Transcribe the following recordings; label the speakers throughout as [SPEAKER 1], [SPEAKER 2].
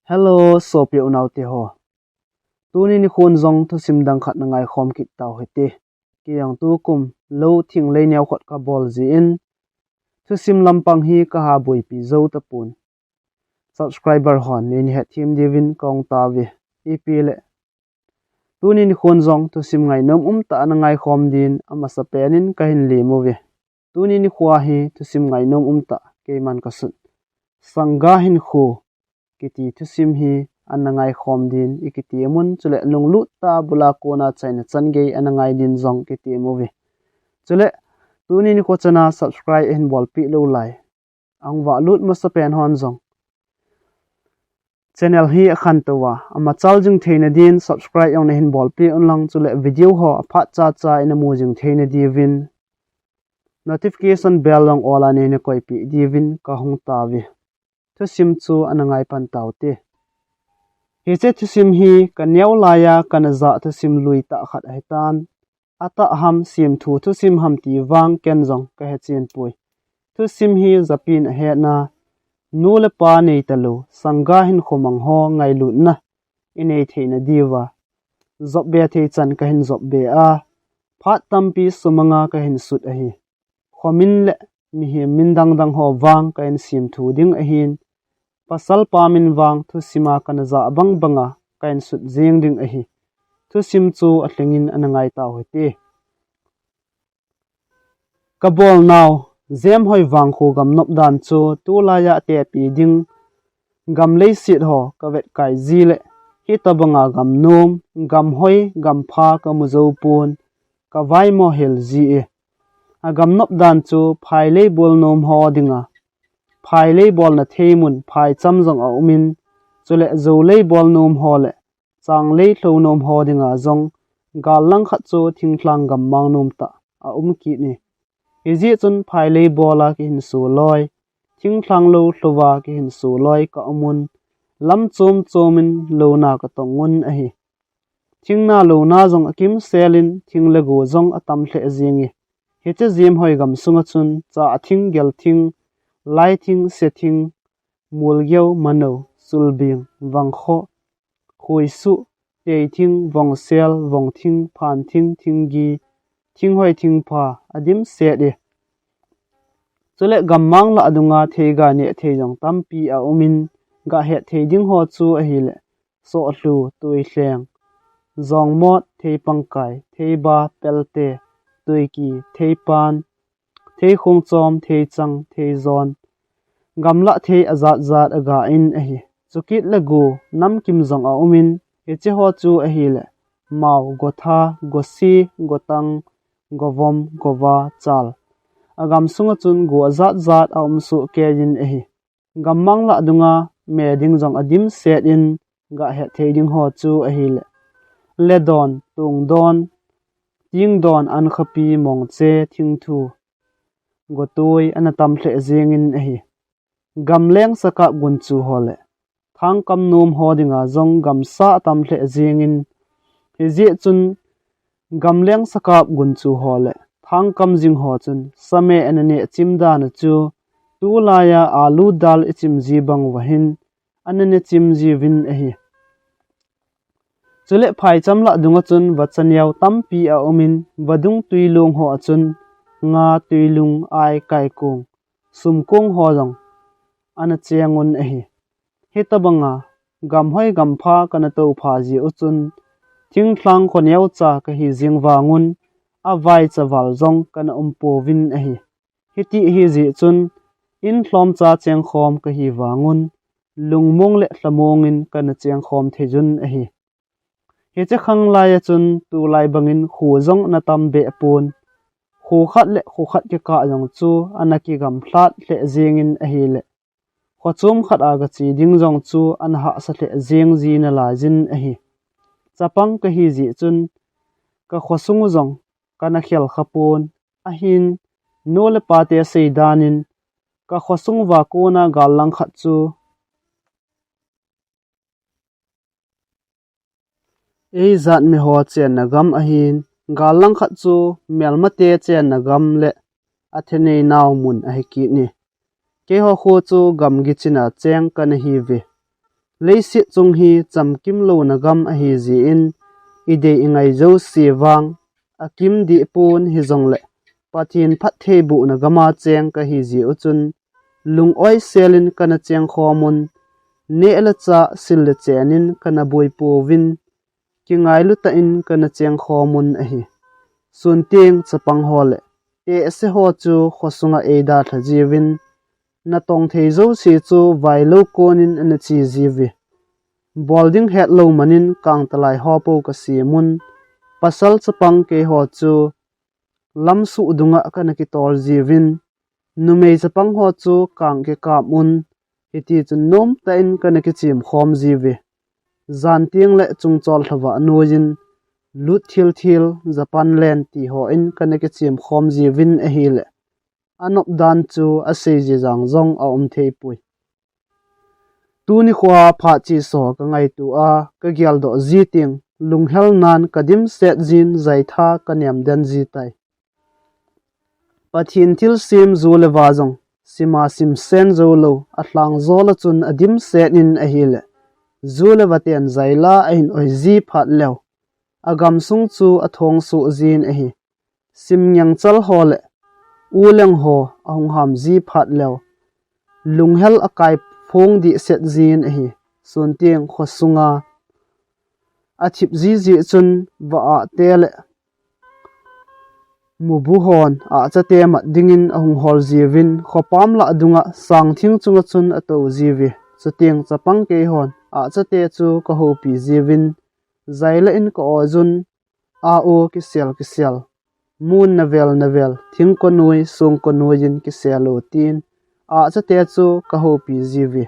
[SPEAKER 1] Hello, sopia unaute ho. Tuni ni khun zong Thusim dang khat na ngai khom kit tau hete. Ki yang tu kum lo thing le nyaw khot ka bol zi in. Thusim lampang hi ka ha boi pi zo ta pun. Subscriber hon ni het team divin kong ta vi. Ipi le. Tuni ni khun zong Thusim ngai nom ta na ngai khom din ama sa penin ka hin li mo vi. Tuni ni khwa hi Thusim ngai nom ta ke man ka sut. Sangga hin khu kiti Thusim hi anangai khom din ikiti mun chule lunglu ta bula kona chaina changei anangai din zong kiti movie chule tuni ni ko chana subscribe in bol pi lo lai angwa lut ma pen hon zong channel hi khan towa ama chaljing theina din subscribe yong na hin bol pi onlang chule video ho apha cha cha ina mu jing theina divin notification bell long ola ne koi pi divin ka hong ta vi Thusim chu anangai pan taute he che Thusim hi kanyaw laya kanaza Thusim lui ta khat hetan ata ham sim thu Thusim ham ti wang ken zong ka he chen pui Thusim hi zapin he na nule pa nei talu sangga hin khomang ho ngai lu na inei theina diwa zob be the chan ka hin zob be a phat tampi sumanga ka hin sut a hi khomin le mi hi min dang dang ho wang ka in sim thu ding a hin pasal pamin wang Thusima kanaza bang banga kain sut zeng ding a hi Thusim chu atlengin anangai taw hete kabol naw zem hoi wang khu gam nop dan chu tu la ya te pi ding gam lei sit ho ka vet kai zi le hi tabanga gam nom gam hoi gam pha ka mu zo pun ka vai mo hel zi e a gam nop dan chu phai lei bol nom ho dinga phai lei bol na theimun phai cham zong a umin chule zo lei bol nom ho le chang lei thlo nom ho dinga zong gal lang khat chu thingtlang gam mang nom ta a ki ni izi chun phai lei bola ki hin su loi thingtlang lo thlowa ki hin su loi ka amun lam chom chomin lo na ka tongun a hi thingna lo na zong akim selin thingle go zong atam hle zingi heche zim hoi gam sunga chun cha athing gel thing lighting setting mulgyau mano sulbing wangkho khuisu teiting vongsel vongthing phanthing thinggi thinghoi thingpha adim sede chule gammang la adunga theiga ne theijong tampi a umin ga he theiding ho chu a hile so hlu tui hleng zongmot theipangkai theiba pelte tuiki theipan theikhong chom theichang theizon gamla thei azat zat aga in a hi chukit lagu nam kim zong a umin eche ho chu a hi le mau gotha gosi gotang govom gova chal agam sunga chun go azat zat a su ke yin a hi gammang la dunga me ding zong adim set in ga he theding ho chu a hi le don tung don ting don an khapi mong che thing thu gotoi anatam hle zengin a hi gamleng saka gunchu hole thang kam nom hodinga zong gamsa tam hle zengin hezi chun gamleng saka gunchu hole thang kam jing ho chun same anane chimda na chu tu laya alu dal ichim ji bang wahin anane chim ji win a hi chule phai chamla dunga chun wachaniaw tampi a omin wadung tuilung ho chun nga tuilung ai kai kung sumkung ho jong ana chengun a hi hetabanga gamhoi gampha kana to pha ji uchun thingthlang khonyaw cha ka hi jingwangun avai chawal zong kana umpo win a hi hiti hi ji chun in thlom cha cheng khom ka hi wangun lungmong le hlamongin kana cheng khom thejun a hi he che khang lai chun tu lai bangin khu zong na tam be pun khu khat le khu khat ke ka jong chu anaki gam thlat hle zengin a hi le khochum khat aga chi ding jong chu an ha sa hle zeng ji na la jin a hi chapang ka hi ji chun ka khosung jong kana khel khapon a hin nole pate seidanin ka khosung wa kona galang khat chu ei zat mi ho chen na gam a hin galang khat chu melmate chen na gam le athenei naw mun a hi ki ni ke ho kho chu gam gi china cheng kan hi ve lấy sit chung hi cham kim lo na gam a hi zi in ide ingai zo si wang akim di pun hi zong le pathin phat the bu na gama cheng ka hi zi uchun lung oi selin kana cheng khomun ne la cha sil le chenin kana boi po win ki ngai lu ta in kana cheng khomun a hi sun ting chapang hole e se ho chu khosunga e da tha jiwin na tong thei zo si chu vai lo konin an chi jiwi bolding head lo manin kang talai ho po ka si mun pasal chapang ke ho chu lam su dunga kana ki tor jiwin numei chapang ho chu kang ke kap mun hiti chu nom ta in kana ki chim khom jiwi zan tiang le chung chol thawa noin lut thil thil japan land ti ho in kana ki chim khom jiwin a hi le anop dan chu a sei ji jang zong a thei pui tu ni khwa pha chi so ka ngai tu a ka gyal do ji ting lunghel nan kadim set jin zai tha kaniam den ji tai pathin thil sim zu le wa zong sima sim sen zo lo a tlang zo la chun adim set in a hi le zu le waten zaila a in oi ji phat lew agam sung chu a thong su jin a hi sim nyang chal ho le u leng ho ahung ham ji phat lew lunghel akai phong di set jin a hi sun tiang khosunga a chip ji ji chun wa a tele mu bu hon a cha te ma dingin ahung hol jiwin khopam la dunga sang thing chunga chun a to jiwi chuting chapang ke hon a cha te chu ka ho pi jiwin zaila in ko ozun a o ki sel mun navel thing ko nui sung ko nuin ki selo tin a cha te chu ka ho pi jiwi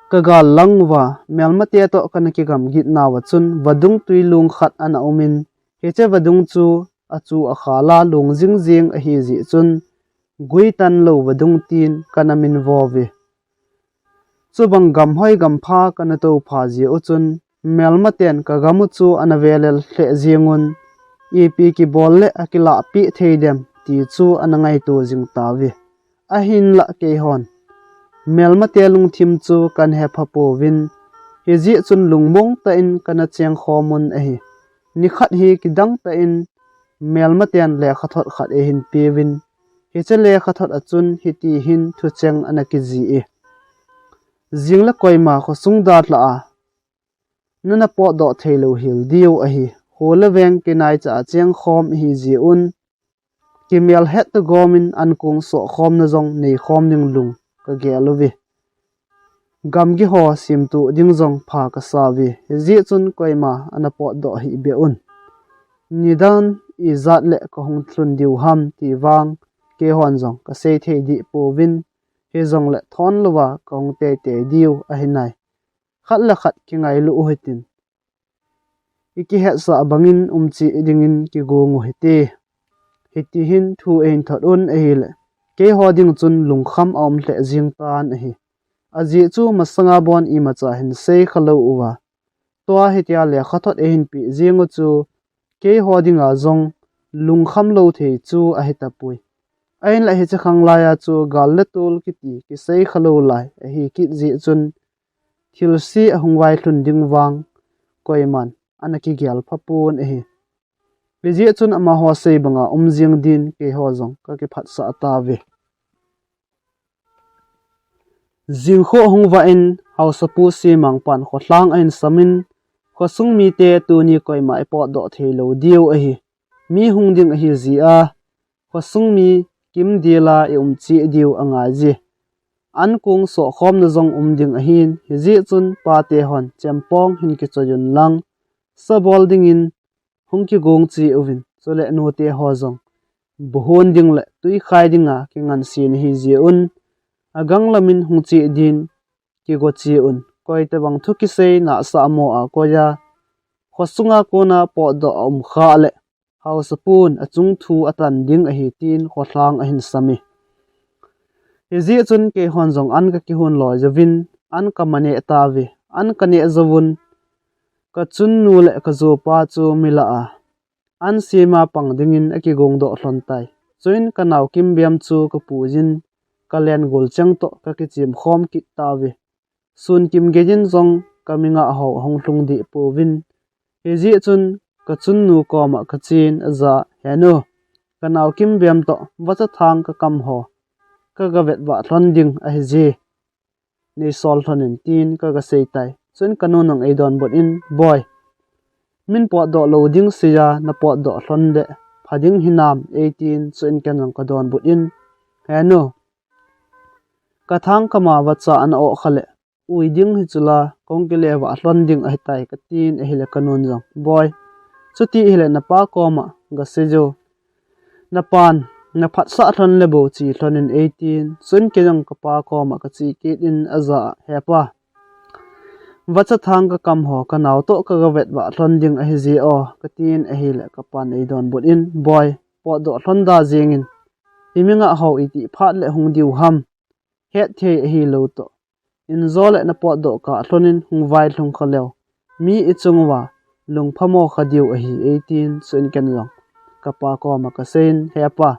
[SPEAKER 1] kaga langwa melmate to kana ki gam git nawa chun wadung tui lung khat ana umin heche wadung chu achu akhala lung jing jing a hi ji chun gui tan lo wadung tin kana min vowe chu bang gam hoi gam pha kana to pha ji u chun melmaten ka gamu chu ana velel hle jingun ep ki bolle akila pi theidem ti chu anangai to jing tawi a hin la ke hon melma telung thim chu kan he phapo win hiji chun lungmong ta in kana cheng khomun a hi ni khat hi kidang ta in melma ten le khathot khat e hin pewin hi che le khathot achun hiti hin thu cheng anaki ji e jingla koima kho sungda tla a nana po do thailo hil diu a hi hola weng ke nai cha cheng khom hi ji un kimel het to gomin an kung so khom na jong nei khom ning lung ka gelowi gamgi ho simtu dingjong pha ka sawi ji chun koima anapo do hi be un nidan izat le ko hung thlun diu ham ti wang ke hon jong ka sei thei di powin he jong le thon lowa ka hung te diu a hinai khat la khat ki ngai lu hitin iki he sa bangin umchi dingin ki gongu hete hiti hin thu ein thot un a hi le ke hoding chun lungkham om hle jing tan a hi aji chu masanga bon I macha hin sei khalo uwa to hitia le khathot e hin pi jingu chu ke hoding a zong lungkham lo thei chu a hitapui ain la hi chakhang la ya chu gal le tul ki ti ki sei khalo lai a hi ki ji chun thilsi ahungwai thlun ding wang koiman anaki gyal phapun a hi Beji chun ama ho sei banga umjing din ke ho jong ka ke phat sa ta ve jingkho hungwa in hausapu si mangpan kho tlang ain samin kho sung mi te tu ni koi mai po do thelo diu a hi mi hungding a hi ji a kho sung mi kim dila e umchi diu anga ji an kung so khom na jong umding a hin hi ji chun pa te hon chempong hin ki choyun lang sa bolding in hungki gong chi ovin chole no te ho jong bohon ding le tui khai dinga ki ngan sin hi ji un agang lamin hungchi din ki go chi un koi te bang thu ki sei na sa mo a ko ya khosunga kona po do kha le house pun achung thu atan ding a hi tin kho thlang a hin sami hi ji chun ke hon jong an ka ki hun loi jawin an ka mane ta ve an ka ne zawun ka chun nu le ka zo pa chu mila a an sima pang dingin aki gong do hlon tai chuin ka naw kim biam chu ka pujin ka len gol chang to ka ki chim khom ki ta ve sun kim gejin zong kaminga ho hong tlung di povin hezi chun ka chun nu ko ma khachin aza henu kanaw kim bem to wacha thang ka kam ho ka ga vet wa thlon ding a hezi ni sol thonin tin ka ga seitai chun kanunang eidon bot in boy min po do loading sia na po do thlon de phading hinam 18 chun kanang ka don bot in henu ka thang kama wacha an o khale uiding hi chula kongkile wa thlon ding a hitai ka tin a hile kanun jong boy chuti hile na pa koma ga sejo na pan na phat sa thon lebo chi thonin 18 chun kenang ka pa koma ka chi kit in aza hepa wacha thang ka kam ho ka naw to ka ga vet wa thon ding a hi ji o ka tin a hi le ka pan ei don bot in boy po do thon da jingin iminga ho iti phat le hung diu ham het the a hi lo to in zole na po do ka thlonin hung vai thlung khalew mi ichungwa lung phamo khadiu a hi 18 chun ken long ka pa ko ma ka sein hepa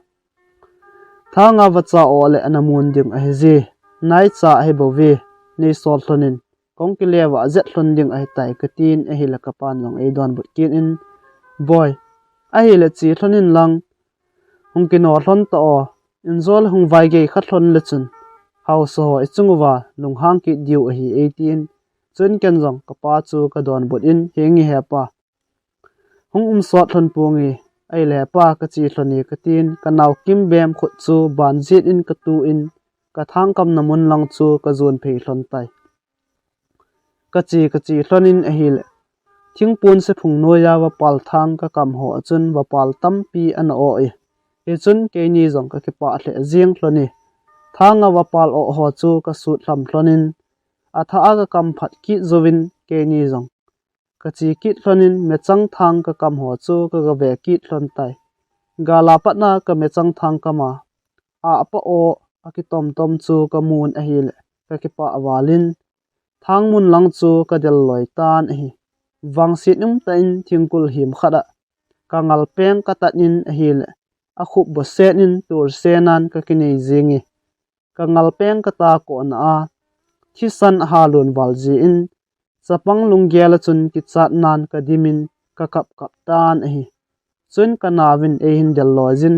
[SPEAKER 1] thanga wacha ole anamun ding a hi ji nai cha he bowi ni sol thlonin kongkilewa zet thlon ding a tai ka tin a hila ka pan long ei don but kin in boy a hila chi thlonin lang hung kino thlon to o in zol hung vai ge kha thlon le chun house ho ichungwa lung hang ki diu a hi 18 chun ken jong ka pa chu ka don but in hengi hepa hung so thlon pungi ai le pa ka chi thloni ka tin ka naw kim bem khut chu ban jit in ka tu in ka thang kam namun lang chu ka zon phei thlon tai ka chi thlonin a hil thingpun se phung noya wa pal thang ka kam ho chun wa pal tampi an o e chun ke ni jong ka ke pa hle jing thloni thanga wa pal o ho chu ka su thlam thlonin a tha aga kam phat ki zowin ke ni jong ka chi ki thlonin me chang thang ka kam ho chu ka ga ve ki thlon tai gala patna ka me chang thang kama a pa o aki tom tom chu ka mun a hil ka ke pa awalin thang mun lang chu ka del loi tan hi wang sit num tain thingkul him khada ka ngal peng ka tanin a hil a khup bo senin tur senan ka kinei zingi ka ngal peng ka ta ko na a thisan halun walji in chapang lunggela chun ki chat nan ka dimin ka kap kap tan hi chun ka nawin e hin del lojin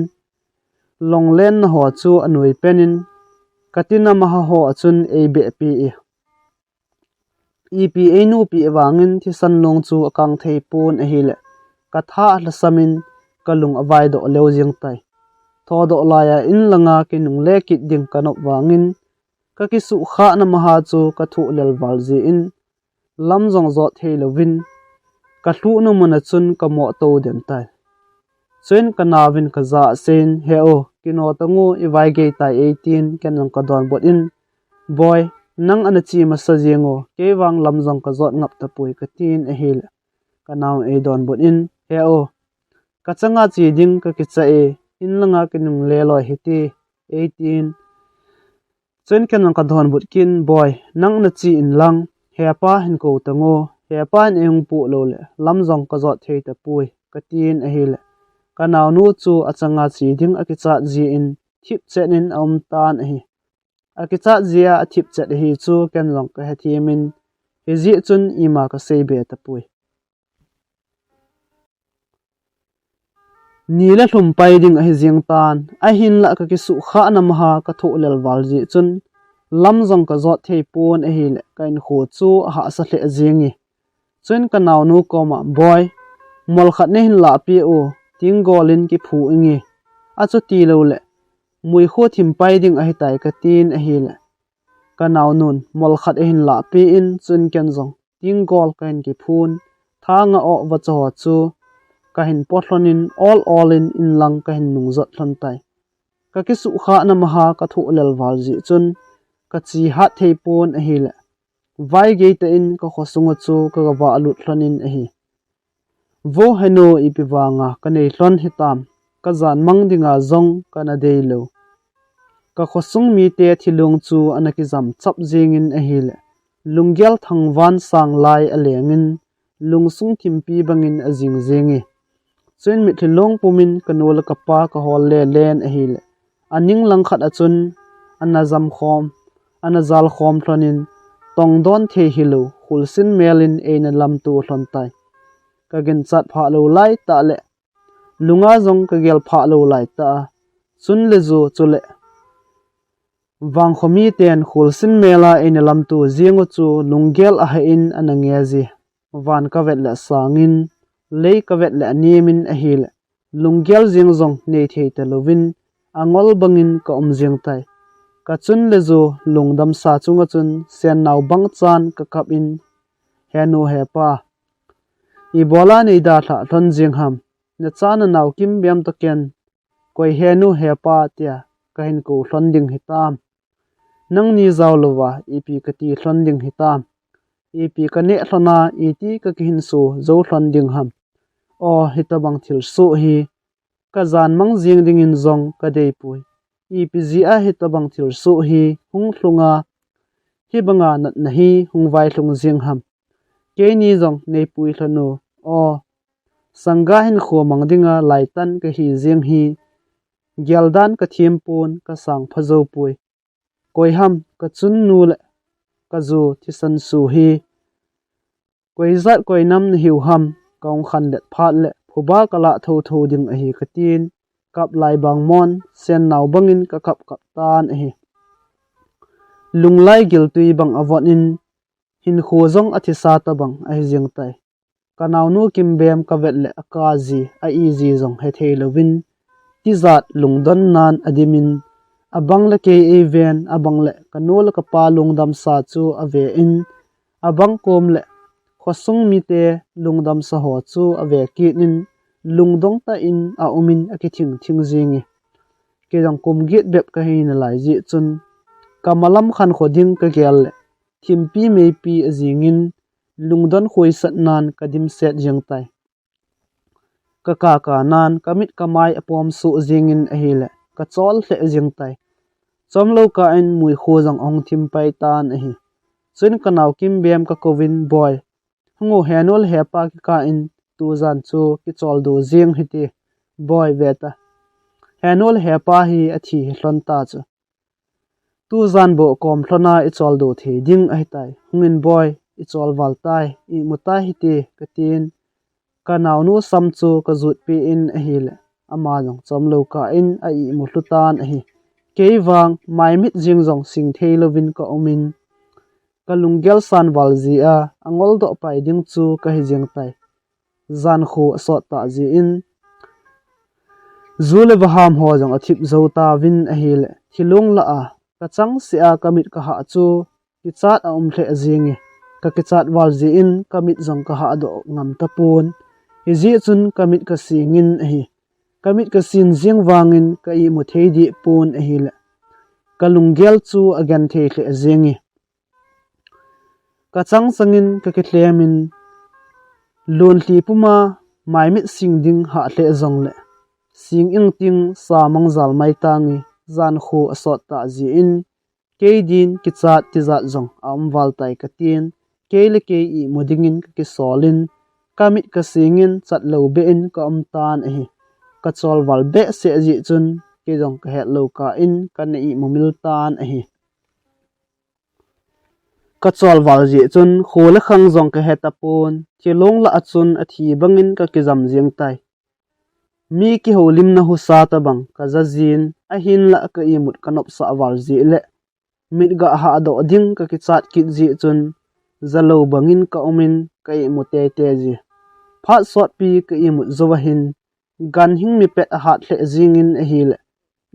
[SPEAKER 1] longlen na ho chu anui penin katina maha ho chun e be pi EPA nu pi awangin thisan long chu akang thei pun a hile ka tha hla samin kalung awai do leujing tai tho do laya in langa kinung le kit ding kanop wangin ka ki su kha na maha chu ka thu lel walji in lam jong zo thei lovin ka thu nu mana chun ka mo to den tai chen ka nawin ka za sen he o kino tangu i vai ge tai 18 kenang ka don bot in boy nang anachi masajengo kewang lamjong ka zot ngap tapui ka tin a hil ka naw e don bot in he o ka changa chi ding ka ki cha e in langa kinung le loi hiti 18 chen kenang ka don bot kin boy nang na chi in lang he pa hin ko tango he pa in eng pu lo le lamjong ka zot thei tapui ka tin a hil ka naw nu chu achanga chi ding a ki cha ji in thip chenin om tan a hi akicha zia athip chat hi chu ken long ka hathimin hezi chun ima ka seibe tapui nila hlum pai ding a hi jing tan a hin la ka ki su kha na maha ka tho lel walji chun lam jong ka zot thei pon a hi le kain kho chu ha sa hle jingi chun ka naw nu ko ma boy mol khat ne hin la pi o ting golin ki phu ingi a chu ti lo le mui kho thim pai ding a hi tai ka tin a hi le ka naw nun mol khat a hin la pi in chun ken jong ting gol kain ki phun thanga o wa cho chu ka hin potlonin all in lang ka hin nung zot thon tai ka ki su kha na maha ka thu lel wal ji chun ka chi ha thei pon a hi le vai ge ta in ka khosunga chu ka ga wa lut thlonin a hi vo heno ipiwanga ka nei hlon hitam ka zan mang dinga zong kana dei lo ka khosung mi te thilung chu anaki jam chap jingin a hile lungyal thangwan sang lai alengin lungsung thimpi bangin a jing jengi chen mi thilong pumin kanol ka pa ka hol le len a hile aning lang khat achun anazam khom anazal khom thlonin tong don the hilu hulsin melin eina lam tu hlontai ka gen chat pha lo lai ta le lunga zong ka gel pha lo lai ta chun le zu chule wang khomi ten hulsin mela eina lam tu zingo chu lunggel a ha in anange ji van ka vet la sangin lei ka vet la niemin a hil lunggel jing zong nei thei ta lovin angol bangin ka jing tai ka chun le zu lungdam sa chunga chun sen naw bang chan ka kap in henu he pa I bola nei da tha thon jing ham na chan naw kim biam to ken koi henu he pa tia ka hin ko thon ding hitam nang ni zaw lova ipi ka ti thon ding hitam ipi ka ne thona iti ka kin su zo thon ding ham o hitabang thil su hi ka zan mang jing ding in zong ka dei pui ipi ji a hitabang thil su hi hung thlunga hi banga nat na hi hung vai thlung jing ham ke ni zong nei pui thanu o sanga hin kho mang dinga laitan ka hi jing hi gyaldan ka thim pon ka sang phazo pui koi ham ka chun nu le ka zu thisan su hi koi zat koi nam na hiu ham kaung khan let phat le phuba kala tho tho ding a hi katin kap lai bang mon sen naw bangin ka kap kap tan a hi lunglai gil tui bang avon in hin kho zong athi sa ta bang a hi jing tai kanaw nu kim bem ka vet le aka ji a i ji zong he thei lovin ti zat lungdon nan adimin abang le ke even abang le kanol ka pa lungdam sa chu ave in abang kom le khosung mi te lungdam sa ho chu ave ki nin lungdong ta in a umin a ki thing thing jingi ke jang kum git bep ka hin lai ji chun kamalam khan khoding ka gel le thimpi meipi azingin lungdon khoi sat nan kadim set jeng tai ka nan kamit kamai apom su jingin a hi le ka chol hle jeng tai chomlo ka in mui kho jang ong thim pai tan a hi chun kanaw kim bem ka kovin boy hungo henol hepa ka in tu zan chu ki chol du jing hiti boy beta henol hepa hi athi hlon ta chu tu zan bo kom thlona I chol du the ding ai tai hungin boy I chol wal tai I mutai hiti katin kanaw nu sam chu ka zut pi in a hi le ama jong chomlo ka in a I mu hlutan a hi keiwang mai mit jing jong sing thei lovin ka omin kalunggel san wal ji a angol do pai ding chu ka hi jing tai zan khu so ta ji in zule baham ho jong athip zo ta win a hi le thilung la a ka chang se a kamit ka ha chu ki chat a hle jingi ka ki chat wal ji in kamit jong ka ha do ngam ta pon hi ji chun kamit ka singin a hi kamit ka sin jing wangin ka I mu thei di pon a hi le kalunggel chu again thei hle jingi ka chang sangin ka ki thlemin lon hli puma mai mit sing ding ha hle zong le sing ing ting sa mang zal mai tangi zan khu asot ta ji in ke din ki chat ti za zong am wal tai ka tin ke le ke I mudingin ka ki solin kamit ka singin chat lo be in ka am tan a hi ka chol wal be se ji chun ke jong ka het lo ka in ka nei mumil tan a hi ka chol wal ji chun khole khang jong ka heta pon chelong la achun athi bangin ka ki jam jeng tai mi ki holim na hu sa ta bang ka zazin a hin la ka I mut kanop sa wal ji le mit ga ha do ding ka ki chat kit ji chun zalo bangin ka omin ka I mu te te ji phat sot pi ka I mut zowa hin gan hing mi pet a hat hle jingin a hi le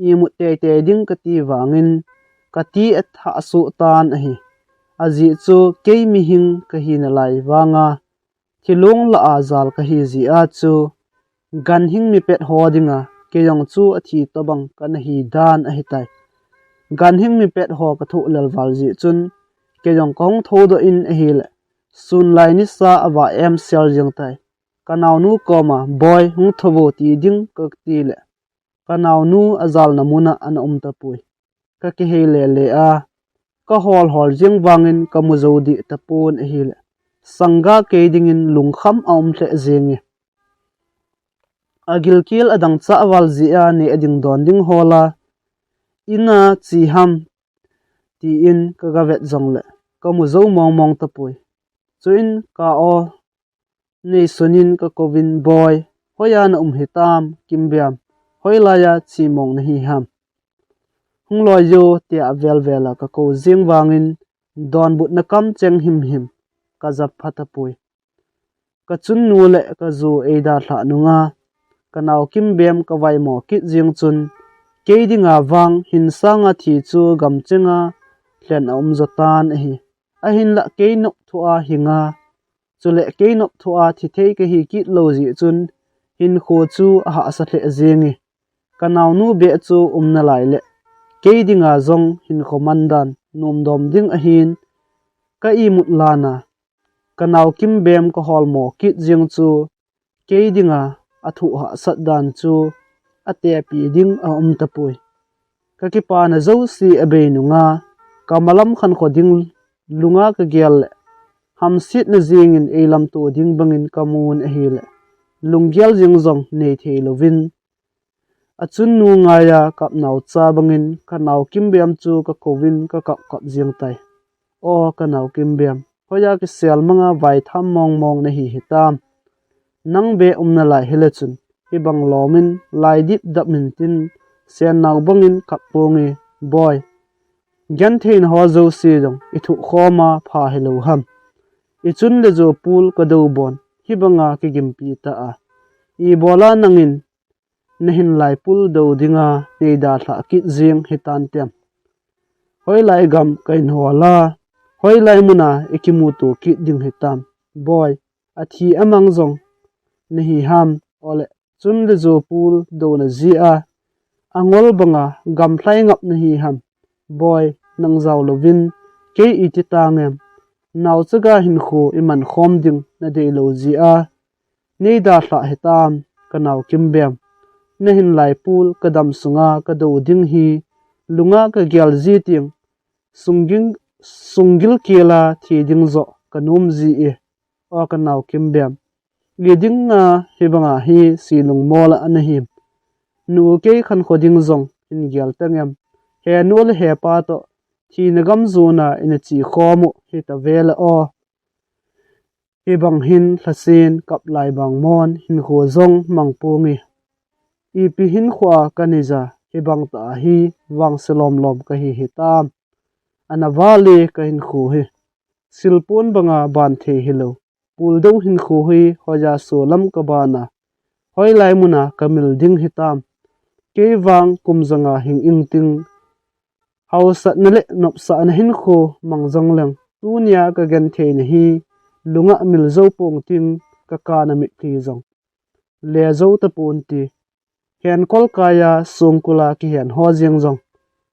[SPEAKER 1] I mu te te ding ka ti wangin ka ti at ha su tan a hi aji chu ke mi hing ka hi na lai wanga thilung la azal ka hi ji a chu gan hing mi pet hodinga ke yong chu athi to bang kan hi dan a hi tai gan hing mi pet ho ka thu lel wal ji chun ke yong kong tho do in a hi le sun lai ni sa awa em sel jeng tai kanaw nu koma boy hung thobo ti ding ka ti le kanaw nu azal namuna an ta pui ka ki he le a ka hol jing wangin ka mu zo di tapon a hi le sanga ke ding in lungkham aum hle jingi agil kil adang cha wal ji a ne ading don ding hola ina chi ham ti in ka ga vet jong le ka mu zo mong mong tapui chuin ka o nei sunin ka kovin boy hoya na hitam kimbiam hoilaya chi mong na hi ham hungloi yo tia vel vela ka ko jing wangin don but na kam cheng him him ka zap phatapui ka chun nu le ka zu eida thla nunga ka naw kimbem ka vai mo kit jing chun keidinga wang hin sanga thi chu gam chenga hlen om zotan hi a hin la keinop thua hinga chule keinop thua thi thei ka hi kit lo ji chun hin kho chu a ha sa the zingi ka naw nu be chu na lai le keidinga zong hin khomandan num dom ding a hin ka i mut lana ka naw kimbem ka hol mo kit jing chu keidinga athu ha sat dan chu ate pi ding a tapui ka ki pa na zo si abe nunga kamalam khan khoding lunga ka gel ham sit na jing in elam to ding bangin kamun a hile lungyal jing zong nei thei lovin achun nu nga ya kap naw cha bangin ka naw kimbem chu ka kovin ka kap kap jing tai o ka naw kimbem hoya ki sel manga vai tham mong mong na hi hitam nang be na lai hele chun hi bang lomin lai dip dap min tin sen naw bangin kap pongi boy gan thein ho zo si jong I thu khoma pha hello ham I chun le zo pul ka do bon hi banga ki gimpi ta a I bola nangin nehin lai pul do dinga nei da thla kit jing hitan tem hoi lai gam kain hola hoi lai muna ikimu tu kit ding hitam boy athi amang zong nehi ham ole chun le zo pul do na ji a angol banga gam thlai ngap nehi ham boy nang zaw lovin ke iti tangem naw chaga hin khu iman khom ding na de lo ji a nei da thla hitam kanaw kimbem nehin lai pul kadam sunga ka do ding hi lunga ka gyal ji ting sungil kela thi ding zo kanum ji e o kanaw kimbem geding na hebanga hi silung mola anahim nu ke khan khoding zong in gyal tangem he nul he pa to thi nagam zona in chi khomu hi ta vela o hebang hin thasin kap lai bang mon hin kho zong mangpungi ipi hin khwa kaniza hebang ta hi wang selom lom ka hi hitam anawale ka hin khu hi silpon banga ban the hilo puldo hin khu hi hoja solam ka bana hoi lai muna kamil ding hitam ke wang kumzanga hing ing ting hausat nale nopsa na hin khu mangjang leng tunia ka gan the na hi lunga mil zo pong ting ka kana mi khi zong le zo ta pon ti hen kol kaya sungkula ki hen ho jeng zong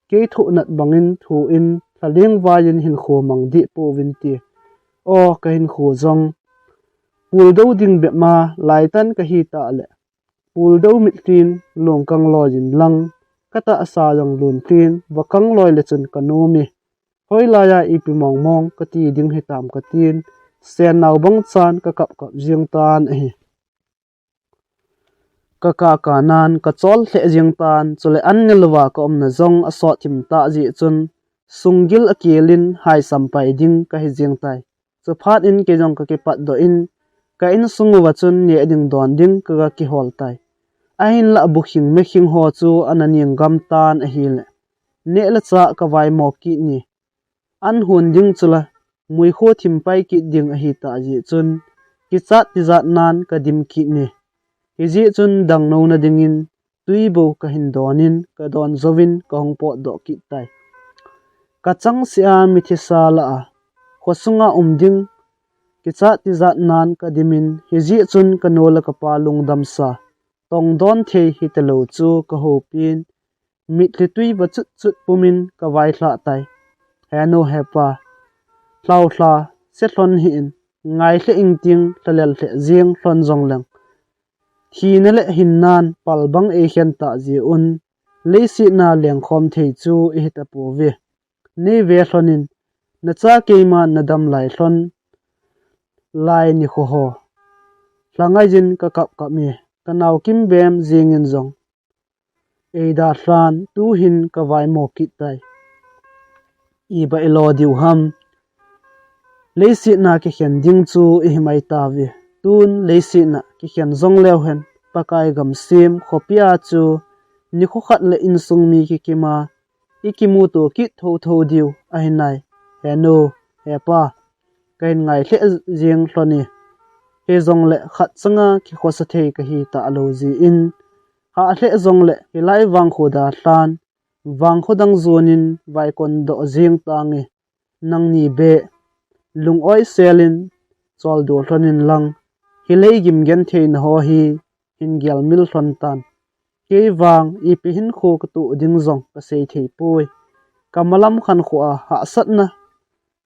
[SPEAKER 1] ke thu nat bangin thu in thaleng vain hin kho mang di po vin ti o ka hin kho zong pul do ding be ma lai tan ka hi ta le pul do mit tin long kang lojin lang kata asa jong lun tin wakang loi le chun kanomi hoi la ya ipi mong mong ka ti ding hitam ka tin sen naw bang chan ka kap kap jing tan hi ka kanan ka chol the jing tan chule an nilwa ka omna zong aso thim ta ji chun sungil akilin hai sampai ding ka hi jing tai chu phat in ke jong ka ki pat do in ka in sunguwa chun ne ding don ding ka ki hol tai a hin la bukhing me khing ho chu ananing gam tan a hil ne la cha ka vai mo ki ni an hun ding chula mui kho thim pai ki ding a hi ta ji chun ki chat ti zat nan ka dim ki ni Iji chun dang no na dingin tuibo ka hin donin ka don zovin ka hongpo do ki tai ka chang sia mithisa la a khosunga umding ki cha ti zat nan ka dimin hiji chun ka nola ka palung damsa tong don the hi telo chu ka ho pin mitli tuiba chut chut pumin ka vai thla tai hano hepa hlau thla se thon hi in ngai hle ing ting thalel hle jing thon jong lang Thi le hinnan palbang e hian ta ji un leisi na leng khom thei chu e hita pu ve ne ve thlonin na cha keima na dam lai thlon lai ni kho ho hlangai jin ka kap ka mi kanaw kim bem jing in zong e da thlan tu hin ka vai mo ki tai I ba elo diu ham leisi na ki khen ding chu I himai ta vi tun leisi na ki khen zong leo hen pakai gam sim khopia chu ni kho khat le in sung mi ki kima ikimu to ki tho tho diu a hinai he no he pa kain ngai hle jing hloni he zong le khat changa ki kho sa thei ka hi ta lo ji in ha hle zong le hi lai wang kho da hlan wang kho dang zonin vai kon do jing tangi nang ni be lung oi selin chol do hlonin lang hi lei gim gen thein ho hi hin gyal mil hlon tan ke wang I pi hin kho ka tu ding zong ka sei thei poi kamalam khan kho a ha sat na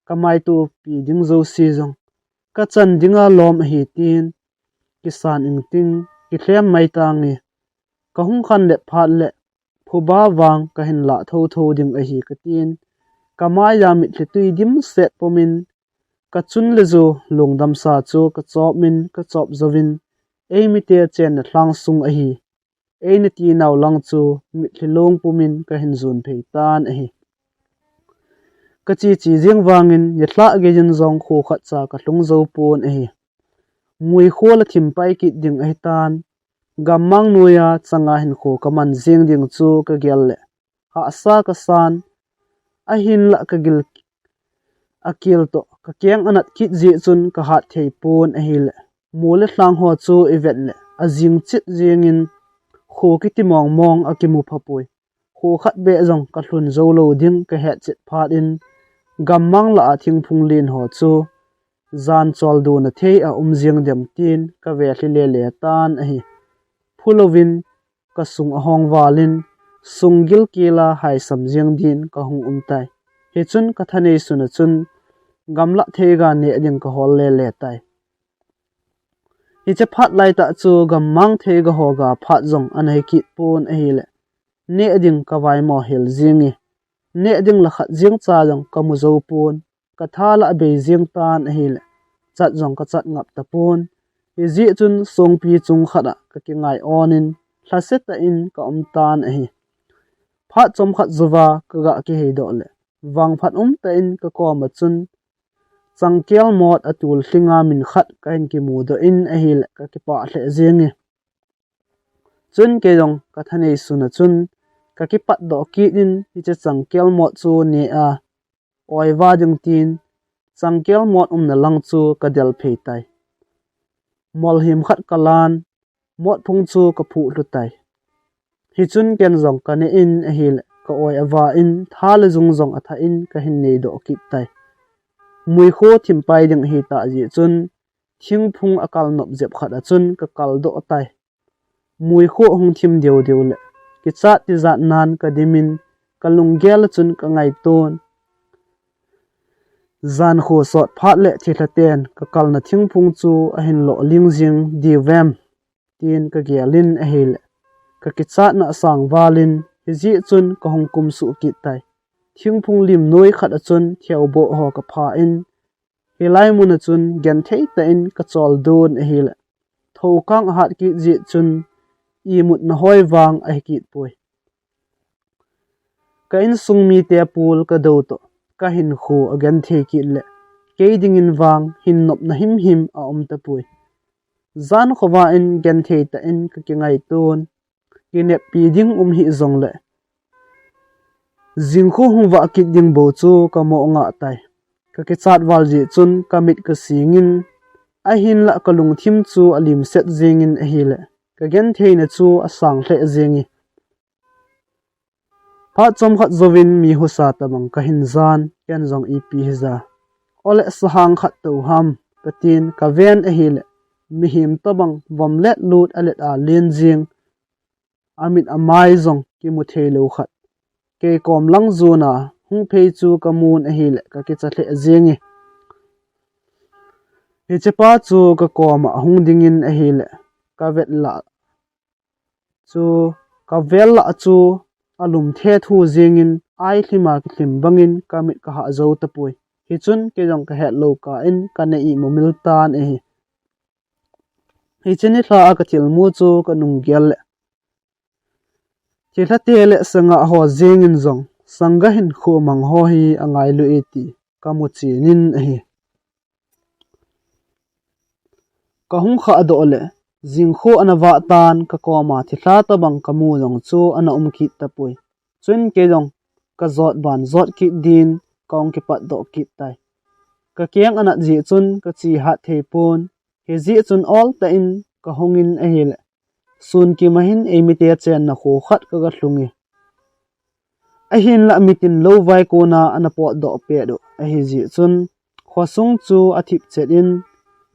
[SPEAKER 1] kamai tu pi ding zo si zong ka chan dinga lom hi tin kisan ing ting ki thlem mai tangi ka hung khan le phat le phuba wang ka hin la tho tho ding a hi ka tin kamaya mit le tui dim set pomin ka chun le zo lungdam sa chu ka chop min ka chop zovin ei mi te chen na thlang sung a hi ei na ti naw lang chu mit le long pumin ka hin zun phei tan a hi ka chi chi jing wangin ye thla ge jin zong kho khat cha ka hlung zo pon a hi mui khol thim pai ki ding a hi tan gammang nuya changa hin kho ka man jing ding chu ka gel le ha sa ka san a hin la ka gil akil to ka kyang anat khit ji chun ka hat thei pon a hi le mole hlang ho chu event le a jing chit jing in kho ki ti mong mong a ki mu phapoi kho khat be zong ka hlun zo lo ding ka het chet phat in gammang la a thing phung lin ho chu zan chol du na thei a jing dem tin ka ve hli le le tan a hi phulovin ka sung a hong walin sungil kila hai sam jing din ka hung tai he chun ka thanei suna chun gamla thega ne ding ka hol le le tai hi che phat lai ta chu gammang thega ho ga phat zong anai ki pon a hi le ne ding ka vai mo hel jingi ne ding la khat jing cha jong ka mu zo pon ka thala be jing tan a hi le chat jong ka chat ngap ta pon hi ji chun song pi chung khada ka ki ngai onin thlaset ta in ka tan a hi phat chom khat zuwa ka ga ki he do le wang phat ta in ka ko ma chun changkel mod atul hlinga min khat ka hin ki mu do in a hi le ka ki pa hle jingi chun ke jong ka thanei suna chun ka ki pat do ki in hi che changkel mod chu ne a oi wa jing tin changkel mod na lang chu ka del phei tai mol him khat kalan mod phung chu ka phu lu tai hi chun ken jong ka ne in a hi le ka oi awa in tha le jung jong atha in ka hin nei do ki tai mui kho thim pai ding hi ta ji chun thing phung akal nop jep khat a chun ka kal do tai mui kho hung thim deu deu le ki cha ti za nan ka dimin kalung gel chun ka ngai ton zan kho sot phat le thi thlaten ka kal na thing phung chu a hin lo ling jing di vem tin ka gelin a hil ka ki cha na sang walin hi ji chun ka hong kum su ki tai thing phung lim noi khat a chun thiau bo ho ka pha in hilai mun a chun gen thei ta in ka chol don a hil tho kang hat ki ji chun I mut na hoi wang a ki poi ka in sung mi te pul ka do to ka hin khu again the ki le ke ding in wang hin nop na him him a ta pui zan khowa in gen the ta in ka ki ngai ton ki ne pi ding hi zong le jing khu hu wa ki ding bo chu ka mo nga tai ka ki chat wal ji chun ka mit ka singin a hin la ka lung thim chu alim set jingin a hi le ka gen the na chu a sang hle jingi pha chom khat zovin mi hu sa ta bang ka hin zan ken zong ep za ole sahang khat to ham ka tin ka ven a hi le mi him to bang vom let lut alet a len jing amit amai zong ki mu the lo khat ke kom lang zuna hung phei chu ka mun a hi le ka ki cha hle jingi he che pa chu ka kom a hung dingin a hi le ka vet la chu ka vel la chu alum the thu jingin ai thlima ki thlim bangin ka mit ka ha zo ta pui hi chun ke jong ka het lo ka in ka ne I momil tan e hi chini thla a ka thil mu chu ka nung gel le chi thla te le sanga ho jingin zong sanga hin khu mang ho hi angai lu eti ka mu chi nin a hi ka hung kha ado le jingkho anawa tan ka koma thitha tabang kamu jong chu ana ki tapui chun ke jong ka zot ban zot ki din kong ki pat do ki tai ka keng ana ji chun ka chi ha thei pon he ji chun all ta in ka hongin a hil sun ki mahin emite chen na kho khat ka ga hlungi a hin la mitin lo vai ko na ana po do pe do a hi ji chun khosung chu a thip chet in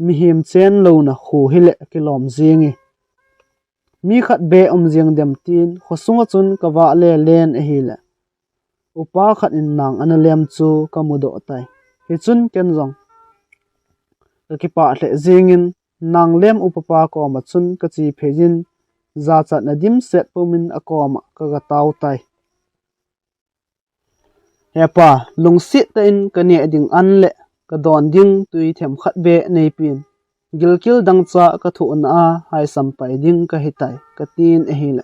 [SPEAKER 1] mi him chen lo na khu hile kilom zingi mi khat be jing dem tin khosung chun ka wa le len a hile upa khat in nang ana lem chu ka mu do tai hi chun ken jong ka ki pa hle zingin nang lem upapa ko ma chun ka chi phejin za chat na dim set pomin akoma ka ga tau tai hepa lungsit ta in ka ne ding an le ka don ding tui them khat be nei pin gilkil dang cha ka thu na a hai sampai ding ka hitai ka tin a hile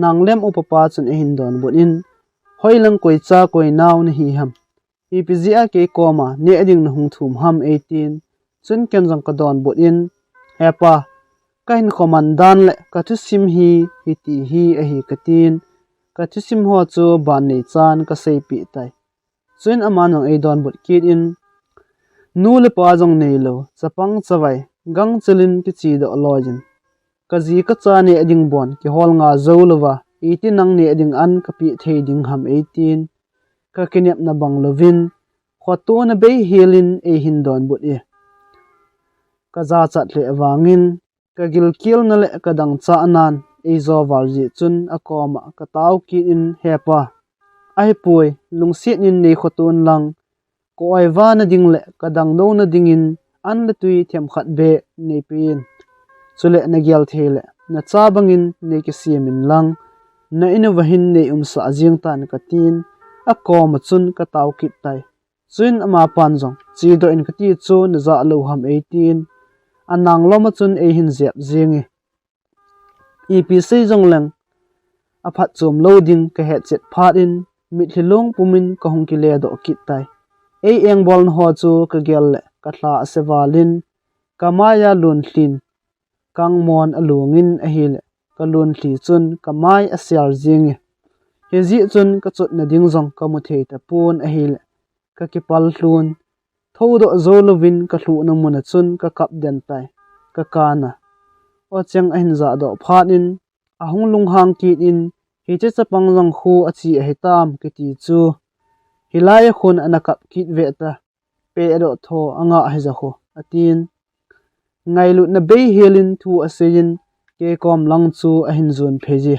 [SPEAKER 1] nang lem upapa chun a hin don bun in hoilang koi cha koi naw na hi ham ipizia ke koma ne ding na hung thum ham 18 chun ken jong ka don bun in hepa kain khomandan le ka thusim hi ti hi a hi ka tin ka thusim ho chu ban nei chan ka sei pi tai chun amanong ei don but kit in nu le pa jong nei lo chapang chawai gang chelin ki chi do lojin ka ji ka cha ne ading bon ki hol nga zo lova iti nang ne ading an ka pi thei ding ham 18 ka kinep na bang lovin khoto na be helin e hin don but e ka za chat le awangin ka gil kil na le ka dang cha nan e zo wal ji chun akoma ka tau ki in hepa ai pui lungsit nin nei khotun lang ko ai wa na ding le ka dang no na ding in an le tui them khat be nei pin chule na gyal thele na cha bangin nei ki siamin lang na ina wahin nei sa jing tan ka tin akoma chun ka tau ki tai chuin ama pan jong chi do in ka ti chu na za lo ham 18 anang loma chun e hin zep zingi epc jong lang aphat chom loading ka het chet phat in mit hilong pumin ka hung ki le do ki tai e eng bol ho chu ka gel le ka thla sewalin kamaya lun thlin kang mon alungin a hil ka lun thli chun kamai asial zingi he ji chun ka chut na ding jong ka mu thei ta pun a hil ka ki pal hlun thodo zolovin ka hlu na mun chun ka kap den tai ka kana o cheng a hin za do phanin a hung lung hang ki in hi che chapang jong khu a chi a hitam ki ti chu hilai khun anakap ki ve ta pe do tho anga he za kho atin ngai lu na be helin thu asein ke kom lang chu a hin zun pheji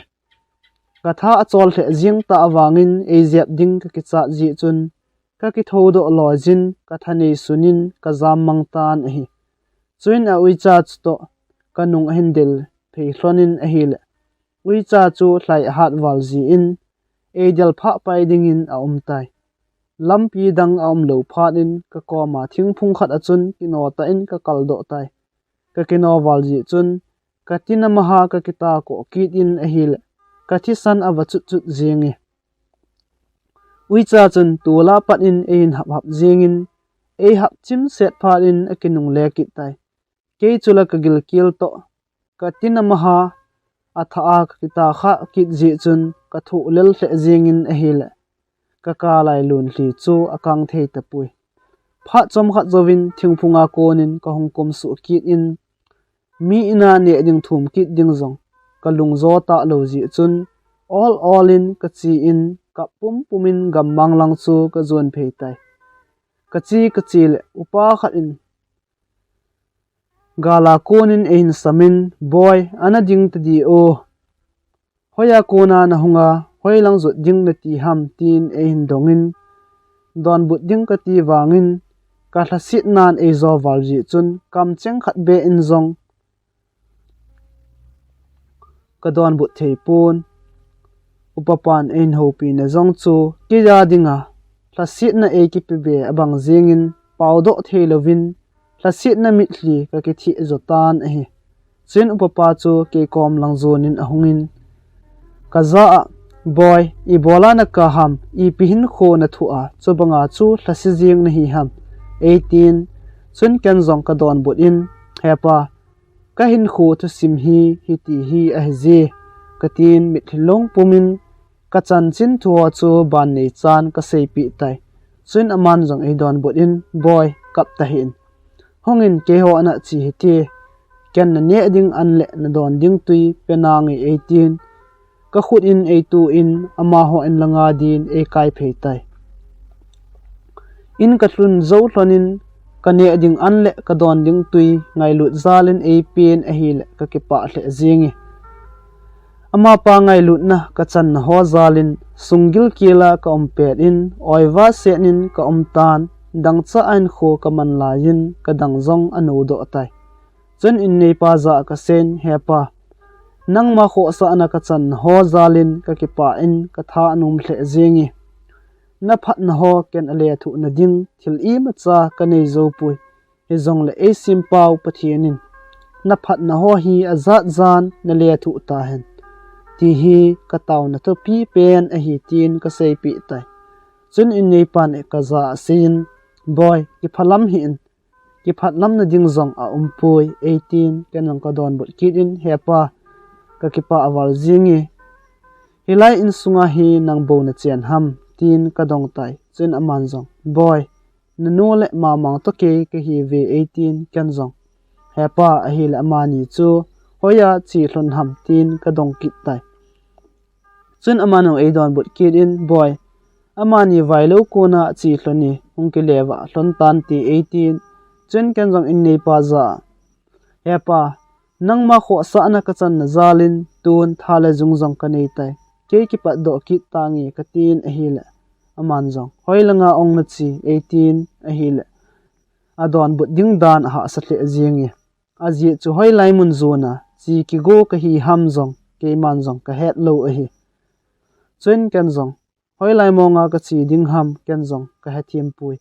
[SPEAKER 1] katha achol the jing ta awangin e zep ding ka ki cha ji chun ka ki thodo lojin ka thani sunin ka zam mang tan hi chuin a ui cha to kanung hendel phei hlonin a hil ui cha chu hlai hat wal ji in e del pha pai ding in a tai lampi dang lo phat in ka ko ma thing phung khat achun kino ta in ka kal do tai ka kino wal ji chun ka tin maha ka kita ko kit in a hil ka thi san awa chut chut zingi ui cha chun tula pat in ein hap hap zingin e hap chim set phat in a kinung le ki tai ke chula ka gil kil to ka tin maha atha ak kita kha kit ji chun ka thu lel hle zingin a hil ka ka lai lun hli chu akang thei ta pui pha chom kha zovin thingphunga konin ka hongkom su kit in mi ina ne ding thum kit ding zong ka lungzo ta lo ji chun all in ka chi in ka pumin gammang lang chu ka zon phei tai ka chi le upa khat in gala konin ein samin boy ana ding ta di o hoya kona na hunga hoilang zot ding na ti ham tin e hin dongin don but ding ka ti wangin ka hlasit nan e zo wal ji chun kam cheng khat be in zong ka don but thei pun upapan ein hopi na zong chu ki ya dinga hlasit na e ki pe be abang zingin paudo theilovin hlasit na mit hli ka ki thi zotan a hi chin upapa chu ke kom lang zonin ahungin kaza boy I bola na ka ham I pihin kho na thu a chobanga chu hlasi jing na hi ham 18 chun ken zong ka don but in hepa ka hin khu Thusim hi ti hi a hezi katin mit long pumin ka chan chin thua chu ban nei chan ka sei pi tai chuin aman jong ei don bot in boy kap ta hin hongin ke ho ana chi hi ti ken na ne ding an le na don ding tui penangi 18 ka khut in ei tu in ama ho en langa din e kai phei tai in ka thlun zo thlonin ka ne ding an le ka don ding tui ngai lut zalin e pen a hi le ka ke pa hle zingi ama pa ngai lut na ka chan na ho zalin sungil kila ka ompet in oiwa se nin ka omtan dang cha ain kho ka man la yin ka dang zong anu do tai chun in nei pa za ka sen he pa nang ma kho sa ana ka chan ho zalin ka ke pa in ka tha anum hle zingi na phat na ho ken ale thu na ding thil i ma cha ka nei zo pui he zong le e sim pau pathianin na phat na ho hi azat zan na le thu ta hen ti hi ka taw na to pi pen a hi tin ka sei pi tai chun in nei pan e ka za sin boy ki phalam hi in ki phat lam na ding zong a umpui 18 kenang ka don bot kit in hepa ka ki pa awal zingi hilai in sunga hi nang bo na chen ham tin ka dong tai chun aman zong boy na no le ma mang to ke hi ve 18 ken zong hepa a hi le amani chu hoya chi hlon ham tin ka dong kit tai chun amano ei don bot kit in boy amani vailo kona chi hloni hungki lewa hlon tan ti 18 chun ken zong in nei pa za hepa nangma kho sa na ka chan na zalin tun thala jung zong ka nei tai ke ki pa do ki tangi ka tin a hi le aman zong hoilanga ong na chi 18 a hi le adon but ding dan ha sa hle zingi aji chu hoi lai mun zona chi ki go ka hi ham zong ke man zong ka het lo a hi chun ken zong hoi lai monga ka chi ding ham ken zong ka ha thiam pui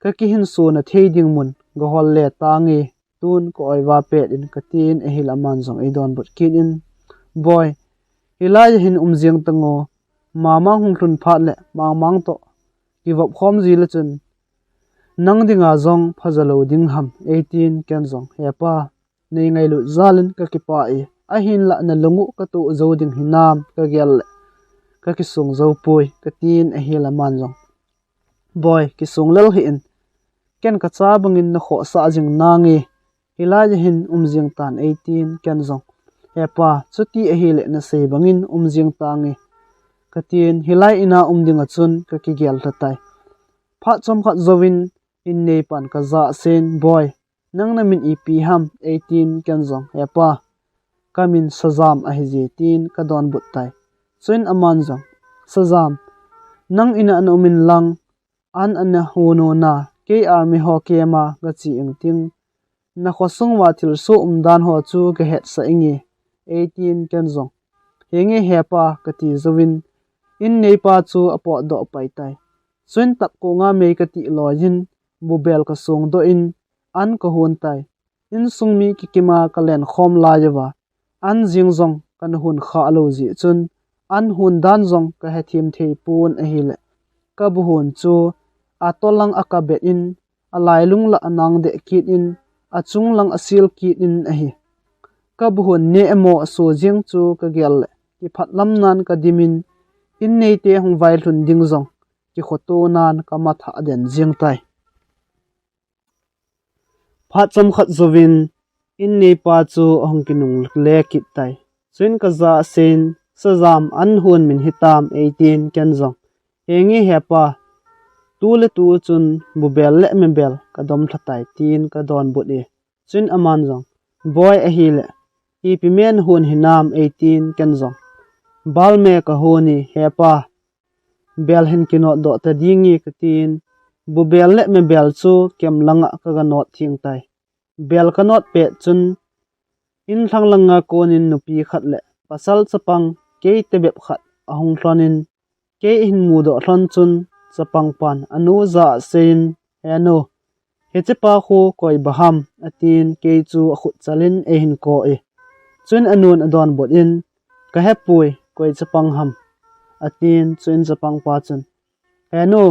[SPEAKER 1] ka ki hin so na thei ding mun go hol le tangi tun ko oiwa pet in ka tin a hi la man zong ei don but kin in boy hilai hin umjing tango mama hung hlun phat le mang to ki vop khom ji le chun nang dinga zong phajalo ding ham 18 ken zong hepa nei ngai lu zalin ka ki pa e a hin la na lungu ka tu zo ding hinam ka gel le ka ki sung zo pui ka tin a hi la man zong boy ki sung lel hi in ken ka cha bangin na kho sa jing nangi hilai hin umjing tan 18 ken zong hepa chuti a hi le na sei bangin umjing tangi katin hilai ina umdinga chun ka ki gel thatai pha chom khat zowin in nei pan ka za sen boy nang na min ep ham 18 ken zong hepa kamin sajam a hi je tin ka don but tai chuin aman zong sajam nang ina an umin lang an hono na ke army ho ke ma ga chi eng ting na khosung wa thil so dan ho chu ka het sa ingi 18 ken zong henge hepa ka ti zowin in nei pa chu apo do pai tai chuin tap ko nga me ka ti lojin bubel ka sung do in an ka hun tai in sungmi kikima ka len khom la yawa an jing zong kan hun kha lo ji chun an hun dan zong ka he thim thei pun a hi le ka bu hun chu a tolang akabet in alai lung la anang de kit in achung lang asil kit in a hi ka bu hun ne emo so jing chu ka gel le ki phat lam nan ka dimin in nei te hong vai hlun ding zong ki khoto nan ka ma tha den jing tai phat cham khat zowin in nei pa chu hong kinung le kit tai chuin ka za sen sajam an hun min hitam 18 ken zong engi hepa tu le tu chun bubel le membel ka dom thatai tin ka don but e chuin aman zong boy a hi le ipi men hun hinam 18 ken zong balme ka honi hepa bel hen kino do ta dingi ka tin bubel le membel chu kem langa ka ga not thing tai bel ka not pe chun in thlang langa konin nupi khat le pasal chapang ke te bep khat ahung thlonin ke hin mu do thon chun chapang pan anu za sein eno he che pa khu koi baham atin ke chu khut chalin e hin ko e chun anun adon bot in ka hepui koi chapang ham atin chun chapang pa chun eno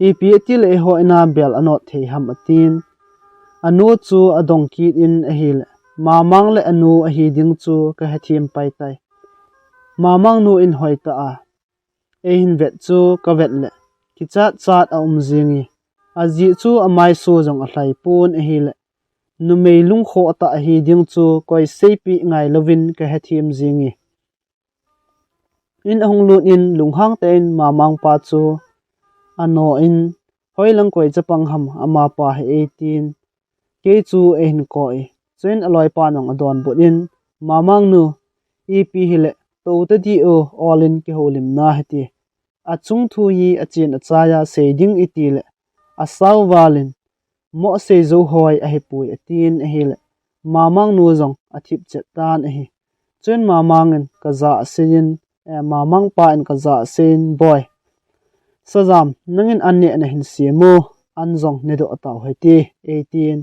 [SPEAKER 1] ipi til e ho ina bel anot thei ham atin anu chu adong kit in a hil mamang le anu a hi ding chu ka hathim pai tai mamang nu in hoi ta a e hin vet chu ka vet le ki chat chat a zingi a ji chu amai su jong a hlai pun a hi le nu mei lung kho ta a hi ding chu koi seipi ngai lovin ka hathim zingi in ahung lut in lunghang ten mamang pa chu ano in hoilang koi chapang ham ama pa he 18 ke chu e hin koi chen aloi pa nong adon bot in mamang nu ep hile to ta di o all in ke holim na heti a chung thu yi a chen a chaya seiding itile a saw walin mo se zo hoi a he pui atin a hile mamang nu jong a thip chet tan a hi chen mamangin ka za sin mamang pa in ka za sin boy Sajam nangin anne na hin siemo anjong ne do ataw heti 18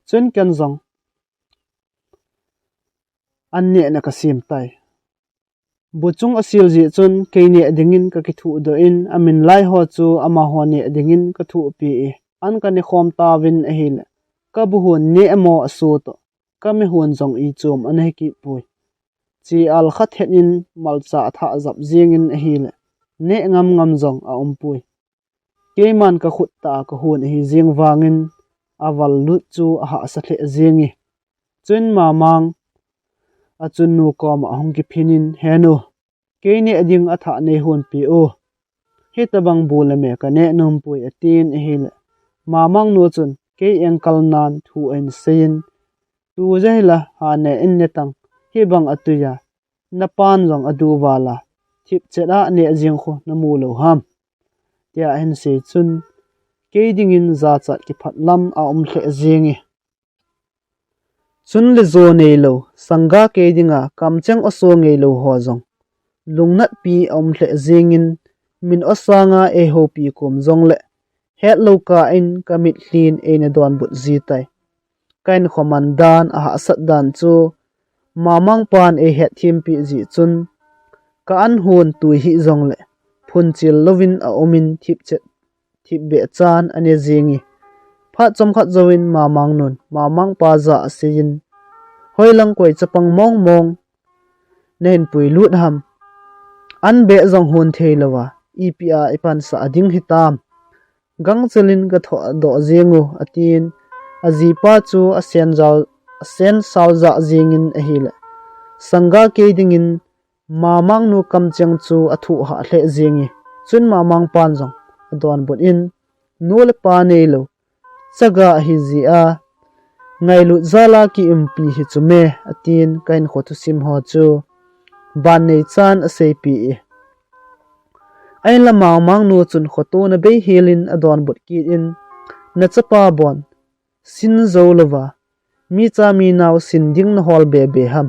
[SPEAKER 1] chen kan jong anne na ka sim tai buchung asil ji chun keine dingin ka ki thu do in amin lai ho chu ama ho ne dingin ka thu pi an ka ne khom ta win a hil ka bu hun ne amo asu to ka me hun jong i chum an he ki pui chi al khat het in mal cha tha zap jing in a hil ne ngam jong a pui ke man ka khut ta ka hun hi jing wangin awal lut chu a ha sa the jingi chun mamang achun nu kom ahong ki phinin henu keine ading atha ne hun pi o hitabang bulame ka ne num pui atin hil mamang nu chun ke engkal nan thu en sein tu jahila ha ne in netang hi bang atuya na pan jong adu wala thip cheda ne jing kho namu lo ham tia hen se chun ke dingin za chat ki phatlam a hle jingi chun le zo nei lo sanga ke dinga kamchang oso ngei lo ho jong lungnat pi hle jingin min osanga e ho pi kom jong le het lo ka in kamit hlin e na don but ji tai kain khomandan a sat dan chu mamang pan e het thim pi ji chun ka an hun tu hi jong le phun chil lovin a omin thip chet thip be chan ane jingi pha chom khat zoin mamang nun mamang pa za sin hoilang koi chapang mong nen pui lut ham an be jong hun theilawa epia ipan sa ading hitam gang chelin ka tho do jengu atin ajipa chu asen salza jingin ahila sanga ke dingin mamang nu kamchang chu athu ha hle jingi chun mamang pan jong adon bot in nul pa nei lo chaga hi ji a ngailu zala ki umpi hi chume atin kain kho Thusim ho chu ban nei chan a sei pi ai la mamang nu chun khoto na be helin adon bot ki in na chapa bon sin zo lova mi cha mi naw sin ding na hol be ham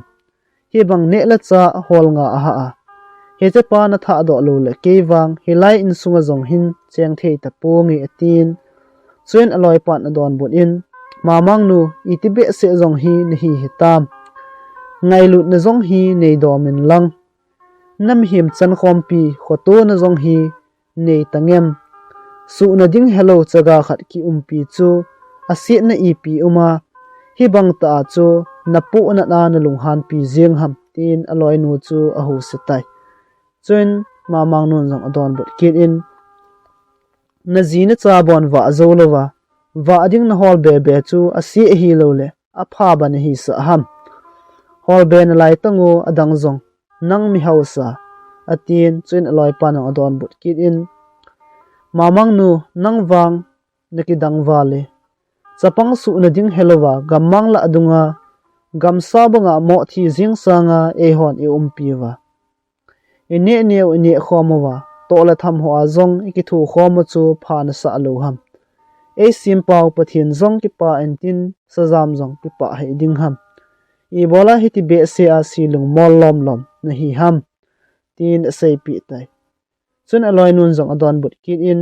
[SPEAKER 1] hi bang ne la cha hol nga a ha a he cha pa na tha do lo le ke wang hilai in sunga jong hin cheng thei ta po ngi atin chuen aloi pan adon bot in mamang nu itibe se jong hi ni hi hitam ngailu na jong hi nei do min lang nam him chan khom pi khoto na jong hi nei tangem su na ding hello chaga khat ki pi chu asi na ep uma hi bang ta chu na pu na lung han pi jing ham tin aloi nu chu a hu se tai chen mamang nun jong adon bot kit in na zina cha bon wa zolowa wa ding na hol be chu asi hi lo le a pha ban hi sa ham hol be na lai tango adang jong nang mi hausa atin chen aloi pan adon bot kit in mamang nu nang wang nakidang wale chapang su na ding helowa gamang la adunga gamsa banga mo thi jing sanga e hon e piwa ene ne khomowa to la tham ho azong ki thu khomo chu phan sa lo ham e sim pau pathin zong ki pa entin sajam jong ki pa he ding ham e bola hiti be se a silung mol lom na hi ham tin sei pi tai chun aloi nun jong adon but kit in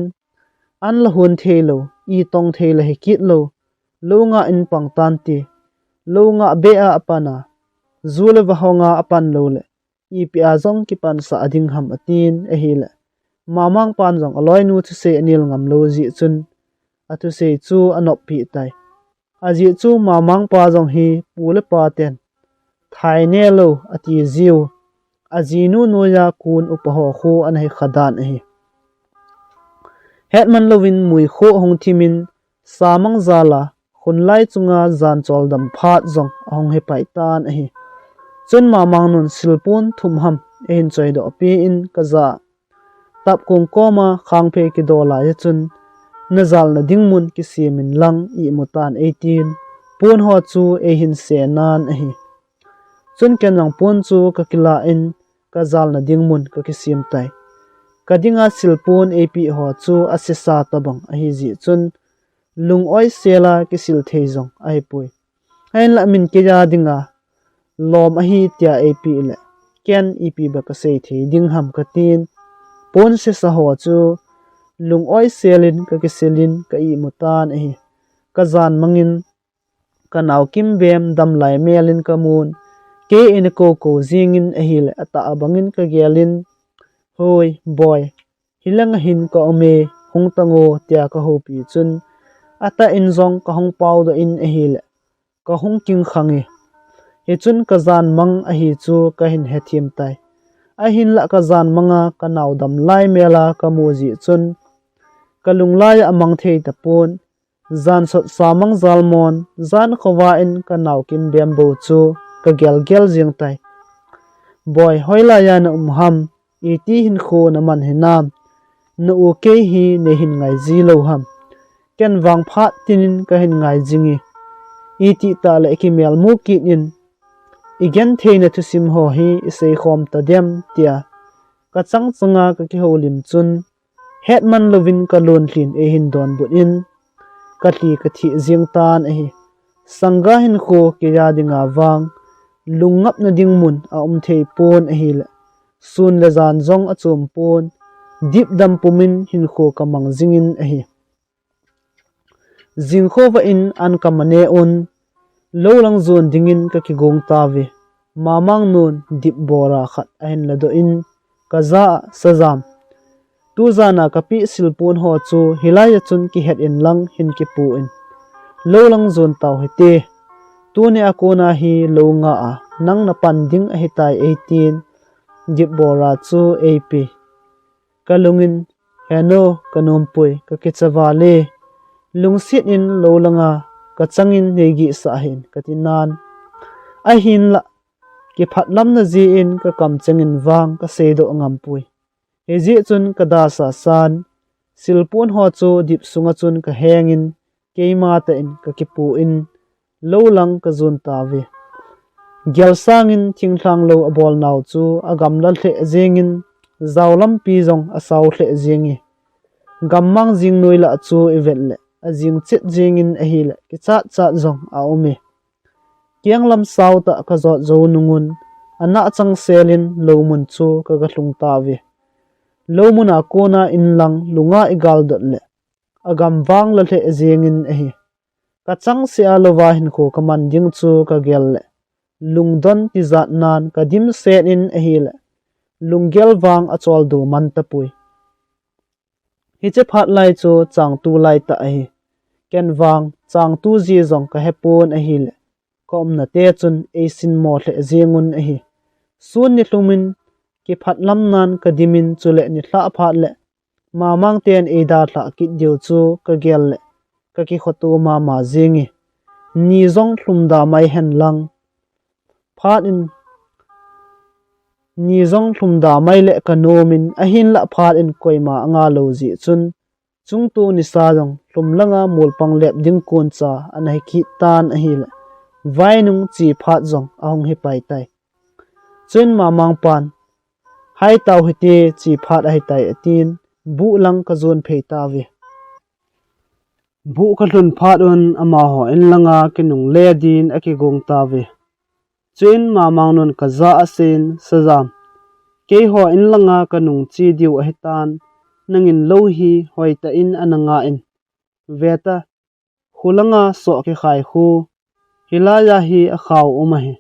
[SPEAKER 1] an la hun thelo I tong thela he kit lo nga in pang tan ti lo nga be a apana zule wa honga apan lo le I pi a jong ki pan sa ading ham atin a hile mamang pan jong aloi nu thu se anil ngam lo ji chun atu se chu anop pi tai aji chu mamang pa jong hi pule pa ten thai ne lo ati ziu aji nu noya kun upaho khu an hai khadan hi hetman lovin mui kho hong thimin samang zala khunlai chunga zan chol dam phat jong ahong he paitan hi chun mamang nun silpun thumham ein choi do pi in kaza tap kong koma khangphe ki dola ya chun nazal na dingmun ki simin lang I mutan 18 pun ho chu e hin se nan hi chun kenang pun chu ka kila in kazal na dingmun ka kisim tai kadinga silpun ap ho chu asisa tabang a hi ji chun lung oi sela ki sil theizong ai pui hain la min ke ja dinga lom a hi tia ap le ken ep ba ka sei the ding ham ka tin pon se sa ho chu lung oi selin ka kiselin ka I mutan hi kazan mangin kanaw kim bem dam lai melin kamun ke in ko zingin a hi le ata abangin ka gelin hoi boy hilang hin ka ome hung tango tia ka ho pi chun ata in zong ka hong pau da in a hi le ka hong king khangi he chun ka zan mang a hi chu ka hin he thim tai a hin la ka zan manga ka naw dam lai mela ka mu ji chun ka lung lai amang thei ta pon zan sot samang zalmon zan khowa in ka naw kim bem bo chu ka gel jing tai boy hoila ya na ham iti hin kho na man hinam na o ke hi ne hin ngai ji lo ham ken wang phat tinin ka hin ngai jingi iti ta le ki mel mu ki in igen theina thusim ho hi isei khom ta dem tia ka changa ka ki holim chun hetman lovin ka lon hlin e hin don but in ka thi jing tan a hi sanga hin kho ki ya dinga wang lungap na dingmun a thei pon a hi le sun le zan zong a chum pon dip dam pumin hin kho kamang zingin a hi jingkho va in an kamane on lolang zon dingin ka ki gong tawi mamang nun dip bora khat a hin la do in kaza sajam tu zana kapi silpun ho chu hilaya chun ki het in lang hin ki pu in lolang zon taw hete tu ne akona hi longa a nang na panding a hitai 18 dip bora chu ap kalungin heno kanompui ka kichawale lungsit in lolanga ka changin negi sa hin katinan a hin la ki phatlam na ji in ka kam changin wang ka seido ngampui heji chun kada sa san silpun ho chu dip sunga chun ka hengin keima ta in ka kipu in lolang ka zun tawi gelsangin thingthlang lo abol naw chu agam la the jengin zawlam pi jong asaw the jengi gammang jing noila chu event le ajing chet jengin a hi le ki cha jong a ome kianglam sauta ka zo zo nungun ana chang selin lomun chu ka ga hlung tawi lomuna kona inlang lunga igal dot le agam wang la the jengin a hi ka chang se alowa hin ko kaman ding chu ka gel le lungdon ti zat nan ka dim set in a hi le lunggel wang achol du man ta pui hi che phat lai chu chang tu lai ta a hi ken wang chang tu ji zong ka hepon a hi le kom na te chun e sin mo the zengun a hi sun ni hlumin ki phatlam nan ka dimin chule ni thla phat le mamang ten e da thla ki diu chu ka gel le ka ki khotu ma zengi ni zong thlum da mai hen lang phat in ni zong thlum da mai le ka nomin a hin la phat in koima anga lo ji chun chung tu ni sa jong hlum langa mul pang lep ding kon cha anai ki tan a hi le vainung chi phat jong ahong hi pai tai chun mamang pan hai tau hite chi phat ai tai atin bu lang ka zon phei tawi bu ka hlun phat on ama ho in langa kinung le din aki gong tawi chin mamang non kaza asin sajam ke ho in langa kanung chi diu a hitan nangin lo hi hoita in ananga in veta khulanga so ke khai khu hilaya hi a khaw umahi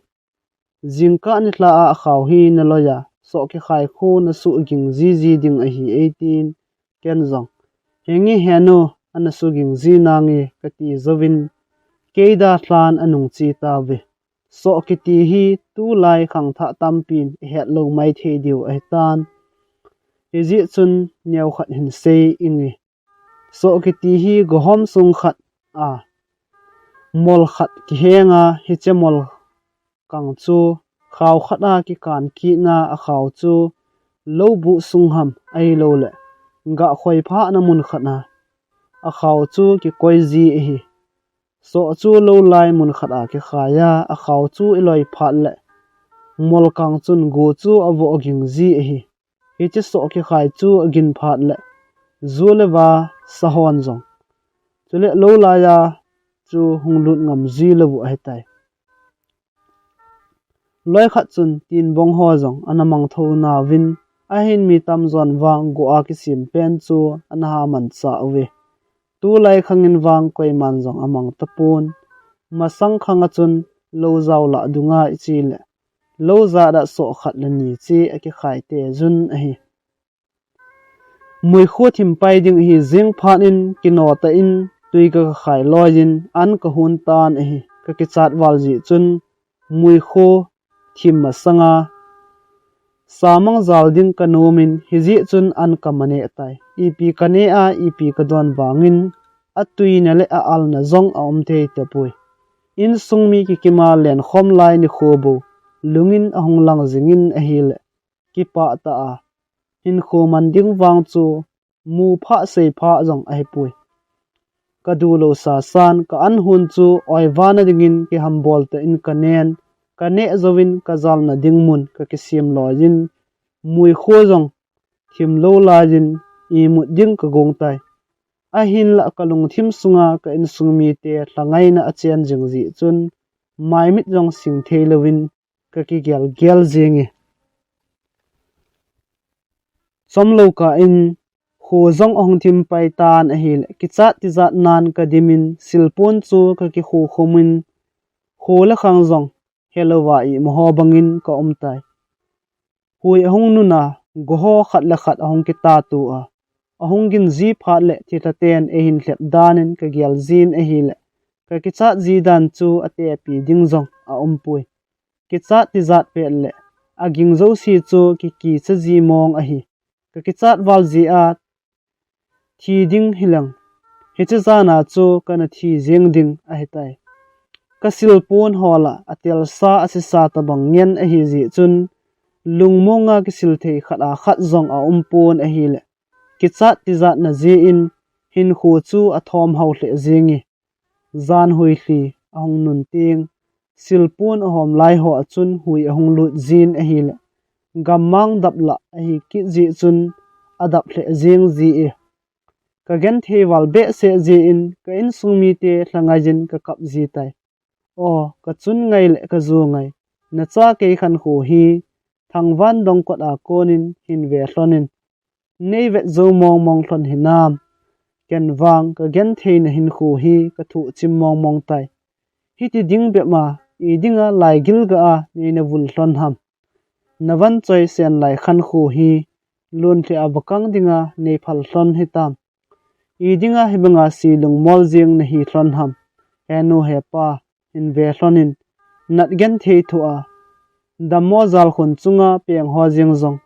[SPEAKER 1] jingka ni tla a khaw hi na loya so ke khai khu na su ging ji ding a hi 18 ken zong hengi heno ana su ging ji nangi kati zovin keida tlan anung chi ta ve so kiti hi tu lai khang tha tampin het lo mai the diu ai tan ezi chun nyau khat hin sei ingi so kiti hi gohom sung khat a mol khat ki henga hi che mol kang chu khaw khata ki kan ki na a khaw chu lo bu sung ham ai lo le nga khoi pha na mun khana a khaw chu ki koi ji hi so chu lo lai mun khata ki khaya a khaw chu iloi phat le mol kang chun go chu avo ging ji hi hi che so ki khai chu agin phat le zu le wa sahon jong chule lo la ya chu hunglut ngam ji lo bu ai tai loi khat chun tin bong ho jong anamang tho na win a hin mi tam zon wang go a ki sim pen chu anha man cha we tu lai khangin wang koi man jong amang tapun masang khanga chun lo zaw la dunga chi le lo za da so khat la ni chi a ki khai te jun a hi mui khu thim pai ding hi jing phan in kino ta in tui ka khai lojin an ka hun tan a hi ka ki chat wal ji chun mui khu thim ma sanga samang zal ding kanomin hiji chun an kamane tai ipi kane a ipi kadon wangin atui na le a al na zong a omte tapui in sungmi ki kima len khom lai ni khobo lungin ahong lang zingin a hil ki pa ta a in kho man ding wang chu mu pha sei pha zong ai pui kadulo sa san ka an hun chu oiwana dingin ki hambol ta in kanen kane zowin kazal na dingmun ka kisim lojin mui khozong thim lo lajin I mut ding ka gong tai a hin la kalung thim sunga ka in sungmi te hlangai na achen jingzi chun mai mit jong sing theilowin ka ki gyal gyal zingi somlo ka in kho zong ong thim pai tan a hil ki cha ti za nan ka dimin silpon chu ka ki kho khomin kho la khang zong helowa I moho bangin ka omtai hui ahong nuna goho khat la khat ahong ki ta tu a ahong gin zi phat le thi ta ten e hin hlep danin ka gyal zin a hil ka ki cha zi dan chu ate pi ding zong a ompui ki cha ti zat pe le aging zo si chu ki cha zi mong a hi ka ki chat wal zi a thi ding hilang he cha zana chu kana thi jeng ding a hetai ka silpon hola atel sa asisa ta bang ngen a hi zi chun lungmonga ki silthei khata khat zong a umpon a hi le ki chat ti zat na zi in hin khu chu a thom hau hle zingi zan hui hli ahong nun ting silpon ahom lai ho achun hui ahong lut zin a hi le gammang dapla a hi ki ji chun adap hle zing zi e ka gen the wal be se ji in ka in sungmi te hlangai jin ka kap ji tai o ka chun ngai le ka zu ngai na cha ke khan khu hi thangwan dong kot a konin hin ve hlonin nei vet zo mong mong hlon hinam ken wang ka gen the na hin khu hi ka thu chim mong mong tai hi ti ding be ma I dinga lai gil ga a nei na vul hlon ham nawan choi sen lai khan khu hi lun the abakang dinga nei phal hlon hitam I dinga hibanga silung mol jing na hi hlon ham enu hepa in ve hlonin nat gen the thu a dammo zal khun chunga peng ho jing zong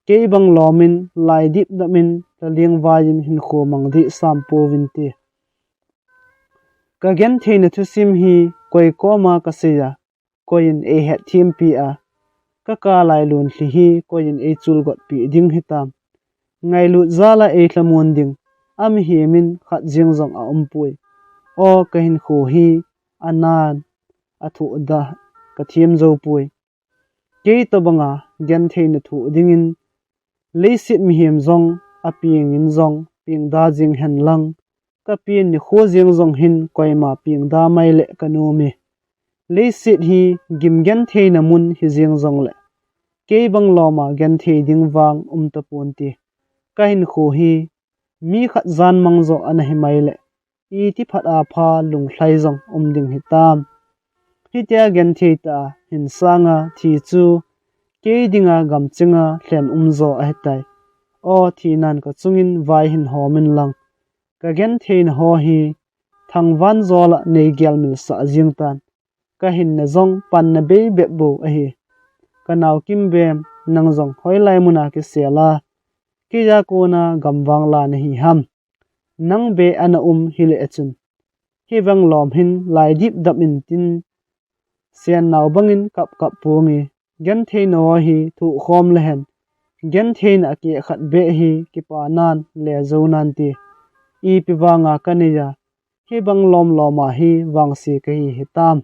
[SPEAKER 1] ke bang lomin lai dip damin taling wajin hin kho mangdi sampo vinti ka gen the na thusim hi koi ko ma ka seya koin e het thim pi a ka lai lun hli hi koin e chul got pi ding hitam ngai lu zala e tlamun ding am hi min khat jing zong a umpui o ka hin kho hi anan athu da ka thim zo pui ke to banga gen the na thu dingin leisit mi hem zong apieng in zong ping da jing hen lang ka pin ni kho jing zong hin koima ping da mai le kanomi leisit hi gim gen the na mun hi jing zong le ke bang loma gen the ding wang ta pon ti ka hin kho hi mi khat zan mang zo an hi mai le I ti phat a pha lung thlai zong ding hitam hi tia gen the ta hin sanga thi chu ke dinga gam chinga hlen zo a hetai o thi nan ka chungin vai hin homin lang ka gen thein ho hi thang van zola nei gyal mil sa jing tan ka hin na zong pan na be be bo a hi ka naw kim bem nang zong hoi lai muna ki sela ki ya ko na gam wang la na hi ham nang be ana hile achun hi wang lom hin lai dip dap in tin sian naw bangin kap kap pungi gen the no hi thu khom le hen gen the na ki khat be hi ki pa nan le zo nan ti I pi wanga kaniya hi bang lom loma hi wang si ka hi hitam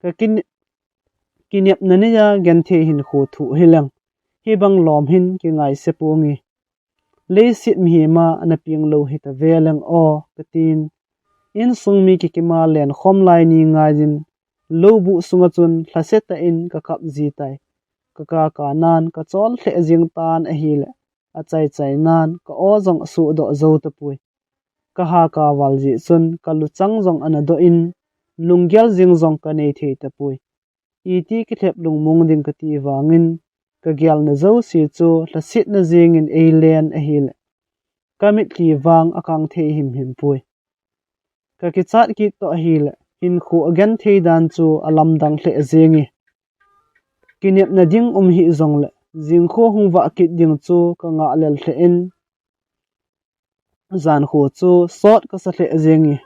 [SPEAKER 1] ka kinyap naniya gen the hin khu thu hilang hi bang lom hin ki ngai se pungi le sit mi ma ana ping lo hi ta veleng o katin in sung mi ki kima len khom lai ni ngajin lo bu sunga chun thlaseta in ka kap ji tai ka nan ka chol the jing tan a hi le a chai nan ka o jong su do zo ta pui ka ha ka wal ji chun ka lu chang jong ana do in lungyal jing jong ka nei thei ta pui I ti ki thep lung mung ding ka ti wangin ka gyal na zo si chu thlasit na jing in alien a hi le ka mit ti wang akang thei him pui ka ki chat ki to hi le in khu again thei dan chu alam dang hle zingi kinep na ding hi zong le jing kho hung wa ki ding chu ka nga lel hle in zan kho chu sot ka sa hle zingi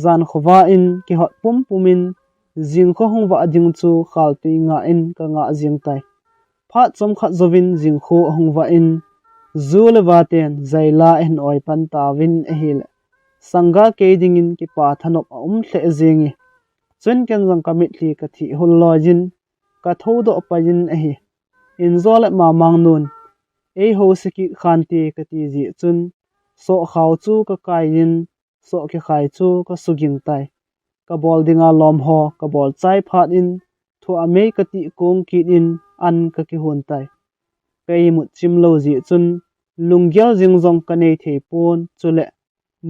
[SPEAKER 1] zan khowa in ki hot pumin jing kho hung wa ding chu khal ti nga in ka nga jing tai pha chom khat zovin jing kho hung wa in zul wa ten zaila en oi pan ta win a hil sanga ke ding in ki pa thanop hle zingi chen ken jang ka mit li ka thi hul lojin ka thodo pajin a hi in zole ma mang nun e ho siki khanti ka ti ji chun so khaw chu ka kain so ki khai chu ka suging tai ka bol dinga lom ho ka bol chai phat in thu ame ka ti kong ki in an ka ki hun tai kai mu chim lo ji chun lungyal jing jong ka nei thei pon chule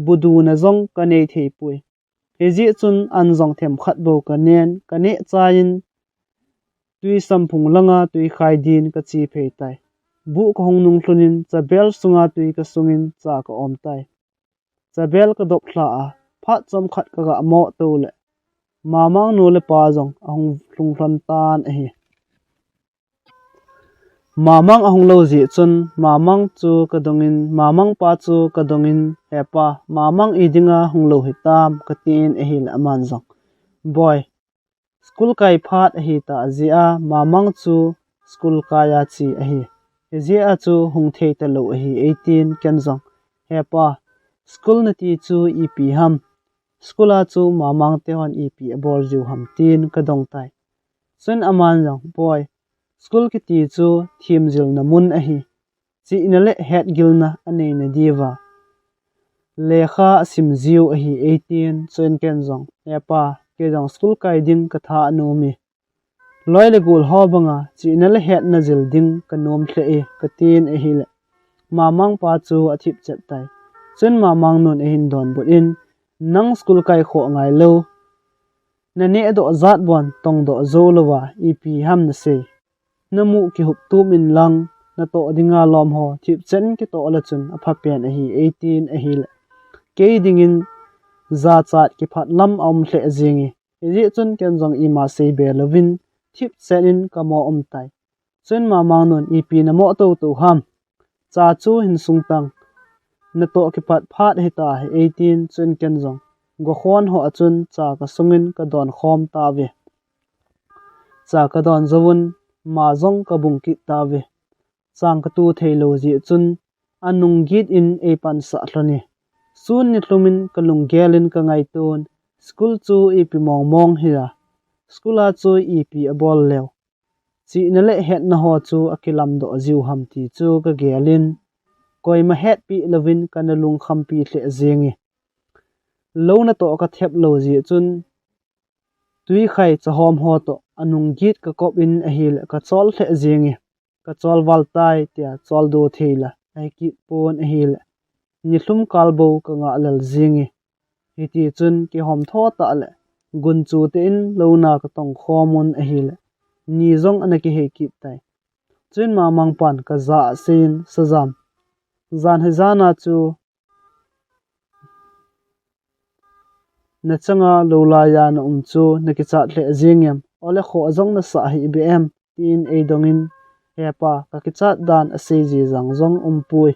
[SPEAKER 1] budu na jong ka nei thei pui he ji chun an jong them khat bo ka nen ka ne chain tui samphung langa tui khai din ka chi phei tai bu ko hong nung thlunin chabel sunga tui ka sungin cha ka om tai chabel ka dop thla a phat chom khat ka ga mo to le mamang no le pa jong ahong thlung thlan tan a hi mamang ahong lo ji chun mamang chu ka dongin mamang pa chu ka dongin hepa mamang idinga hong lo hitam ka tin a hi la man jong boy school kai phat a hi ta zia mamang chu school kaya chi a hi zia chu hung thei ta lo a hi 18 ken jong hepa school na ti chu ep ham school a chu mamang te hon ep bol ju ham tin ka dong tai sun aman jong boy school ki ti chu thim jil na mun a hi chi na le het gil na anei na diwa lekha sim jiu a hi 18 chen ken jong hepa ke jong school kai ding ka tha no mi loi le gul ho banga chi na le het na jil ding ka nom hle e ka tin a hi le mamang pa chu athip chet tai chen mamang non e hin don but in nang school kai kho ngai lo na ne do zat bon tong do zo lowa ep ham na se namu ki hup tu min lang na to dinga lom ho thip chen ki to la chun a pha pen a hi 18 a hi le ke dingin za chat ki phat lam om hle jingi ri chun ken jong I ma sei be lovin thip chen in ka mo om tai chen ma mang non ep na mo to ham cha chu hin sung tang na to ki phat he ta 18 chen ken jong go khon ho achun cha ka sungin ka don khom ta ve cha ka don zawun ma jong ka bung ki ta ve chang ka tu thei lo ji chun anung git in e pan sa thlani sun ni thlumin ka lung gelin ka ngai ton school chu ep mong hia school a chu ep abol lew chi na le het na ho chu akilam do jiu ham ti chu ka gelin koi ma het pi lovin kana lung kham pi hle zengi lo na to ka thep lo ji chun tui khai chahom ho to anung git ka kop in a hil ka chol hle zengi ka chol wal tai tia chol do theila ai ki pon a hil ni hlum kalbo ka nga lal zingi hiti chun ki hom tho ta le gun chu te in lo na ka tong khomon a hil ni zong ana ki he ki tai chun ma mang pan ka za sin sajam zan hezana chu na changa lola ya na chu na ki chat hle jingem ole kho zong na sa hi bm tin e dongin hepa ka ki chat dan ase ji jang zong pui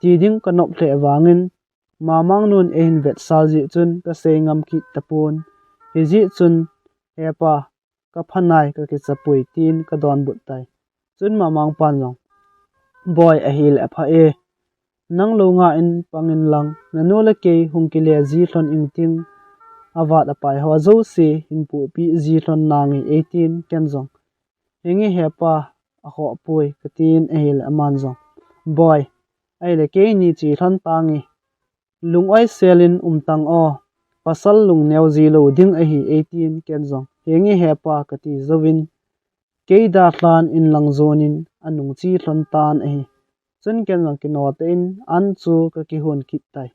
[SPEAKER 1] ti ding ka nop hle wangin mamang nun ein vet sal ji chun ka se ngam ki tapun hi ji chun hepa ka phanai ka ki chapui tin ka don but tai chun mamang pan long boy a hil a pha e nang lo nga in pangin lang na no la ke hung ki le ji thon ing ting awat apai ho zo se hin pu pi ji thon nangi 18 ken zong hengi hepa a ho pui ka tin a hil a man zong boy ai le ke ni chi thon tangi lung oi selin tang o pasal lung neu ji lo ding a hi 18 ken zong hengi hepa ka ti zowin ke da hlan in lang zonin anung chi thon tan a hi chun ken zong ki no te in an chu ka ki hun kit tai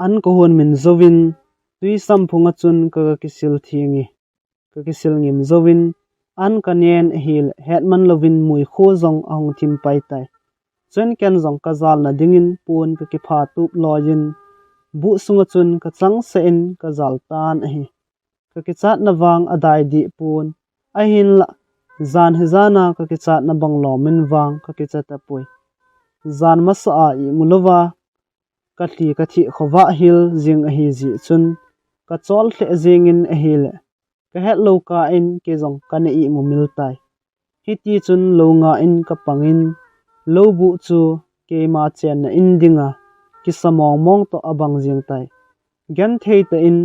[SPEAKER 1] an ko hun min zowin tui sam phunga chun ka ki sil thingi ka ki sil ngim zowin an ka nen hil hetman lovin mui kho zong ahong thim pai tai chun ken zong ka zal na dingin pun ka ki pha tup lojin bu sunga chun ka chang se in ka zal tan a hi ka ki chat na wang adai di pun a hin la zan hizana ka ki chat na banglo min wang ka ki chata pui zan masa a I mulova ka thi khowa hil jing a hi ji chun ka chol hle jingin a hi le ka het lo ka in ke zong ka ne I mu mil tai hi ti chun lo nga in ka pangin lo bu chu ke ma chen na in dinga ki samong mong to abang jing tai gan thei ta in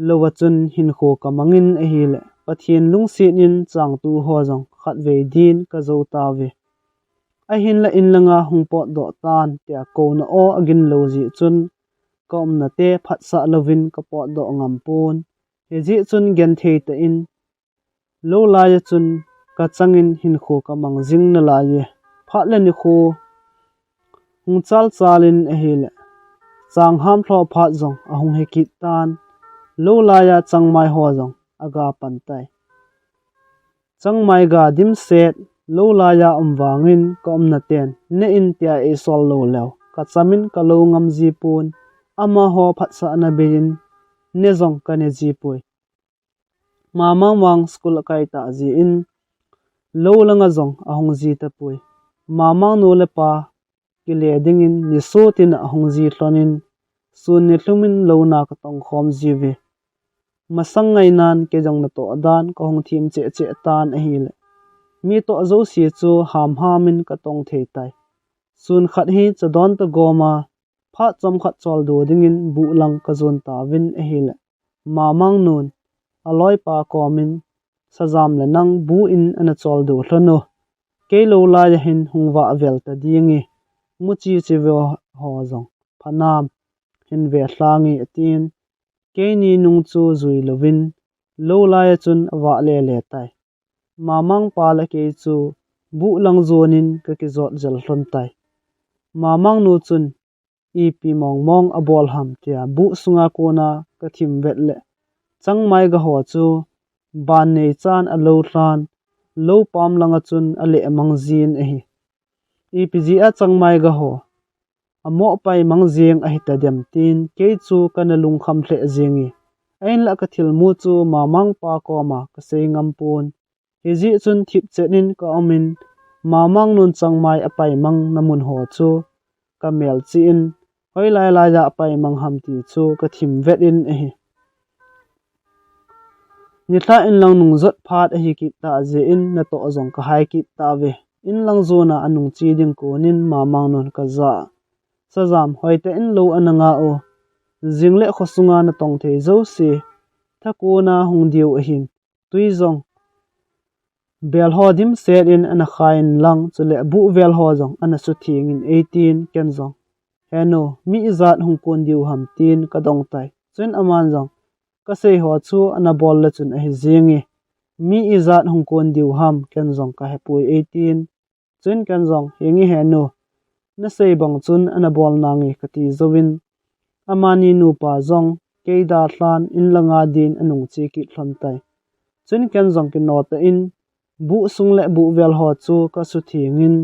[SPEAKER 1] lo wa chun hin kho ka mangin a hi le pathian lung si nin chang tu ho jong khat ve din ka zo ta ve a hin la in langa hung pot do tan tia ko na o agin lo ji chun kom na te phat sa lovin ka pot do ngam pun he ji chun gen thei ta in lo la ya chun ka changin hin kho ka mang jing na la ye phat la ni kho hung chal chalin a hi le chang ham thlo phat jong a hung he ki tan lo la ya chang mai ho jong aga pan tai chang mai ga dim set lo la ya wangin kom na ten ne in tia e sol lo lew ka chamin ka lo ngam ji pun ama ho phat sa na bein ne zong ka ne ji pui mamang wang school kai ta ji in lo langa zong ahong ji ta pui mamang no le pa ki le ding in ni so tin ahong ji thlonin sun ni thlumin lo na ka tong khom ji ve masang ngai nan ke jong na to dan ko hong thim che che tan a hi le mi to zo si chu hamin ka tong thei tai sun khat hi chadon to goma pha chom khat chol do dingin bu lang ka zon ta win a hi le mamang nun aloi pa komin sajam le nang bu in ana chol do hlono ke lo la ya hin hungwa vel ta dingi muchi chi ve ho zong phanam hin ve hlangi atin ke ni nung chu zui lovin lo la ya chun wa le le tai mamang pa la ke chu bu lang zonin ka ki zot jal hlon tai mamang nu chun I pi mong mong abol ham tia bu sunga kona ka thim vet le chang mai ga ho chu ban nei chan a lo hlan lo pam langa chun a le mang zin a hi I pi ji a chang mai ga ho amo pai mang jing a hi ta dem tin ke chu kana lung kham hle jingi ain la ka thil mu chu mamang pa ko ma ka se ngam pun he ji chun thip chenin ka omin mamang nun chang mai apai mang namun ho chu ka mel chi in hoi lai lai ja apai mang ham ti chu ka thim vet in a hi ni tha in lang nung zot phat a hi ki ta je in na to zong ka hai ki ta ve in lang zona anung chi ding ko nin mamang nun ka za sajam hoite in lo ananga o jingle khosunga na tong thei zo si thako na hung diu a hin tui zong bel ho dim set in ana khain lang chule bu vel ho zong ana su thing in 18 ken zong heno mi izat hung kon diu ham tin ka dong tai chen aman zong ka sei ho chu ana bol la chun a hi zingi mi izat hung kon diu ham ken zong ka hepui 18 chen ken zong hengi heno na sei bang chun ana bol nangi ka ti zowin amani nu pa zong keida hlan in langa din anung chi ki thlam tai chen ken zong ki nota in bu sung le bu vel ho chu ka su thingin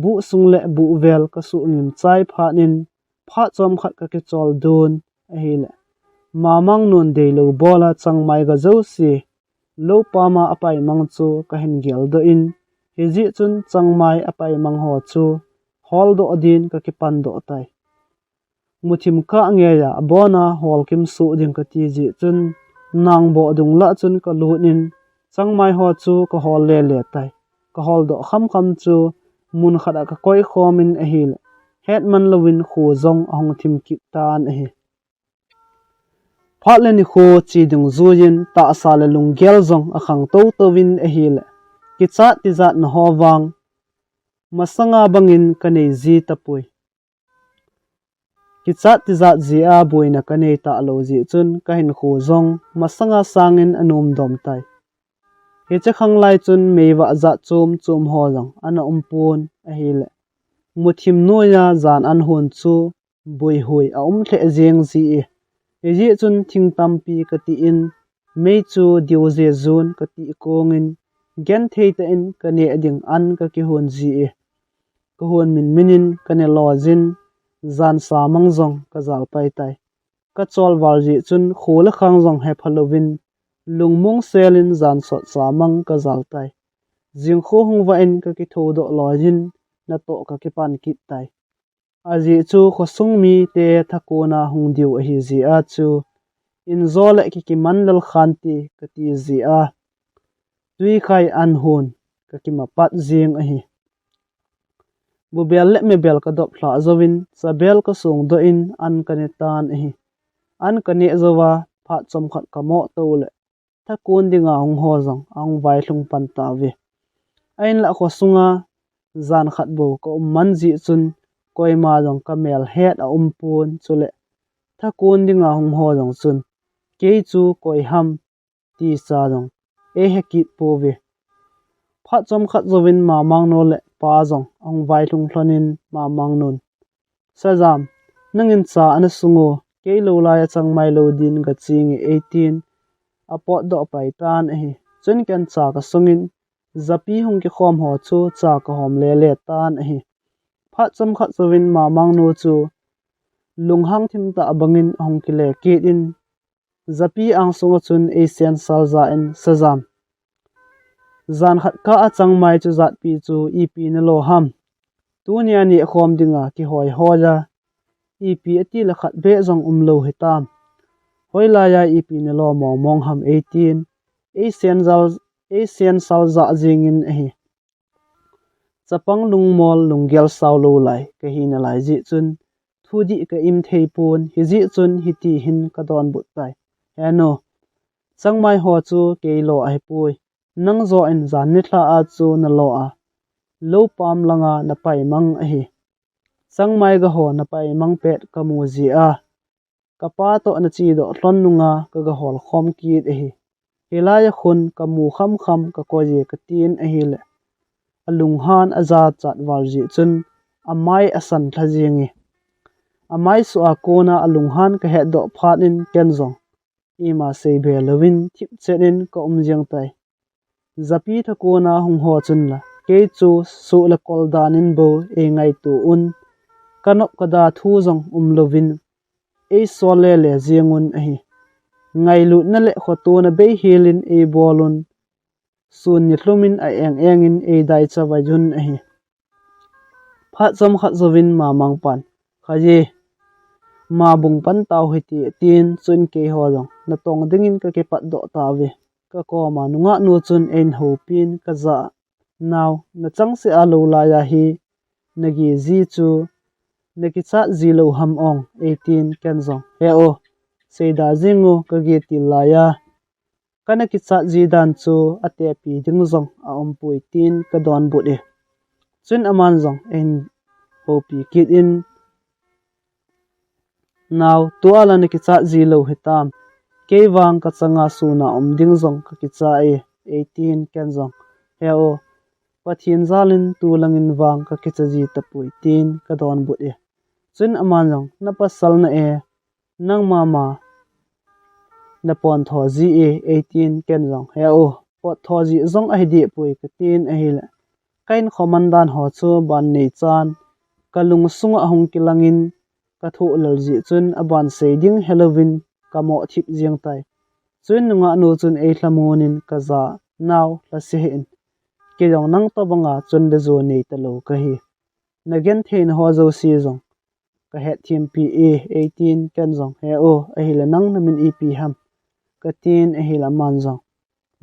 [SPEAKER 1] bu sung le bu vel ka su ngim chai phanin pha chom khat ka ki chol dun a hi le mamang nun de lo bola changmai ga zo si lo pa ma apai mang chu ka hin gel do in hi ji chun changmai apai mang ho chu hol do din ka ki pan do tai muthim ka nge ya bona hol kim su ding ka ti ji chun nang bo dung la chun ka lu nin changmai ho chu ka hol le le tai ka hol do kham kham chu mun khada ka koi khomin a hi le hetman lowin khu zong ahong thim ki tan a hi phatle ni kho chi dung zuin ta sa le lung gel zong a khang to to win a hi le ki cha ti za na ho wang masanga bangin kanei zi tapui ki cha ti za ji a boina kanei ta lo ji chun ka hin khu zong masanga sangin anum dom tai he cha khang lai chun meiwa za chum chum ho jong ana umpun a hi le muthim no ya zan an hun chu boi hui a the jeng ji e ji chun thing tampi ka ti in mei chu diu je zun ka ti kongin gen theita in ka ne ding an ka ki hun ji e ka hun min minin ka ne lo jin zan sa mang zong ka zal pai tai ka chol wal ji chun khula khang zong he phalovin lungmung selin zan sot sa mang ka zal tai jing kho hung wa in ka ki tho do lo jin na to ka ki pan kit tai aji chu khosung mi te thakona hung diu a hi ji a chu in zole ki manlal khanti ka ti ji a tui khai an hun ka ki mapat jing a hi bu bel le me bel ka dop thla zowin sa bel ka sung do in an kane tan a hi an kane zowa pha chom khat ka mo to le thakun dinga hung ho jong ang vai hlung pan ta ve ain la khosunga zan khat bo ko man ji chun koi ma jong ka mel het a pun chule thakun dinga hung ho jong chun ke chu koi ham ti sa jong e he kit po ve pha chom khat zowin ma mang no le pa jong ang vai hlung thlonin ma mang nun sajam nangin cha ana sungo ke lo la ya chang mai lo din ga ching 18 apot do pai tan a hi chun kan cha ka sungin zapi hung ki khom ho chu cha ka hom le le tan a hi pha chom khat zowin ma mang no chu lunghang thim ta bangin hong ki le ki in zapi ang sungo chun asian salza in sajam zan khat ka achang mai chu zat pi chu ep na lo ham tu nia ni khom dinga ki hoi ho ja ep ati la khat be jong lo hitam hoila ya ep na lo mong ham 18 asian salza jingin a hi chapang lungmol lunggel saulo lai ka hi na lai ji chun thudi ka im thei pun hi ji chun hi ti hin ka don but tai heno changmai ho chu ke lo ai pui nang zo en zan ni thla a chu na lo a lo pam langa na pai mang a hi changmai ga ho na pai mang pet ka mu ji a ka pa to na chi do hlon nunga ka ga hol khom ki a hi helaya khun ka mu kham kham ka ko je ka tin a hi le alung han aza chat wal ji chun amai asan thla jingi amai su a kona alung han ka he do phat in kenzong ima sei be lovin thip chenin ka jeng tai zapi thakona hung ho chun la ke chu su la kol danin bo e ngai tu un kanop kada thu jong lovin e sole le jengun a hi ngai lu na le khoto na be hilin e bolun sun ni hlumin a engin e dai chawa jun a hi pha chom khat zowin ma mang pan khaje ma bung pan taw hiti tin chun ke ho jong na tong dingin ka ke pat do ta ve ka ko ma nunga nu chun en ho pin ka za naw na chang se a lo la ya hi nagi ji chu naki cha ji lo ham ong 18 ken zong he o seida jingu ka ge ti la ya kana ki cha ji dan chu ate pi ding zong a pui tin ka don bu de chun aman zong en ho pi kit in naw to ala na ki cha ji lo hitam ke wang ka changa su na ding zong ka ki cha e 18 ken zong he o pathin zalin tu langin wang ka ki cha ji ta pui tin ka don bu de chun aman zong na pasal na e nang mama na pon tho ji e 18 ken zong he o pot tho ji zong a di pui ka tin a hi la kain khomandan ho chu ban nei chan kalung sunga hong kilangin ka thu lal ji chun aban seiding Halloween ka mo thip jiang tai chun nunga nu chun ei thlamunin ka za naw la se hin ke jong nang to banga chun de zo nei ta lo ka hi na gen thein ho zo si zong ka het thim pi e 18 kan zong he o a hi la nang na min ep ham ka tin a hi la man zong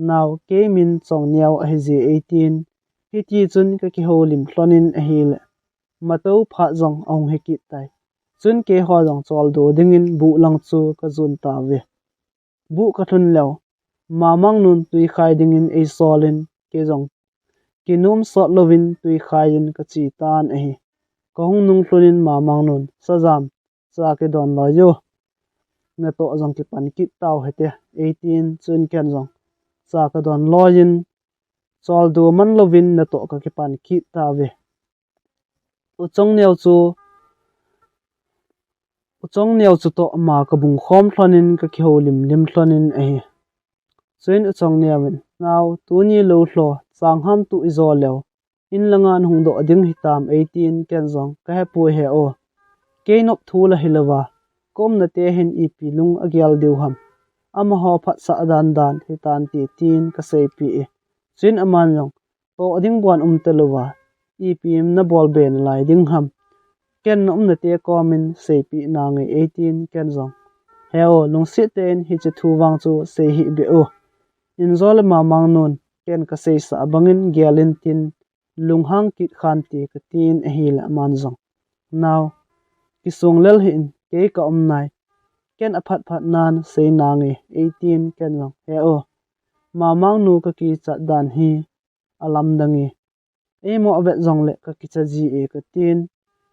[SPEAKER 1] naw ke min chong niaw a hi ji 18 hi ti chun ka ki ho lim thlonin a hi la ma to pha zong ong he ki tai chun ke ho zong chol do dingin bu lang chu ka zun ta ve bu ka thun lew ma mang nun tui khai dingin ei solin ke zong kinum sot lovin tui khain ka chi tan a hi ka hung nung thlonin ma mang nun sajam cha ke don lo yo na to zong ki pan ki taw hete 18 chun ken zong cha ka don loin chol do man lovin na to ka ki pan ki ta ve uchong neo chu to ma ka bung khom thlonin ka ki ho lim lim thlonin a hi chuin uchong newin naw tu ni lo hlo chang ham tu izo lew in langan hung do ding hitam 18 ken zong ka he pu he o ke nop thu la hilawa kom na te hen ipi lung agyal deu ham ama ho phat sa dan dan hitan ti tin ka sei pi e chuin aman long to ding buan te lowa ipim na bol ben lai ding ham ken nom na te komin sei pi na ngai 18 ken zong heo lung si ten hi che thu wang chu sei hi be o in zol ma mang non ken ka sei sa bangin gyalin tin lung hang kit khan ti ka tin a hi la man zong now ki sung lel hin ke ka nai ken aphat phat nan sei na ngai 18 ken zong heo ma mang nu ka ki chat dan hi alam dangi emo avet zong le ka ki cha ji e ka tin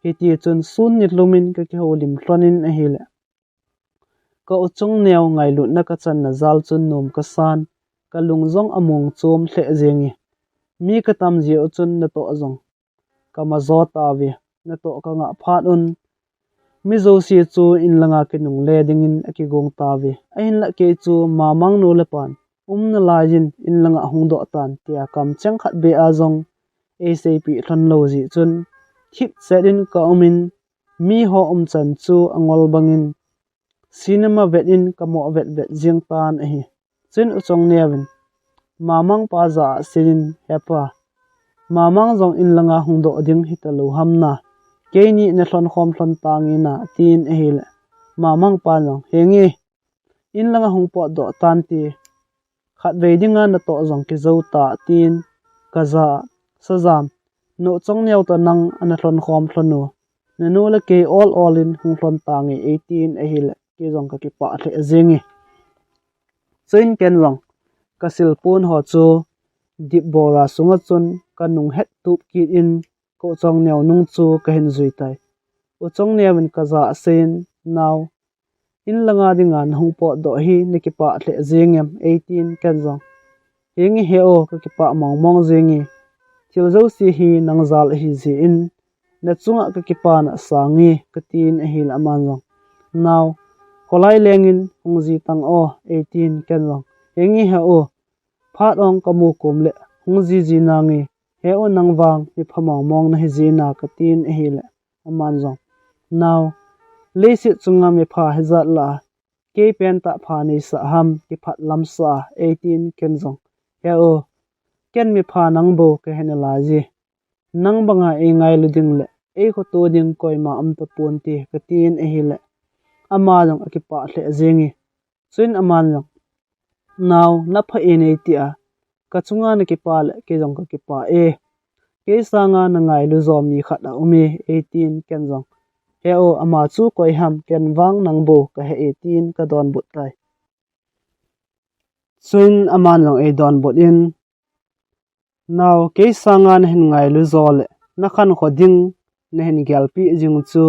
[SPEAKER 1] hi ti chun sun nit lumin ka ki ho lim thlonin a hi le ka uchung neo ngai lu na ka chan na zal chun nom ka san ka lung zong among chom hle zengi mi ka tam ji uchun na to zong ka ma zo ta ve na to ka nga phat un mi zo si chu in langa ke nung le ding in aki gong ta ve a in la ke chu ma mang no le pan na la jin in langa hung do tan tia kam chang khat be a zong sap thon lo ji chun thip sedin ka umin mi ho chan chu angol bangin cinema vet in ka mo vet jing tan a hi chin uchong nevin mamang pa za sirin hepa mamang zong in langa hung do ding hitalo hamna ke ni na thon khom thon tangi na tin a hi le mamang pa zong hengi in langa hung po do tan ti khat ve dinga na to zong ki zo ta tin kaza sajam no chong neu ta nang ana thon khom thlono na no la ke all in hung thon tangi 18 a hi le ke zong ka ki pa the zengi chain ken zong ka silpun ho chu dip bora sunga chun ka nung het tup ki in ko chong neu nung chu ka hin zui tai o chong newin ka za sen now in langa dinga hung po do hi niki pa the zengem 18 ken zong hengi heo ka ki pa mong zengi thil zo si hi nang zal hi ji in na chunga ka ki pa na sangi ka tin a hi la man zong now kolai lengin hungji tang o 18 ken zong hengi heo phat ong kamu kum le hungji ji na ngi heo nang wang hi phamang mong na hi ji na ka tin a hi la man zong now lesit chunga me pha hezat la ke pen ta pha ni sa ham ki phat lam sa 18 ken zong heo ken mi pha nang bo ke hen la ji nang banga e ngai lu ding le e ko to ding koi ma am ta pon ti ka tin a hi le ama jong aki pa hle zengi chuin aman jong now na pha e nei ti a ka chunga na ki pa le ke jong ka ki pa e ke sanga na ngai lu zo mi khat a umi 18 ken jong heo ama chu koi ham ken wang nang bo ka he 18 ka don but tai chuin aman jong e don but in now ke sanga na hin ngai lu zo le na khan khoding na hin gyal pi jing chu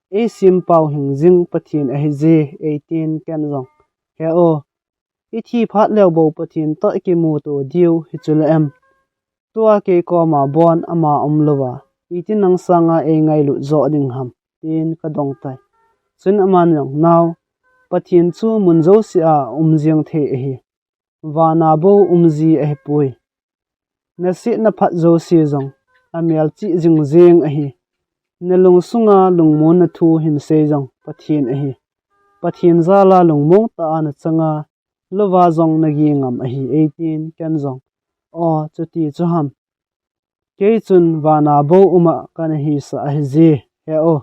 [SPEAKER 1] e sim pau hing jing pathin a hi je 18 ken zong heo i thi phat lew bo pathin to ki mu to diu hi chul em tua ke ko ma bon ama omlowa i tin nang sanga e ngai lu zo ding ham tin ka dong tai chun aman jong now pathin chu mun zo si a jiang the hi wana bo ji a hi pui na si na phat zo si zong amial chi jing zeng a hi nelung sunga lungmun na thu hin sejong pathin a hi pathin zala lungmong ta na changa lova zong nagi ngam a hi 18 ken zong o chuti chuham ke chun wana bo uma kan hi sa a hi ji he o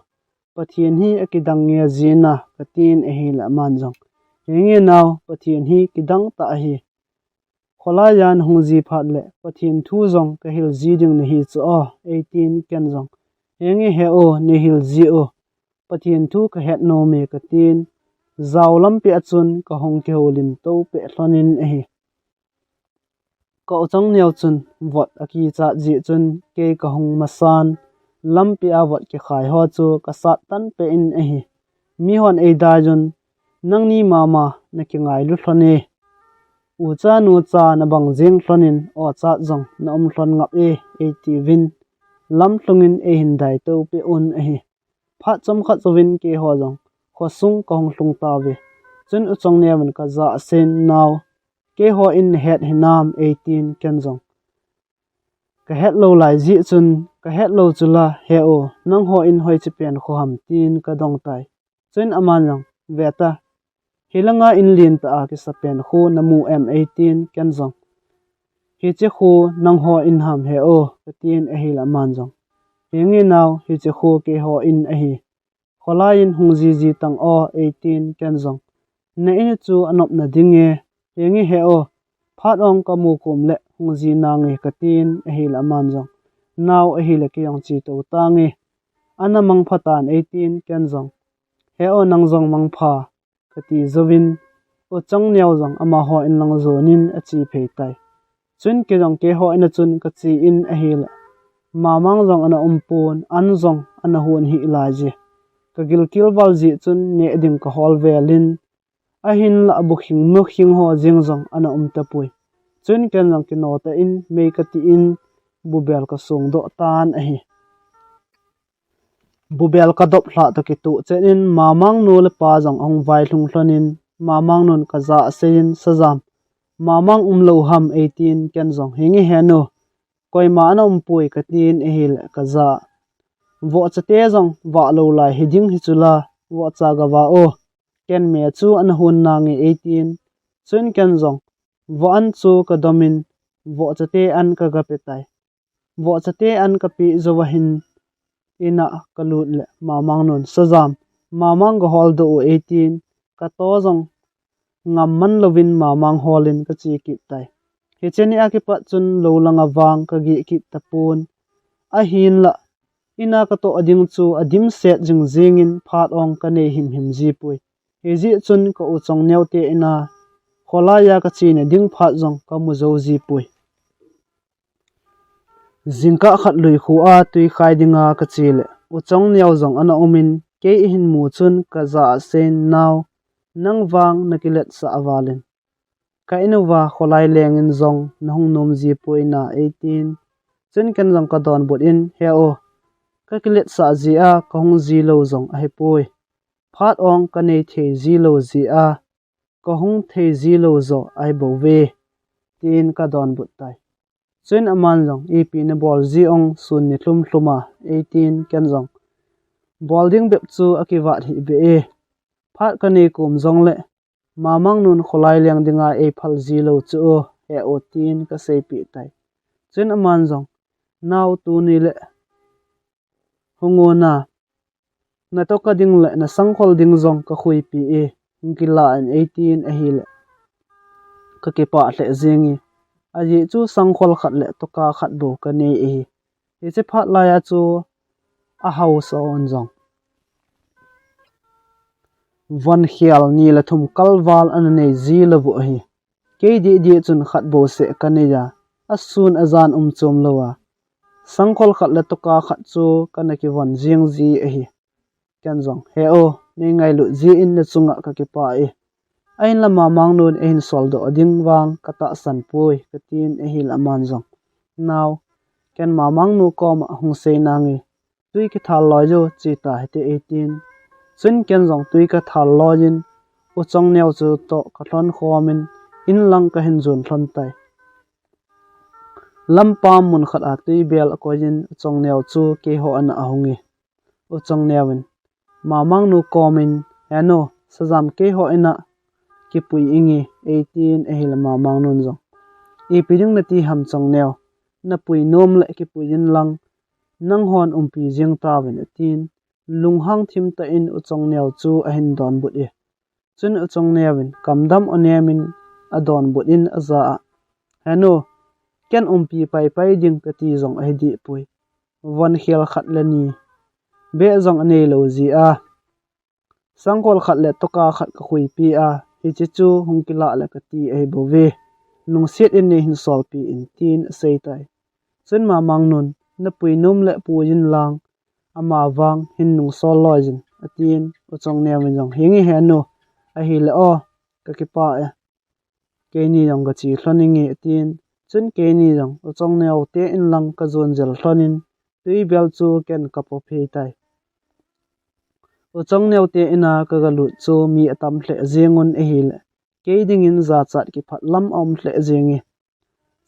[SPEAKER 1] pathin hi akidang nge zina katin a hi la man zong henge naw pathin hi kidang ta a hi khola yan hungji phat le pathin thu zong ka hil ji ding na hi chu o 18 ken zong henge he o ni hil ji o pathin thu ka het no me ka tin zawlam pe achun ka hong ke holim to pe thlonin a hi ko chang neu chun vot aki cha ji chun ke ka hong masan lampi a vot ke khai ho chu ka sat tan pe in a hi mi hon ei da jun nangni mama na ki ngai lu thlone ucha nu cha na bang jing thlonin o cha jong na thlon ngap e 80 win lam thlungin e hin dai to pe un a hi pha chom kha chowin ke ho jong kho sung ka hong hlung ta ve chun u chong ne man ka za sen naw ke ho in het hinam 18 ken jong ka het lo lai ji chun ka het lo chula he o nang ho in hoi chi pen kho ham tin ka dong tai chun aman jong veta hilanga in lin ta a ki sa pen khu namu m18 ken jong hi che khu nang ho in ham he o ka tin a hi la man jong hengi naw hi che khu ke ho in a hi khola in hungji ji tang o 18 ken jong na in chu anop na dinge hengi he o phat ong ka mu kum le hungji na nge ka tin a hi la man jong naw a hi la ki yong chi to ta nge ana mang phatan 18 ken jong he o nang jong mang pha ka ti zowin o chang nyaw jong ama ho in lang zonin a chi phei tai chun ke jong ke ho in a chun ka chi in a hi la mamang jong ana umpun an jong ana hun hi la ji ka gil kil wal ji chun ne ding ka hol velin a hin la buk hing mu hing ho jing jong ana ta pui chun ken jong ki no ta in me ka ti in bubel ka sung do tan a hi bubel ka dop hla to ki tu chen in mamang nu le pa jong ong vai hlung hlonin mamang nun ka za sein sajam mamang lo ham 18 ken jong hingi he no koi ma na pui ka tin e hil ka za vo chate jong wa lo lai hiding hi chula wo cha ga wa o ken me chu an hun na nge 18 chun ken jong vo an chu ka domin vo chate an ka ga petai vo chate an ka pi zo hin ina kalut le mamang nun sajam mamang go hol do 18 ka to jong ngam man lovin mamang holin ka chi ki tai he cheni a ki pa chun lo langa wang ka gi ki tapun a hin la ina ka to ading chu adim set jing jingin phat ong ka ne him him ji pui he ji chun ko u chong neu te ina khola ya ka chi ne ding phat jong ka mu zo ji pui jingka khat lui khu a tui khai dinga ka chile u chong neu jong ana umin ke hin mu chun ka za sen naw nang wang nakilet sa awalin ka inuwa kholai lengin zong nahung nom ji puina 18 chun kan jong ka don but in he o ka kilet sa ji a ka hung ji lo zong a he pui phat ong ka nei the ji lo ji a ka hung the ji lo zo ai bo ve tin ka don but tai chun aman jong ep na bol ji ong sun ni thlum thluma 18 kan jong bolding bep chu akiwat hi be e phat ka nei kum jong le mamang nun kholai leng dinga e phal ji lo chu o he o tin ka sei pi tai chun aman jong naw tu ni le hungona na to ka ding le na sangkhol ding jong ka khui pi e ngila an 18 a hi le ka ke pa hle zingi a ji chu sangkhol khat le to ka khat bo ka nei e he che phat la ya chu a house on jong van khial ni la thum kalwal an nei ji lawu hi ke di chun khat bo se kaneya asun azan chom lowa sangkhol khat la to ka khat chu kana ki van jing ji a hi kan jong he o ne ngai lu ji in na chunga ka ki pa e ain la mamang nun ein sol do ding wang kata san pui katin e hil aman jong now ken mamang nu kom hung se na nge tui ki thal loi jo chi ta hete 18 chun ken jong tui ka thal lojin u chong neu chu to ka thon khomin in lang ka hin jun thon tai lampam mun khat a tui bel ko jin chong neu chu ke ho an ahungi uchong newin mamang nu komin heno sajam ke ho ina ki pui ingi 18 ehil mamang nun zong ipiding na ti ham chong new na pui nom le ki pui in lang nang hon umpi jing tawin atin lunghang thim ta in uchong new chu a hin don but e chun uchong newin kamdam onemin adon but in aza heno ken umpi pai pai ding ka ti zong a di pui von khel khat le ni be zong ane lo ji a sangkol khat le toka khat ka khui pi a hi chi chu hungkila le ka ti ai bo ve nung set in ne hin sol pi in tin sei tai chun ma mang nun na pui num le pu yin lang ama wang hin nung sol lojin atin uchong newin jong hingi heno a hi le o ka ki pa e ke ni jong ka chi thloningi atin chun ke ni jong uchong new te in lang ka zon jel thlonin tui bel chu ken ka po phei tai uchong new te ina ka galu chu mi atam hle zengun e hi le ke ding in za chat ki phat lam om hle zengi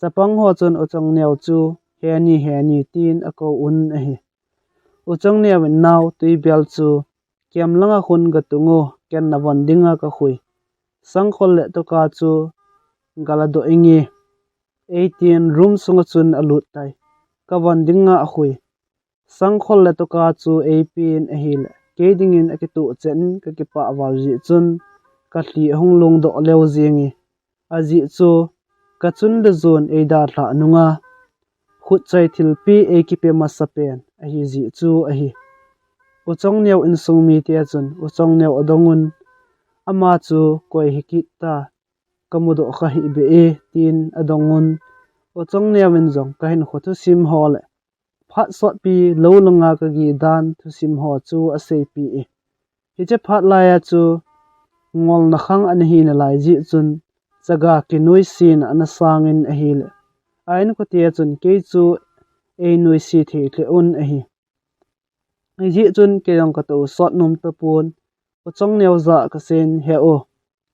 [SPEAKER 1] chapang ho chun uchong new chu he ni tin a ko un a hi uchong new in naw tui bel chu kem langa khun ga tungo ken na von dinga ka khui sangkhol le to ka chu galado ingi 18 room sunga chun alut tai ka von dinga a khui sangkhol le to ka chu apin a hi le ke ding in akitu chen ka ki pa wal ji chun ka hli hung lung do lew zingi aji chu ka chun de zone e da thla nunga khut chai thil pi e ki pe masapen a hi ji chu a hi uchong new in sungmi te chun uchong new adongun ama chu koi hikit ta kamudo kha hi be e tin adongun uchong new in jong ka hin khotu sim hole phat sot pi lo langa ka gi dan thusim ho chu a sei pi e hi che phat la ya chu ngol na khang an hi na lai ji chun chaga ki noi sin an sangin a hi le ain ko te chun ke chu e noi si the tle un a hi ji chun ke yong ka to sot num ta pun uchong new za ka sen he o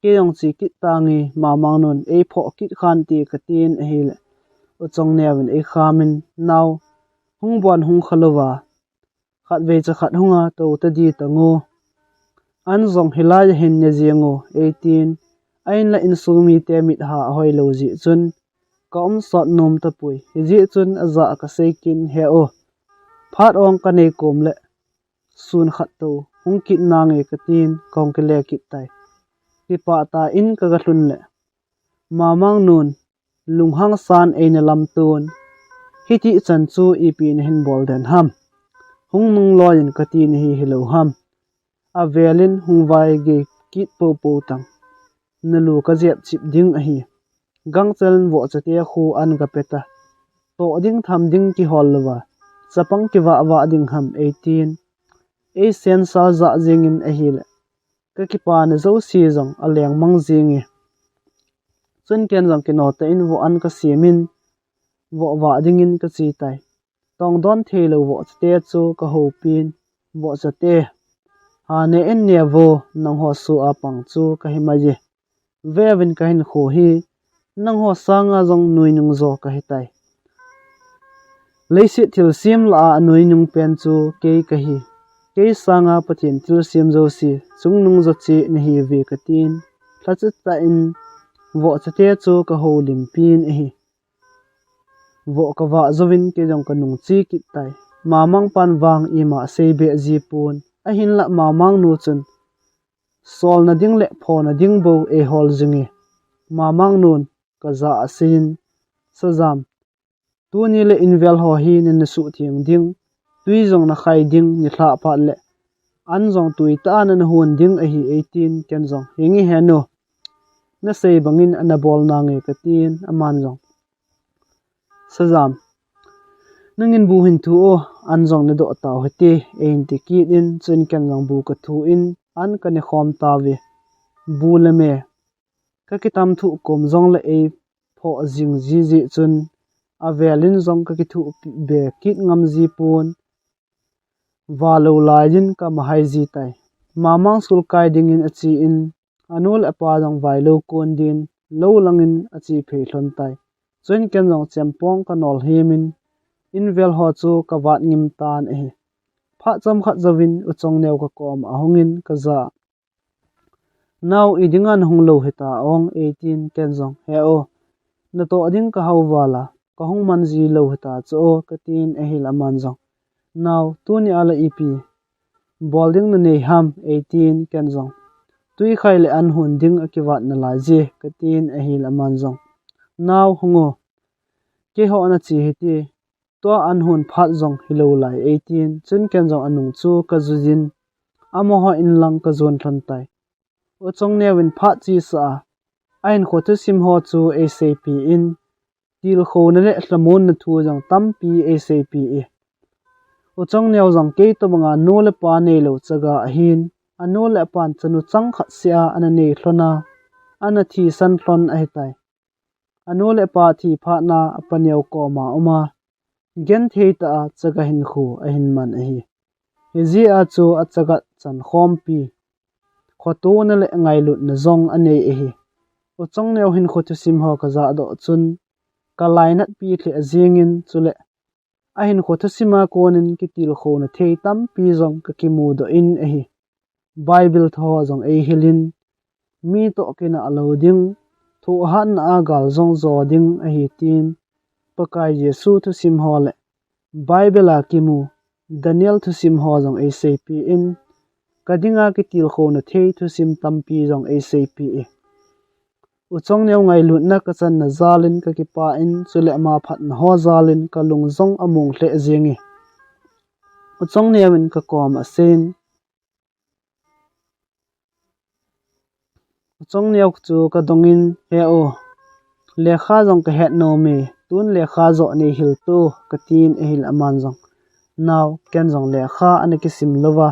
[SPEAKER 1] ke yong chi kit tangi mamang nun e pho kit khan ti ka tin a hi le uchong newin e khamin naw hung bon hung khalowa khat ve cha khat hunga to ta di tango an zong hilai hin ne zengo 18 ain la in sumi te mit ha hoi lo ji chun kom sot nom ta pui ji chun aza ka seikin he o phat ong ka nei kom le sun khat to hung kit na nge ka tin kong ke le kit tai ki pa ta in ka ga hlun le mamang nun lunghang san e na lam tun hiti chan chu ipin hin bol den ham hung nung loin ka tin hi hilo ham a velin hung vai ge kit po po tang nalu ka jet chip ding a hi gang chel wo chate khu an ga peta to ding tham ding ki hol lawa chapang ki wa ding ham 18 e sen sa za jingin a hi le ka ki pa na zo si jong a leng mang jingi chun ken jong ki no ta in wo an ka simin wo wa ding in ka chi tai tong don thelo wo chate chu ka ho pin wo chate ha ne en ne vo nang ho su a pang chu ka hi ma je vevin ka hin kho hi nang ho sanga jong nui nung zo ka hi tai leisi thil sim la nui nung pen chu ke ka hi ke sanga pathin thil sim zo si chung nung zo chi ni hi ve ka tin thachit ta in wo chate chu ka ho lim pin hi wo ka wa zovin ke jong ka nung chi kit tai mamang pan wang ima seibe ji pun a hin la mamang nu chun sol na ding le pho na ding bo e hol jingi mamang nun ka za asin sajam tu ni le invel ho hi nin su thiang ding tui jong na khai ding ni thla pha le an jong tui ta na hun ding a hi 18 ken jong hingi heno na sei bangin ana bol na nge ka tin aman jong sajam nangin bu hin thu o an jong ne do ta hoti ein ti ki in chun ken jong bu ka thu in an ka ne khom ta ve bu le me ka ki tam thu kom jong le e pho jing ji ji chun a velin jong ka ki thu be kit ngam ji pun walo lajin ka mahai ji tai mamang sul kai ding in achi in anul apa jong vailo kon din lo langin achi phei hlon tai chun ken jong chempong ka nol hemin in vel ho chu ka wat ngim tan e pha cham khat zawin uchong neu ka kom ahongin kaza now idingan honglo heta ong 18 kenzong heo na to ading ka hawwala ka hong manji lo heta cho ka tin ehil amanjong now tuni ala ipi bolding na nei ham 18 kenzong tui khaile an hun ding akiwat na la je ka tin ehil amanjong now hongo ke ho na chi heti to an hun phat jong hilo lai 18 chun kenzong anung chu ka zujin amo ho in lang ka zon thlan tai o chong newin phat chi sa ain kho Thusim ho chu ASAP in til kho na le hlamon na thu jong tampi ASAP e o chong new jong ke to banga no le pa nei lo chaga ahin ano le pan chanu chang khat sia ana nei thlona ana thi san thlon a hetai ano le pa thi pha na apaneu ko ma oma gen theita chaga hin khu a hin man a hi hezi a chu a chaga chan khom pi khoto na le ngai lut na zong anei a hi o chong neu hin kho Thusim ho ka za do chun ka lainat pi the azingin chule a hin kho Thusima konin ki til kho na thei tam pi zong ka ki mu do in a hi bible tho zong ei hilin mi to kina aloding thu han a gal zong zo ding a hi tin pakai Jesu Thusim ho le bible a ki mu Daniel Thusim ho zong ASAP in kadinga ki til kho na thei Thusim tampi zong ASAP e uchong neu ngai lut na ka chan na zalin ka ki pa in chule ma phat na ho zalin ka lung zong amung hle zingi uchong newin ka kom a sen uchong neu chu ka dongin he o lekha jong ka het no me tun lekha zo nei hil to ka tin e hil aman jong now ken jong lekha ane ki sim lova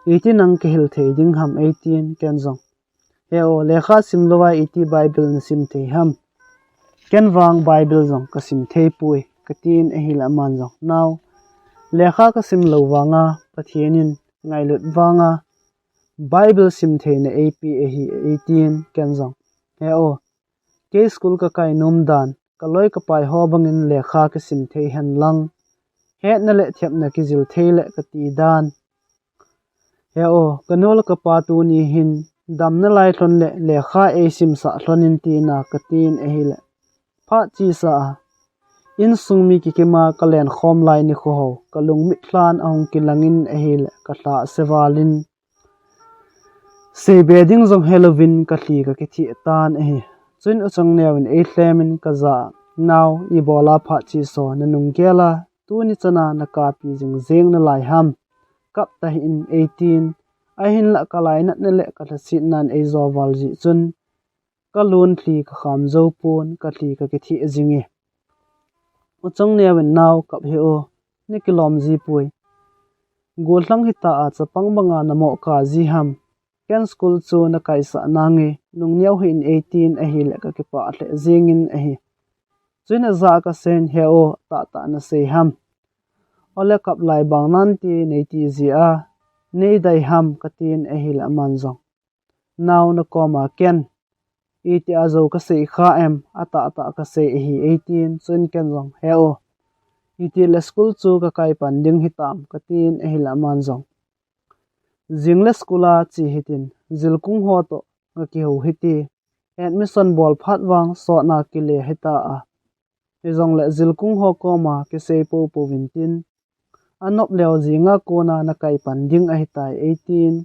[SPEAKER 1] 18 ang ki hil thei ding ham 18 ken jong he o lekha sim lova 80 bible na sim thei ham ken wang bible jong ka sim thei pui ka tin e hil aman jong now lekha ka sim lo wanga pathianin ngai lut wanga bible sim thei na ap e hi 18 ken jong he o ke school ka kai nom dan ka loi ka pai ho bangin lekha ka sim thei han lang he na le thep na ki zil thei le ka ti dan he o kanol ka pa tu ni hin dam na lai thon le lekha e sim sa thlonin ti na ka tin e hi le pha chi sa in sungmi ki kema kalen khom lai ni kho ho kalung mi thlan ahong kilangin e hi le ka tla sewalin se beding jong halloween ka thli ka ki thi tan e hi chun uchang newin e thlemin ka za now I bola pha chi so na nung gela tu ni chana na ka pi jing zeng na lai ham kap ta in 18 a hin la ka lai nat na le ka thasi nan e zo wal ji chun ka lun thli ka kham zo pon ka thli ka ki thi jingi uchang newin now kap he o ni kilom ji pui golhlang hi ta a chapang banga na mo ka ji ham ken school chu na kai sa nangi nung nyau hin 18 a hi le ka ki pa hle zingin a hi chuna za ka sen he o ta na sei ham ole kap lai bang nan ti nei ti zia nei dai ham ka tin a hi la man zong now na koma ken iti azo ka sei kha em ata ka sei hi 18 chun ken zong he o iti le school chu ka kai pan ding hitam ka tin a hi la man zong jingle skula chi hitin zilkung ho to nga ki ho hiti admission bol phat wang so na ki le heta a ezong le zilkung ho ko ma ki sei po po vintin anop leo jinga ko na kai pan ding a hitai 18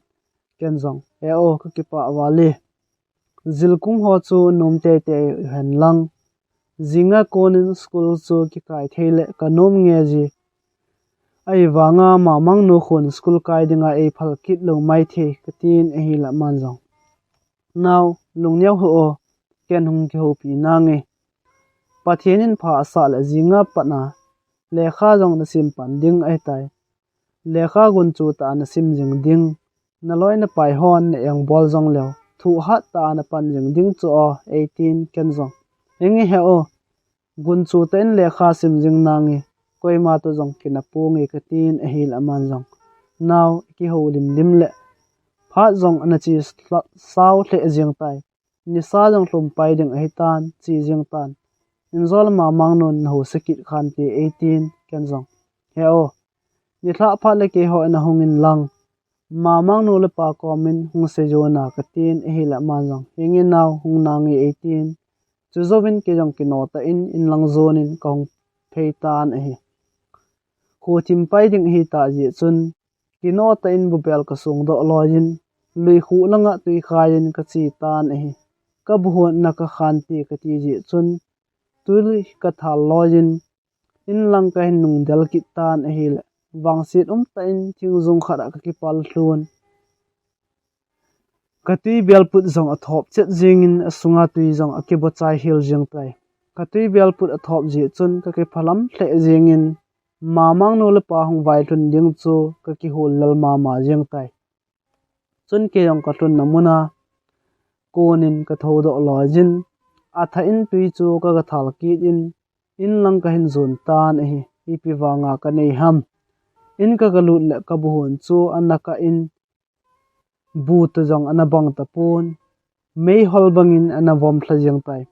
[SPEAKER 1] kenzong e o ka ki pa wale zilkung ho chu nom te han lang jinga konin school chu ki kai theile ka nom nge ji ai wanga mamang no khon school kai dinga ei phal kit lo mai the katin e hi la man jong now lungnyau ho o ken hung ki ho pi na nge pathianin pha sa la jinga pana lekha jong na sim pan ding ai tai lekha gun chu ta na sim jing ding na loi na pai hon na yang bol jong lew thu hat ta na pan jing ding chu o 18 ken jong engi he o gun chu ten lekha sim jing na nge koi ma to jong kina pu nge ka tin a hil aman jong now ki ho lim le pha jong ana chi saw hle jing tai ni sa jong hlum pai ding a hitan chi jing tan inzol ma mang non ho sekit khan ti 18 ken jong he o ni thla pha le ke ho na hongin lang mamang no le pa komin hung se jona ka tin hi la ma jong hingin naw hung na ngi 18 chu zovin ke jong ki no ta in lang zonin kong phei tan hi khu tim pai ding hi ta ji chun ki no ta in bu bel ka sung do lojin lui khu langa tui khain ka chi tan hi ka bu na ka khan ti ka ti ji chun tui ka thal lojin in lang ka hin nung del ki tan hi la wang sit ta in thing zung khara ka ki pal hlun ka tui bel put zong a thop chet jingin a sunga tui zong a ki bo chai hil jing tai ka tui bel put a thop ji chun ka ki phalam hle jingin mamang no le pa hong vai thun ding chu ka ki hol lal ma jing tai chun ke yong ka thun namuna konin ka tho do lojin a tha in tui chu ka thal ki in lang ka hin zun tan hi ipi wanga ka nei ham in ka galut le ka buhun chu anaka in bu ta jong ana bang ta pun mei hol bangin ana vom thla jeng tai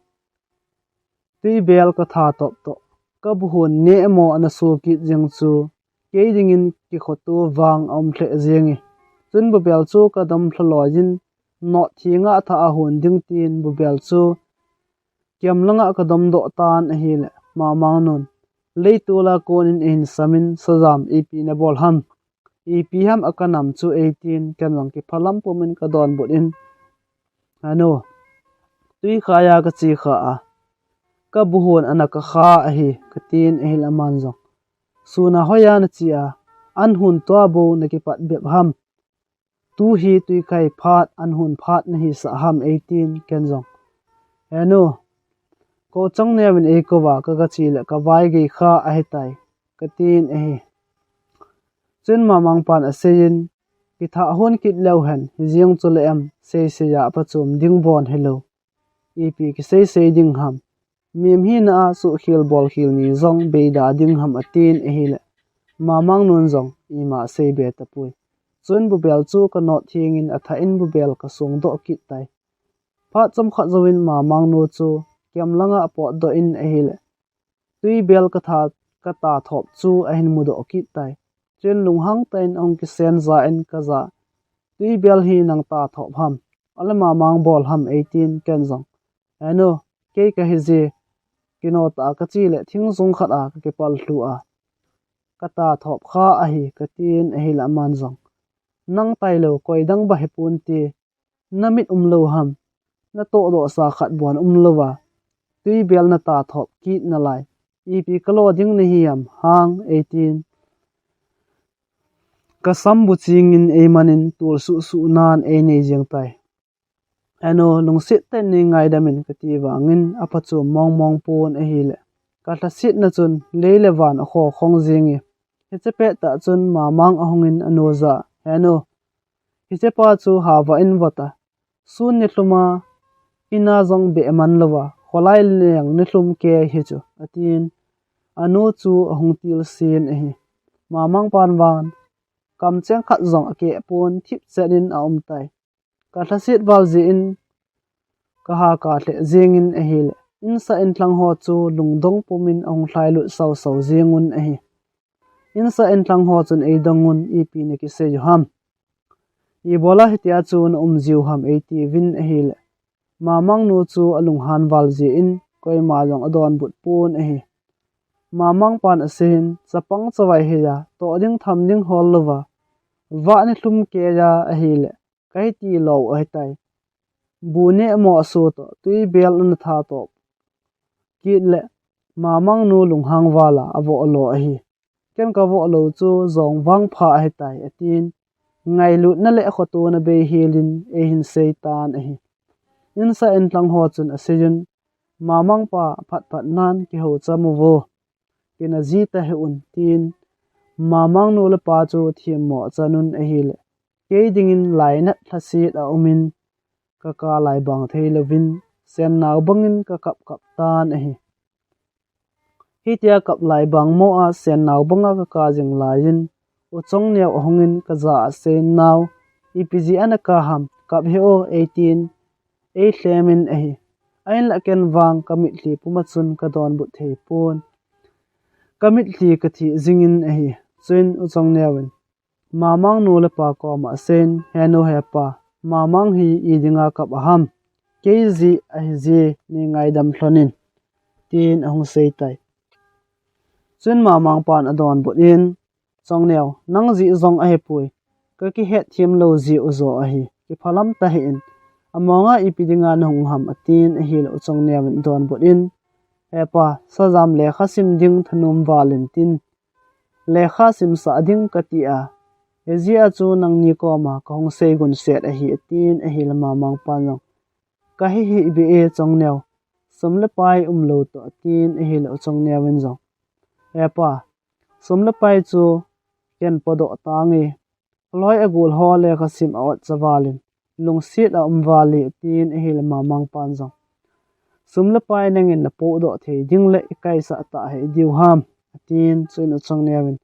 [SPEAKER 1] tui bel ka tha top to ka buhun ne mo ana su ki jeng chu ke dingin ki khotu wang om thle jengi chun bu bel chu ka dam thla lojin no thinga tha a hun ding tin bu bel chu kiam langa ka dam do tan hi le mamang non leitula konin in samin sajam ep na bol ham ep ham akanam chu 18 kanwang ki phalam pumin ka don bot in ano tui khaya ka chi kha a ka buhon anaka kha a hi ka tin a hil aman jong suna hoya na chi a an hun to bo na ki pat bep ham tu hi tui kai phat an hun phat na hi sa ham 18 ken jong ano ko chang ne win e ko wa ka chi le ka vai ge kha a he tai ka tin a hi chen mamang pan a sein ki tha hon kit lo han jiang chu le am se ya pa chum ding bon hello ep ki se ding ham mem hi na su khil bol khil ni zong be da ding ham atin a hi le mamang nun zong i ma se be ta pui chun bu bel chu ka no thing in a tha in bu bel ka sung do ki tai pha chom kha zowin mamang no chu kiam langa po do in a hi le tui bel ka tha ka ta thop chu a hin mu do ki tai chen lung hang tain ong ki sen za en ka za tui bel hi nang ta thop ham ala mamang bol ham 18 ken zong ano ke ka hi je kino ta ka chi le thing zung khat a ke pal hlu a ka ta thop kha a hi ka tin a hi la man zong nang tai lo koi dang ba he pun ti namit lo ham na to do sa khat bon lo wa tui bel na ta thop ki na lai ep kalo ding ni hi am hang 18 ka sambu chingin e manin tul su nan e nei jeng tai ano lungsit ten ni ngai damin ka ti wangin apa chu mong pon a hi le ka tha sit na chun leile wan a kho khong jingi he che pe ta chun mamang ahongin anoza ano he che pa chu hawa in wata sun ni hluma ina zong be man lawa kholai leng ni hlum ke hi chu atin anu chu ahong til sin a hi mamang pan wan kam cheng khat zong ake pon thip chenin a om tai ka tha sit wal ji in ka ha ka hle jingin a hi le in sa en tlang ho chu lungdong pumin ong hlai lu sau jingun a hi in sa en tlang ho chun e dangun ep ne ki se ham i bola hitia chun jiu ham 80 win a hi le mamang nu chu alung han wal ji in koi ma jong adon but pun a hi mamang pan a sin chapang chawai he ya to ding tham ding hol lova wa ni hlum ke ya a hi le kai ti lo a tai bu ne mo so to tui bel un tha to ki le mamang nu lung hang wala avo lo a hi ken ka vo lo chu zong wang pha a tai atin ngai lu na le kho to na be hilin e hin seitan a hi in sa en tlang ho chun a sejun mamang pa phat nan ki ho chamu wo kina ji ta he un tin mamang no le pa chu thim mo chanun a hi le ke dingin laina thasit a umin ka lai bang thei lovin sen naw bangin ka kap tan a hi hitia kap lai bang mo a sen naw banga ka jing lain u chong ne hongin ka za sen naw epg anaka ham kap he o 18 e hlemin a hi ain la ken wang kamit hli puma chun ka don but thei pon kamit hli ka thi zingin a hi chuin uchong newin mamang nu le pa ko ma sen henu hepa mamang hi idinga kap aham kezi ahji ni ngaidam thlonin tin ahung seitai chuin mamang pan adon but in chong new nang ji zong a hepui ka ki het thim lo ji uzo a hi ki phalam ta hi in amonga ipidinga na hung ham atin a hi lo chong newin don but in hepa sajam lekha sim ding thanum valentin lekha sim sa ding katia ezia chu nang ni ko ma ka hong sei gun set a hi tin a hi lama mang panong ka hi bi e chong new somle pai lo to tin a hi lo chong newin zo hepa somle pai chu ken podo tangi loi agul ho lekha sim awat chawalin lung sit a umwali tin a hi lama mang pan zo somle pai nangin na po do the ding le kai sa ta he diu ham tin chuin chong newin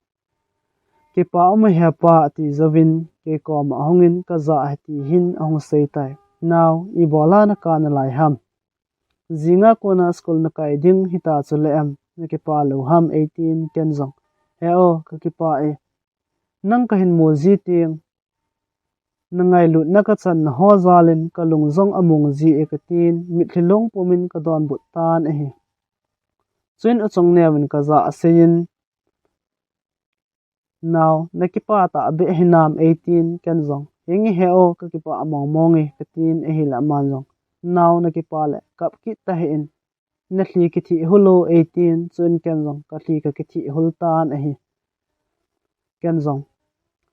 [SPEAKER 1] ke pa ma hepa ti zawin ke ko ma hongin ka za ti hin ong seitai now I bola na ka na lai ham zinga kona school na kai ding hita chule am na ke pa lo ham 18 kenzong he o ka ki pa e nang ka hin mo ji ting na ngai lut na ka chan na ho zalin ka lung zong amung ji e ka tin mit thlong pumin ka don but tan e hi chuin achong newin ka za asein now nakipa ta be hinam 18 kenzong hingi heo ka kipa among mongi katin e hila manjong now nakipa le kap ki ta hin na thli ki thi hulo 18 chun kenzong ka thli ka ki thi hultan e hi kenzong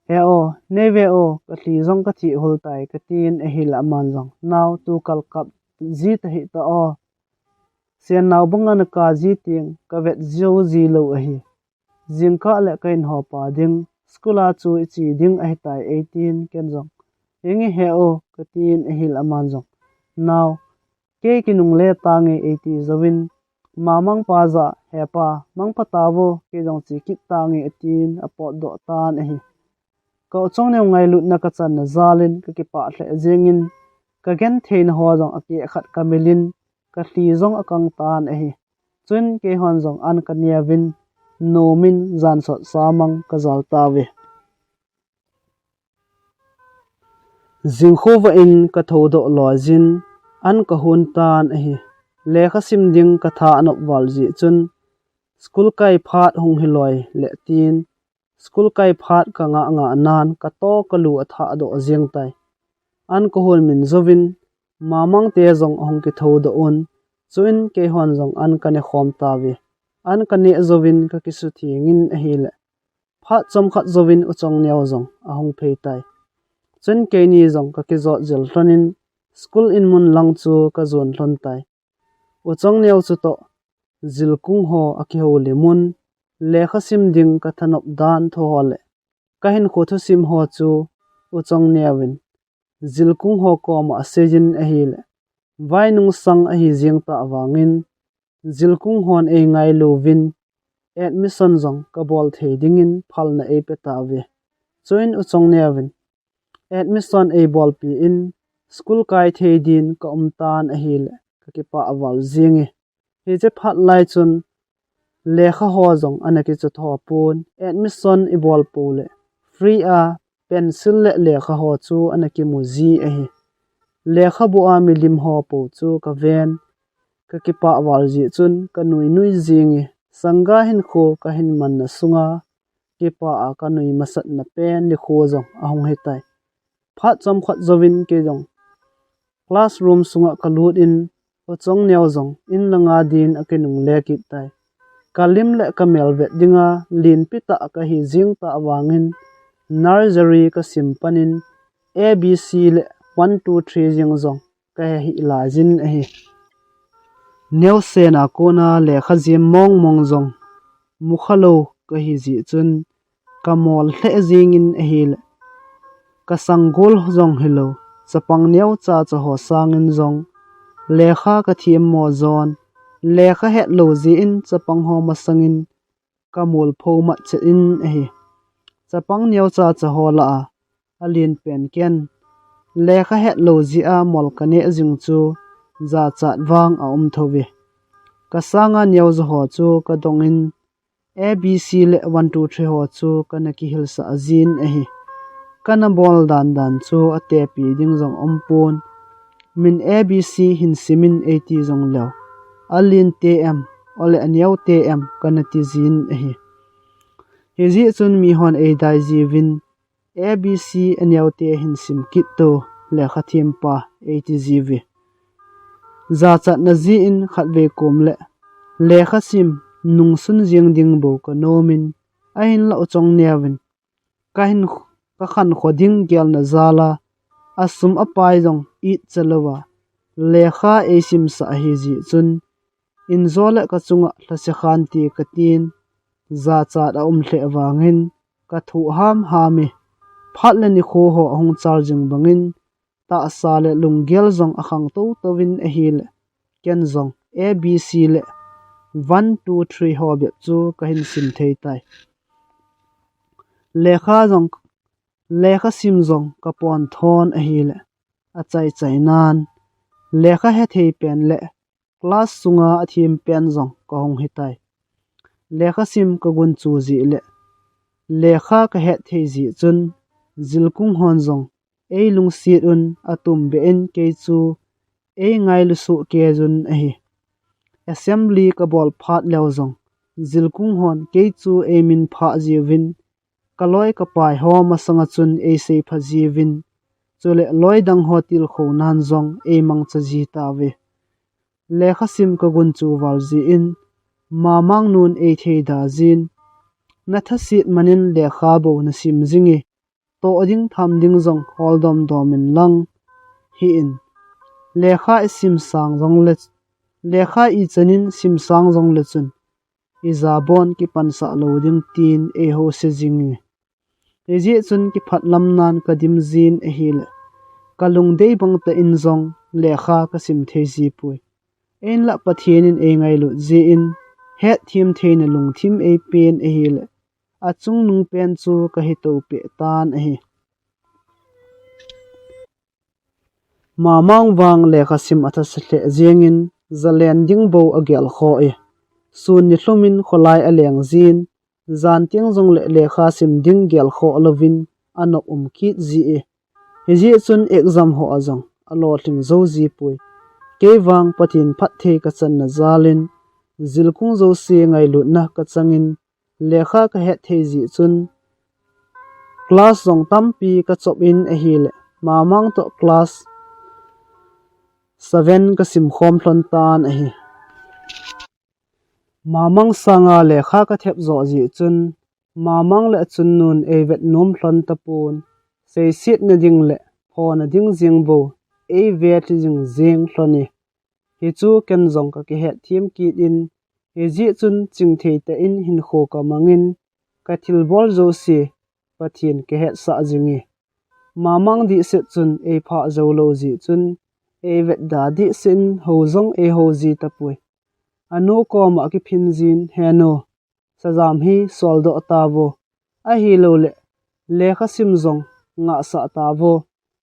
[SPEAKER 1] heo neve o ka thli zong ka thi hultai katin e hila manjong now tu kal kap ji ta hi ta o sian now bunga na ka ji ting ka vet zo ji lo a hi jingka le kain ho pa ding skula chu chi ding ai tai 18 kenzong engi heo katin ehil amanjong now ke kinung le tangi 80 zawin mamang pa za hepa mang patawo ke jong chi kit tangi atin apot do tan ehi ko chong ne ngai lut na ka chan na zalin ka ki pa hle jengin ka gen thein ho jong ake khat kamelin ka hli jong akang tan ehi chun ke hon jong an kaniavin nomin zansot samang kazaltawe jingkhova in ka thodo lojin an ka hun tan hi lekha simding ka tha anop walji chun school kai phat hung hiloi le tin school kai phat ka nga nan ka to ka lu atha do jing tai an ko hol min zovin mamang te jong hong ki thodo on chuin ke hon jong an ka ne khom tawe an ka ne zovin ka kisu thingin ahile pha chom khat zovin uchong nyaw jong ahong pheitai chun ke ni jong ka ki zo jel hlonin school in mun lang chu ka zon hlon tai uchong nyaw chu to zilkung ho aki ho lemun lekha sim ding ka thanop dan tho hole ka hin kho Thusim ho chu uchong nyawin zilkung ho ko ma sejin ahile vainung sang ahi jing ta awangin zilkung hon e ngai lovin admission jong ka bol thedingin phalna e petawe join uchong newin admission e bol pi in school kai thedin ka umtan a hil ka ki pa awal jingi he je phat lai chun lekha ho jong anaki chu tho pun admission e bol pole free a pencil le lekha ho chu anaki muji a hi lekha bu a milim ho po chu ka ven ka ki pa awal ji chun ka nui jingi sanga hin kho ka hin man na sunga ke pa a ka nui masat na pen ni kho jong ahong hetai phat chom khat zowin ke jong classroom sunga ka lut in ochong nyaw jong in langa din akinung lekit tai kalim le kamel vet dinga lin pita ka hi jing ta awangin nursery ka simpanin abc le 1 2 3 jing jong ka hi la jin hi neu sena kona lekha jim mong jong mukhalo ka hi ji chun kamol hle jingin ahil ka sanggol jong hilo chapang neu cha cha ho sangin jong lekha ka thiem mo zon lekha het lo ji in chapang ho masangin kamul pho ma che in ahi chapang neu cha cha ho la alin pen ken lekha het lo ji a mol kane jing chu za chat wang a thowi ka sanga neu zo ho chu ka dongin ABC le 1 2 3 ho chu kana ki hil sa azin a hi kana bol dan chu ate pi ding jong ompun min ABC hin simin 80 jong law alin tm ole anyau tm kana ti zin a hi hezi chun mi hon a dai ji win ABC anyau te hin sim kit to le khathim pa 80 gv za chat na ji in khatve kom le khasim nung sun jiang ding bo ka nomin ain la ochong newin ka khan khoding gyal na zala asum apai jong I chalawa lekha esim sa hi ji chun in zola ka chunga hlase khan ti ka tin za chat a hle wangin ka thu hami phatlani kho ho hong charging bangin ta sale lunggel zong akhang to towin a hil ken zong ABC le 1 2 3 ho be chu ka hin sim thei tai lekha sim zong ka pon thon a hi le a chai nan lekha he thei pen le class sunga a thim pen zong ka hong hi tai lekha sim ka gun chu ji le lekha ka he thei ji chun zilkung hon zong ei lung siat un atum be en ke chu ei ngai lu su ke jun a hi assembly ka bol phat lew zong zilkung hon ke chu ei min pha ji win kaloi ka pai ho ma sanga chun ei sei pha ji win chule loi dang hotil kho nan zong ei mang cha ji ta we lekha sim ka gun chu wal ji in ma mang nun ei thei da jin na tha sit manin lekha bo na sim jingi to ading tham ding zong holdom domin lang hi in lekha sim sang zong le lekha I chanin sim sang zong le chun I zabon ki pansa loading tin e ho se jingi eje chun ki phatlam nan kadim zin a hil kalung dei bang ta in zong lekha ka sim thei ji pui en la pathian in e ngai lu je in het thim thein lung thim e pen a hil achung nung pen chu ka hi to pe tan a hi mamang wang lekha sim atha se jengin zalen ding bo agel kho e sun ni hlomin kholai aleng zin zan tiang jong le lekha sim ding gel kho lovin anok ki ji e heji chun exam ho azong alo thing zo ji pui ke wang patin phat the ka chan na zalin zilkung zo se ngai lu na ka changin lekha ka he the ji chun class zong tampi ka chop in a hil mamang to class 7 ka sim khom thlon tan a hi mamang sanga lekha ka thep zo ji chun mamang le chun nun e vet nom thlon ta pun sei sit na ding le phon na ding jing bo e vet jing jing thloni hi chu ken zong ka ki het thim ki in he ji chun ching thei ta in hin kho ka mangin ka thil bol zo si pathin ke het sa jingi mamang di se chun e pha zo lo ji chun e vet da di sin ho zong e ho ji ta pui anu ko ma ki phin jin heno sajam hi soldo tawo a hi lo le lekha sim zong nga sa tawo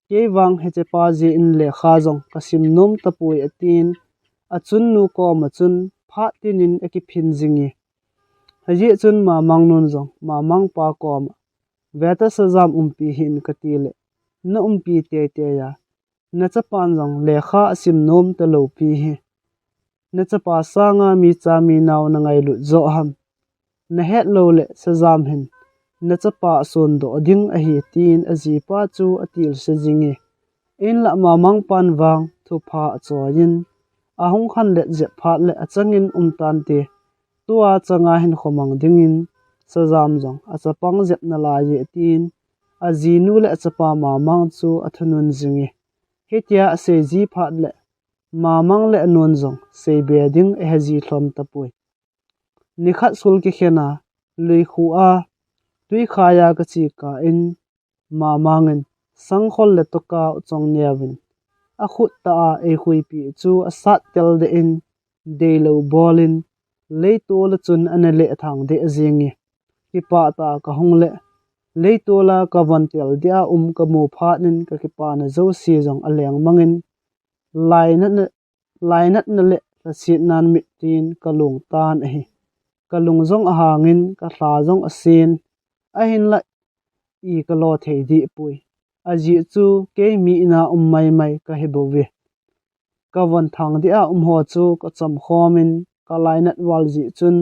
[SPEAKER 1] ke wang he che pa ji in lekha zong ka sim nom ta pui atin achun nu ko ma chun pha tinin a ki phin jingi haji chun mamang nun zong mamang pa ko ma veta sajam umpi hin ka ti le na umpi te ya na cha pan zong lekha sim nom ta lo pi hi na cha pa sanga mi cha mi naw na ngai lu zo ham na het lo le sajam hin na cha pa son do ding a hi tin a ji pa chu atil se jingi in la mamang pan wang thu pha choin a hong khan le je phat le achangin tan te tua changa hin khomang dingin sajam jong acha pang jep na la ye tin a ji nu le chapa mamang chu athunun jingi hetia se ji phat le mamang le non zong sei be ding e haji thlom ta pui nikhat sul ki khena lui khu a tui khaya ka chi ka in mamangin sangkhol le to ka chong newin a khut ta e hui pi chu a sat tel de in de lo bolin leito la chun ana le thang de jingi ki pa ta ka hong le leito la ka van tel dia ka mo pha nin ka ki pa na zo si jong aleng mangin lainat na le la sit nan mit tin ka lung tan a hi ka lung zong a hangin ka thla zong a sin a hin la I ka lo thei di pui a ji chu ke mi na mai mai ka he bo ve ka von thang dia ho chu ka cham khomin ka lainat wal ji chun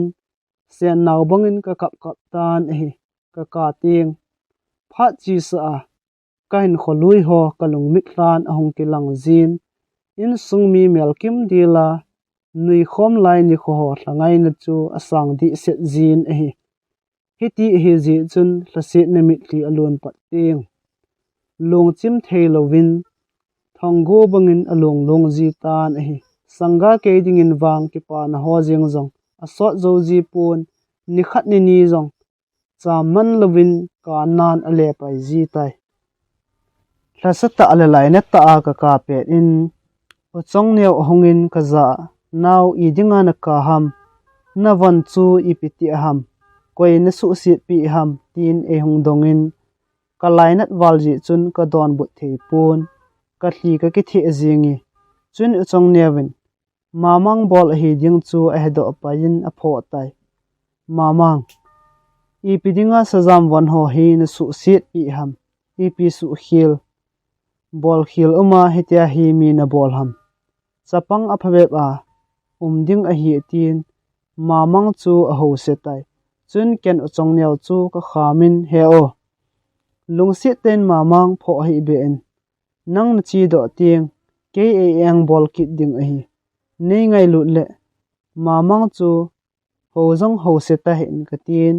[SPEAKER 1] sen naw bangin ka kap kap tan hi ka ting phat chi sa ka hin kholui ho ka lung mik hlan a hong ki lang zin in sung mi melkim dila nui khom lai ni kho ho thangai na chu asang di set zin hi hiti hi ji chun hlasit na mi tli alun pat ting lung chim thei lovin thonggo bangin alung lung ji tan hi sanga ke ding in wang ki pa na ho jeng zong asot zo ji pun ni khat ni zong chaman lovin ka nan ale pai ji tai thlasata ale lai na ta ka pe in o chong neu hongin ka za naw I dinga na ka ham na van chu ipiti ham koi na su sit pi ham tin e hong dongin ka lainat wal ji chun ka don but thei pun ka thli ka ki the zingi chun u chong nevin mamang bol hi ding chu a hedo pain a pho tai mamang ipidinga sajam wan ho hi na su sit pi ham ipi su khil bol khil uma hetia hi mi na bol ham chapang a phabep a ding a hi tin mamang chu a ho se tai chun ken u chong neu chu ka khamin he o lungsi ten mamang pho hi ben nang na chi do ting ke e ang bol kit ding a hi nei ngai lu le mamang chu ho jong ho se ta hin ka tin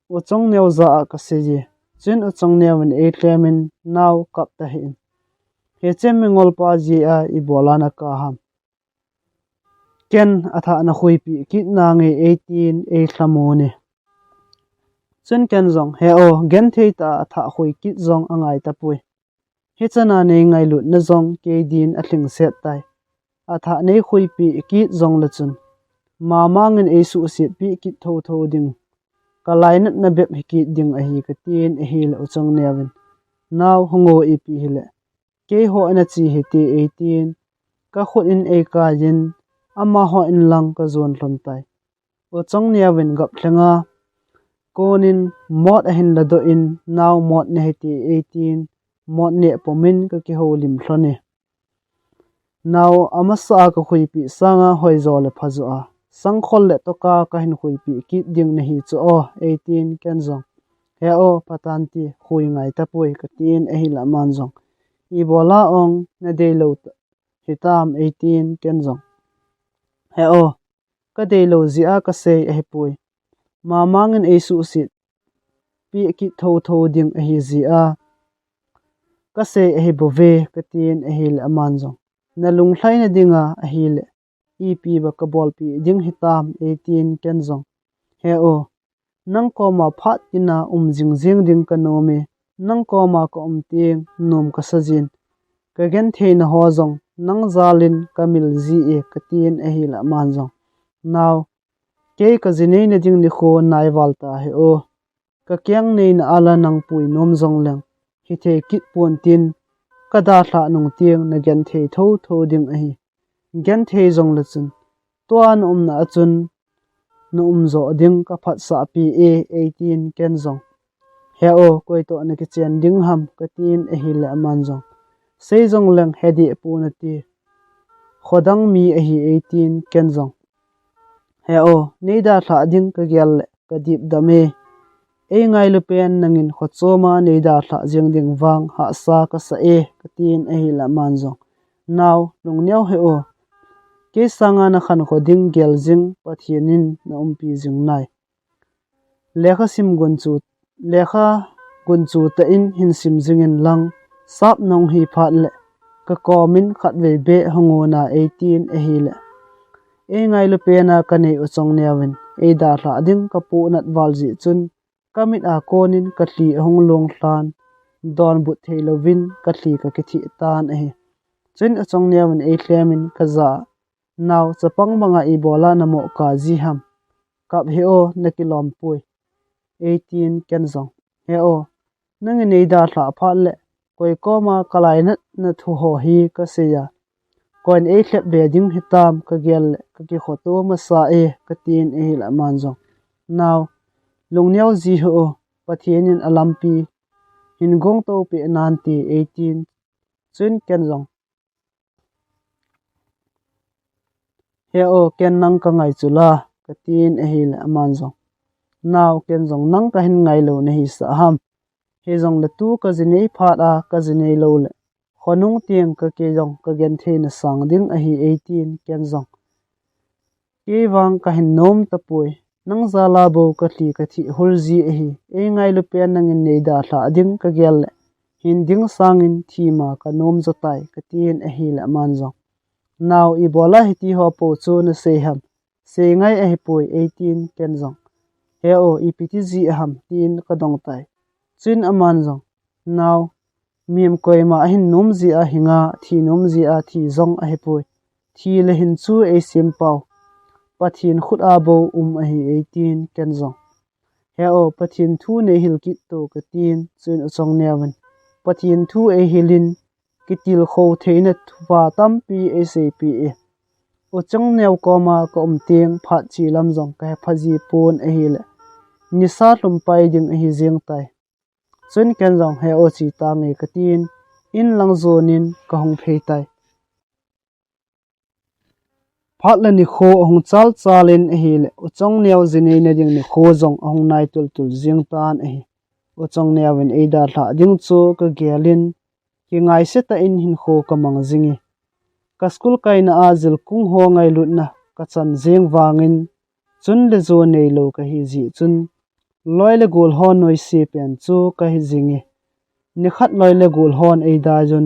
[SPEAKER 1] u chong neu za ka se ji chun u chong neu in e tlemin naw kap ta hin he chem ngol pa ji a I bolana ka ham ken atha na khui pi kit na nge 18 e thamone chun ken zong he o gen thei ta atha khui kit zong angai ta pui he chana nei ngai lut na zong ke din a thling set tai atha nei khui pi kit zong la chun mamang in e su sit pi kit tho tho ding ka lainat na bep hi kit ding a hi ka tin e hi la uchang nevin naw hongo I pi hi le ke ho na chi hi ti 18 ka khut in e ka jin ama ho in lang ka zon hlon tai uchang nevin gap thlenga konin mod a hin la do in naw mod ne hi ti 18 mod ne pomin ka ki ho lim thlone naw amasa ka khui pi sanga hoi zo le phazu a sangkhol le to ka hin khui pi ki ding na hi chu o 18 ken zong he o patan ti khui ngai ta pui ka tin e hi la man zong I bola ong na de lo hitam 18 ken zong he o ka de lo zia ka sei e pui mamangin e su sit pi ki tho tho ding a hi zia ka sei e bove ka tin e hi la man zong na lung thlai na dinga a hi le ep ba ka bol pi ding hitam 18 ken zong he o nang ko ma phat tina jing jing ding ka no me nang ko ma ko ting nom ka sajin ka gen theina ho zong nang zalin kamil ji e ka tin a hi la man zong naw ke ka jinei na ding ni kho nai wal ta he o ka kyang nei na ala nang pui nom zong leng hi the kit pon tin ka da thla nung tiang na gen thei tho tho ding a hi gen thei zong la chun tuan na chun nu zo ding ka phat sa pi e 18 ken zong he o koi to na ki chen ding ham ka tin e hi la man zong sei zong leng hedi pu na ti khodang mi a hi 18 ken zong he o nei da thla ding ka gel ka dip da me e ngai lu pen nangin khochoma nei da thla jeng ding wang ha sa ka sa e ka tin e hi la man zong naw lung neu he o ke sanga na khan khoding gel jing pathianin na pi jing nai lekha sim gun chu ta in hin sim jingin lang sap nong hi phat le ka komin khat ve be hango na 18 e hi le e ngai lu pe na ka nei uchong newin e da hla ding ka pu nat wal ji chun kamit a konin ka thli hong long hlan don but theilovin ka thli ka ki thi tan e chun uchong newin e thlemin ka za naw chapang manga I bola na mo ka ji ham kap he o na kilom pui 18 ken zong he o nang nei da thla pha le koi ko ma kalai na thu ho hi ka se ya koin e thlep be ding hitam ka gel ka ki khoto ma sa e ka tin e la man zong Now lung niao zi ho pathian in alampi hin gong to pe nan ti 18 chun ken zong he o ken nang ka ngai chula ka tin a hil aman zong now ken zong nang ka hin ngai lo na hi sa ham he zong la tu ka zinei phat a ka zinei lo le khonung tiang ka ke zong ka gen the na sang ding a hi 18 ken zong ke wang ka hin nom ta pui nang zala bo ka thi ka thi hul zi a hi e ngai lu pen nang in nei da thla ding ka gel le hin ding sangin thi ma ka nom zo tai ka tin a hi la man zong now I bola hi ti ho po chu na se ham se ngai a hi pui 18 ken zong he o I piti zi ham tin ka dong tai chin aman zong now miem koi ma hin nom zi a hinga thi nom zi a thi zong a hi pui thi le hin chu e sim pau pathin khut a bo a hi 18 ken zong he o pathin thu ne hil kit to ka tin chin chong newan pathin thu e hilin kitil kho theina thupa tampi e se pi e o chang new ko ma ko tiang phat chi lam zong ka phaji pon a hi le ni sa hlum pai ding a hi jeng tai chun ken zong he o chi ta nge ka tin in lang zonin ka hong phei tai phat la ni kho hong chal chalin a hi le o chang new zinei na ding ni kho zong hong nai tul tul jeng tan a hi o chang newin e da thla ding chu ka gelin ki ngai se ta in hin kho ka mang zingi ka school kai na a zil kung ho ngai lut na ka chan jeng wangin chun le zo nei lo ka hi ji chun loi le gol hon noi se pen chu ka hi zingi ni khat loi le gol hon e da jun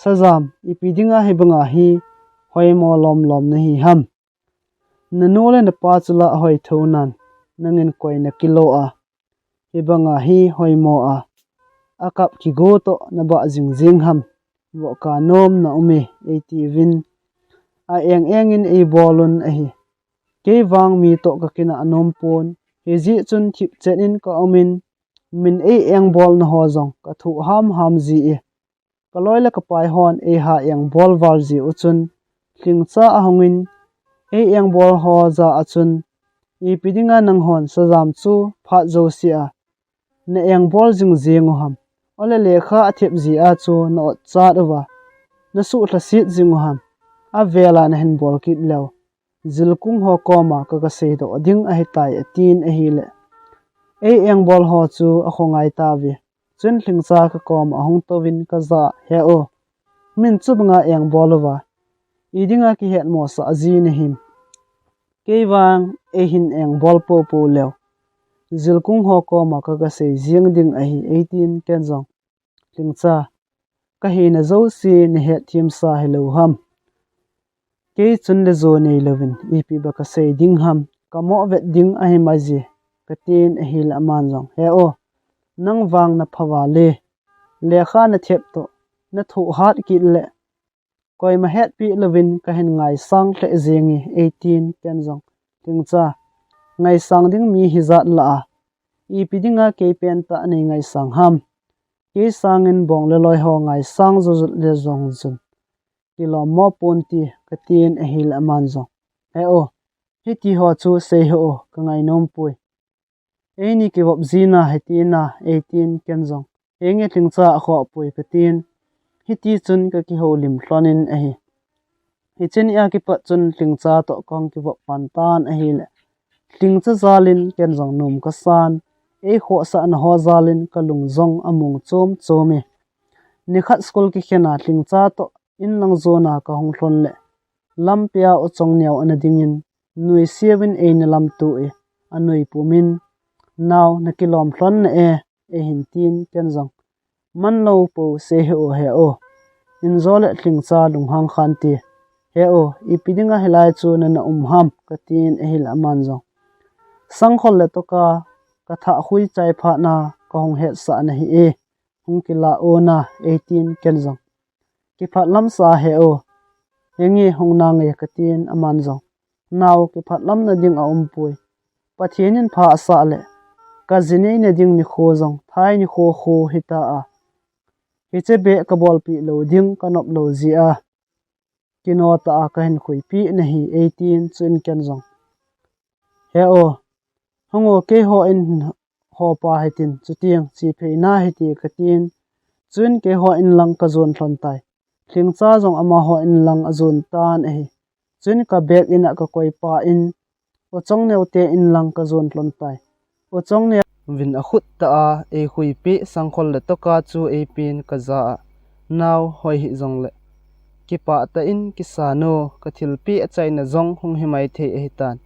[SPEAKER 1] sajam ipidinga he banga hi hoi mo lom lom na hi ham na no le na pa chula hoi thonan nangin koi na kilo a he banga hi hoi mo a akap ki go to na ba jing jing ham wo ka nom na ume 80 win a eng in e bolun a hi ke wang mi to ka kina anom pon he ji chun thip chen in ka omin min e eng bol na ho zong ka thu ham ji e ka loi la ka pai hon e ha eng bol wal ji uchun thling cha a hongin e eng bol ho za achun e pidinga nang hon sajam chu pha zo sia na eng bol jing jeng ham ole lekha athep ji a chu no chat wa na su thla sit jing ham a vela na hen bol kit lo zilkung ho koma ka se do ding a hitai atin a hi le e eng bol ho chu a khongai ta vi chun thling cha ka kom a hong to win ka za he o min chu banga eng bol wa idinga ki het mo sa ji ne him ke wang e hin eng bol po lew zilkung ho koma ka se jiang ding a hi 18 ken zong thling cha ka hi na zo si ne het thim sa hello ham ke chun le zo nei lovin ep ba ka sei ding ham ka mo vet ding a hi ma ji ka tin a hil aman jong he o nang wang na phawa le kha na thep to na thu hat ki le koi ma het pi lovin ka hen ngai sang hle zengi 18 ken jong ting cha ngai sang ding mi hi zat la ep dinga ke pen ta nei ngai sang ham ke sangin bong le loi ho ngai sang zo le zong zun kilo mo ponti katin a hil aman zong e o hiti ho chu se ho ka ngai nom pui e ni ki wop zina hetina 18 ken zong enge tlingcha kho pui katin hiti chun ka ki ho lim hlonin a hi hi chen ya ki pa chun tlingcha to kong ki wop pan tan a hi le tlingcha zalin ken zong num ka san e kho sa na ho zalin ka lung zong amung chom chome ni khat school ki khena tlingcha to in lang zona ka hong hlon le lampia o chong nyaw ana dingin nui siawin e na lam tu e anui pumin naw na kilom hlon na e hin tin ken zong man lo po se he o in zole tlingcha lung hang khan ti he o ipidinga helai chu na ham ka tin e hil aman zong sang khol le to ka tha hui chai pha na ka hong het sa na hi e hung kila o na 18 ken zong ki phat lam sa he o engi hong na nge katin aman zong naw ki phat lam na ding a pui pathianin pha sa le ka zinei na ding ni kho zong thai ni kho hita a hi che be ka bol pi lo ding ka nop lo ji a kino ta ka hin khui pi na hi 18 chun ken zong he o hongo ke ho in ho pa hitin chutiang chi pheina hiti katin chun ke ho in lang ka zon hlon tai thling cha jong ama ho in lang azun tan a hi chun ka bek in a ka koi pa in o chong neu te in lang ka zon hlon tai o chong ne vin a khut ta a e hui pi sangkhol le to ka chu e pin ka za naw hoi hi jong le ki pa ta in ki sa no ka thil pi a chai na zong hung hi mai the e tan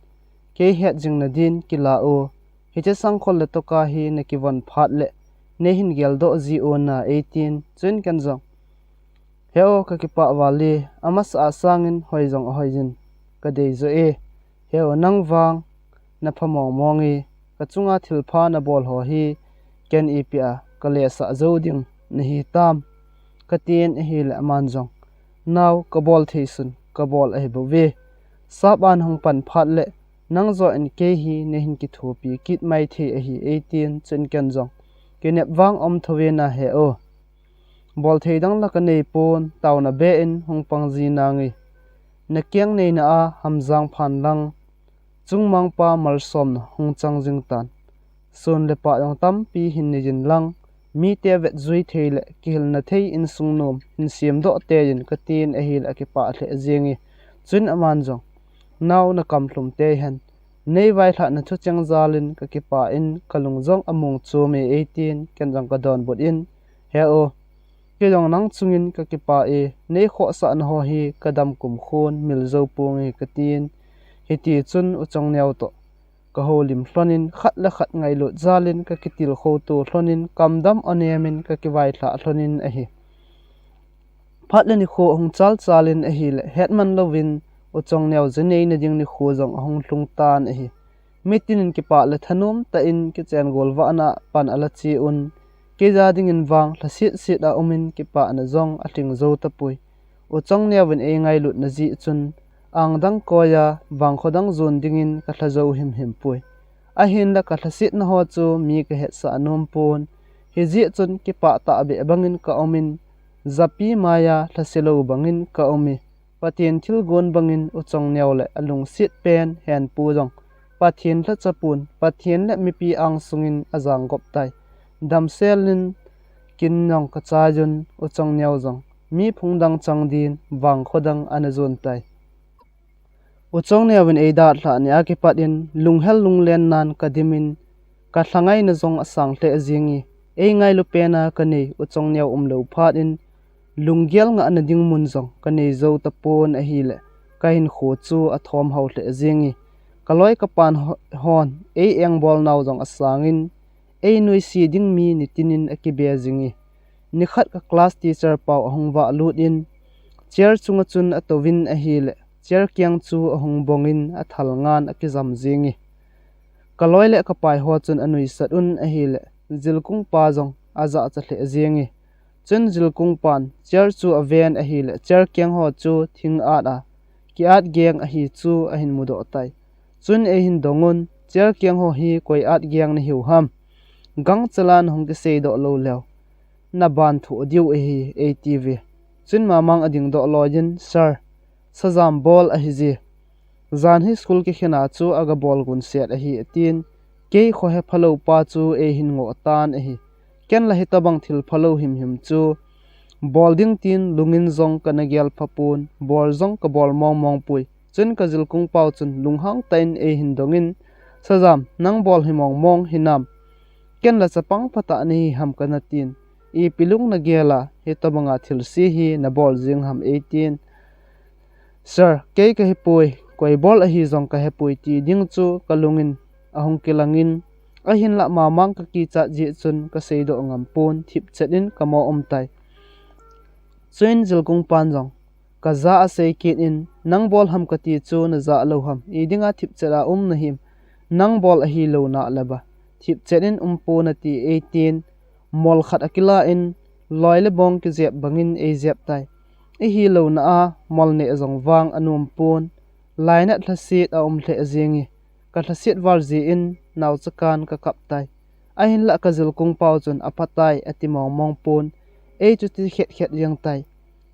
[SPEAKER 1] ke het jing na din ki la o hi che sangkhol le to ka hi na ki von phat le ne hin gel do ji o na 18 chun kan zong heo ka ki pa wali amas a sangin hoi jong hoi jin ka dei zo e heo nang wang na phamong mongi ka chunga thil pha na bol ho hi ken ipia ka le sa zo ding na hi tam ka tin e hi la man jong naw ka bol theisun ka bol a bu ve sap an hong pan phat le nang zo en ke hi ne hin ki thu pi kit mai the a hi 18 chen ken jong ke nep wang om thove na he o bol thei dang la ka nei pon taw na be in hong pang ji na ngi na kyang nei na a hamjang phan lang chung mang pa mal som na hong chang jing tan son le pa dang tam pi hin ni jin lang mi te vet zui thei le kil na thei in sung nom in siam do te jin ka tin a hil a ki pa the jingi chun aman jong naw na kam hlum te hen nei vai thla na thu chang zalin ka ki pa in kalung jong amung chu me 18 ken jang ka don bot in he o ke jong nang chungin ka ki pa e nei kho sa na ho hi kadam kum khon mil zo pung e ka tin hiti chun u chong neu to ka holim hlonin khat la khat ngai lo zalin ka kitil kho to hlonin kamdam anemin ka ki vai thla hlonin a hi phatlani kho hong chal chalin a hi le hetman lovin o chong neu jenei na ding ni kho jong hong tlung tan a hi mitin ki pa le thanum ta in ki chen gol wa na pan ala chi un ke za ding in wang thasit sit a umin ki pa na zong a ting zo ta pui o chong neu win e ngai lut na ji chun ang dang koya wang khodang zon dingin ka thla zo him him pui a hin la ka thasit na ho chu mi ka het sa anom pon hi ji chun ki pa ta be bangin ka omin zapi maya thaselo bangin ka omi patien thil gon bangin u chong neu le alung sit pen hen pu jong patien thla chapun patien le mi pi ang sungin azang gop tai dam selin kin nong ka cha jun u chong neu jong mi phungdang changdin wang khodang anazon tai uchong ne win eida thla ni a ki patin lunghel lunglen nan kadimin ka thlangai na zong asang hle jingi e ngai lu pena ka nei uchong ne lo phat in lunggel nga na ding mun zong ka nei zo ta pon a hi le ka hin kho chu a thom ho hle jingi kaloi ka pan hon e eng bol naw zong asangin e noi si ding mi ni tinin a ki be jingi ni khat ka class teacher pau hongwa lut in chair chunga chun a towin a hi le chair kyang chu ahong bongin a thal ngan a ki zam jingi kaloi le ka pai ho chun anui sat un a hi le zilkung pa jong aza cha hle jingi chun zilkung pan chair chu a ven a hi le chair kyang ho chu thing at a ki at geng a hi chu a hin mudo tai chun e hin dongun chair kyang ho hi koi at geng na hiu ham gang chalan hong ki sei do lo lew na ban thu diu e hi atv chun mamang ading do lojin sir Sajam bol a hi ji zan hi school ki khina chu aga bol gun set a hi tin ke kho he phalo pa chu e hin ngo tan a hi ken la hi tabang thil phalo him him chu bol ding tin lungin zong kana gyal phapun bol zong ka bol mong mong pui chun ka jil kung pau chun lunghang tain e hin dongin Sajam nang bol hi mong mong hinam ken la chapang phata ni ham kana tin e pilung na gela he tabanga thil si hi na bol jing ham 18 sir ke ka hi pui koi bol a hi zong ka he pui ti ding chu kalungin ahong kilangin a hin la mamang ka ki cha ji chun ka sei do ngam pon thip chetin ka mo om tai chuin jilkung pan jong ka za a sei kit in nang bol ham ka ti chu na za lo ham i dinga thip chera na him nang bol a hi lo na laba thip chetin po na ti 18 mol khat akila in loile bong ki zep bangin e zep tai e hi lo na a mol ne zong wang anum pon laina thlasit a hle zingi ka thlasit wal ji in naw chakan ka kap tai a hin la ka zil kung pau chun apatai atimong mong pon e chu ti khet khet yang tai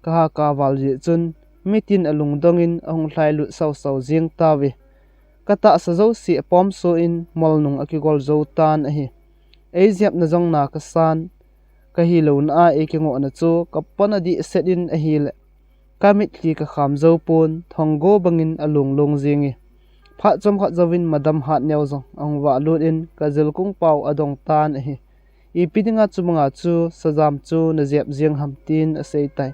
[SPEAKER 1] ka wal ji chun mitin alung dongin ahung hlai lu sau sau jing ta we kata sa zo si pom so in mol nung akigol zo tan a hi ei ziap na zong na ka san ka hi lo na e ki ngo na chu ka pana di set in a hi le kamit li ka kham zo pon thonggo bangin alung long zingi pha chom kha zawin madam hat nyaw zong ang wa lut in ka zil kung pau adong tan a hi I pidinga chumanga chu sajam chu na ziap ziang ham tin a sei tai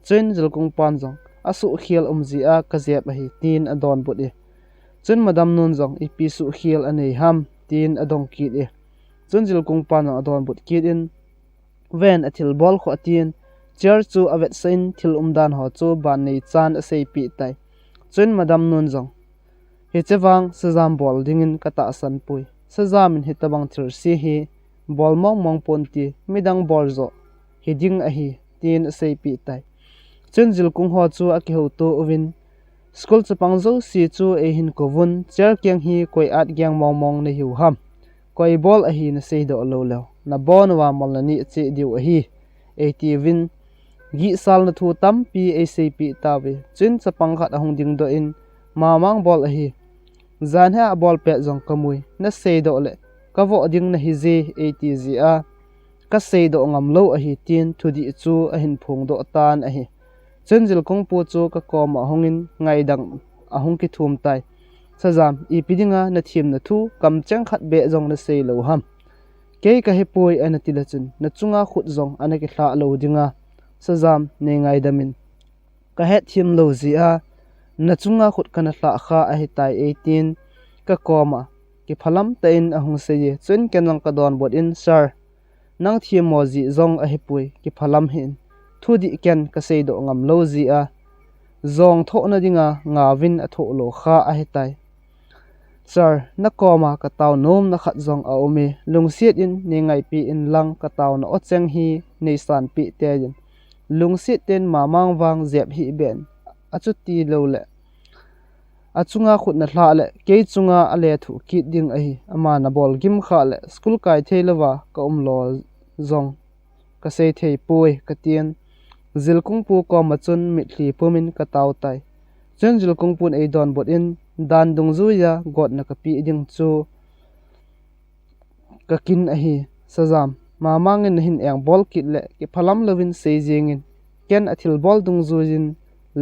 [SPEAKER 1] chen zil kung pan zong asu khial umzi a ka ziap a hi tin adon but e chun madam nun zong I pi su khial anei ham tin adong kit e chun zil kung pan zong adon but kit in ven athil bol kho tin chair chu avet sein thil umdan ho chu ban nei chan a sei pi tai chun madam nun zong he chewang sajam bol dingin kata san pui sajam in hitabang thir si hi bol mong pon ti midang bol zo hiding a hi tin sei pi tai chun zil kung ho chu a ki ho to ovin school chapang zo si chu e hin ko vun chair kyang hi koi at gyang mong ne hiu ham koi bol a hi na sei do lo lo na bon wa mol na ni che diu a hi e ti vin gi sal na thu tam pi e sei pi ta we chun chapang khat ahong ding do in mamang bol a hi zan ha bol pe zong kamui na sei do le ka vo ding na hi je atz a ka sei do ngam lo a hi tin thudi chu a hin phung do tan a hi chunjil kong pu chu ka kom a hongin ngai dang a hong ki thum tai sajam I pidinga na thim na thu kam chang khat be zong na sei lo ham ke ka he poi ana tila chun na chunga khut zong ana ki hla lo dinga sajam ne ngai damin ka het thim lo zi a na chunga khut kana hla kha a hi tai 18 ka koma ki phalam ta in ahung se ye chun kenang ka don bot in sir nang thim mo ji zong a hi pui ki phalam hin thu di ken ka sei do ngam lo ji a zong tho na dinga nga vin a tho lo kha a hi tai sir na koma ka taw nom na khat zong a ome lungsiat in ne ngai pi in lang ka taw na ocheng hi nei san pi te yin lungsiat ten mamang wang zep hi ben achuti lo le achunga khut na hla le ke chunga ale thu ki ding a hi ama na bol gim kha le school kai theilawa ka lo zong ka sei thei poi ka tien zilkung pu ko machun mitli pumin ka taw tai chen zilkung pun ei don bot in dan dung zu ya god na ka pi ding chu ka kin a hi sajam mamangin hin eng bol kit le ki phalam lovin sei jengin ken athil bol dung zu jin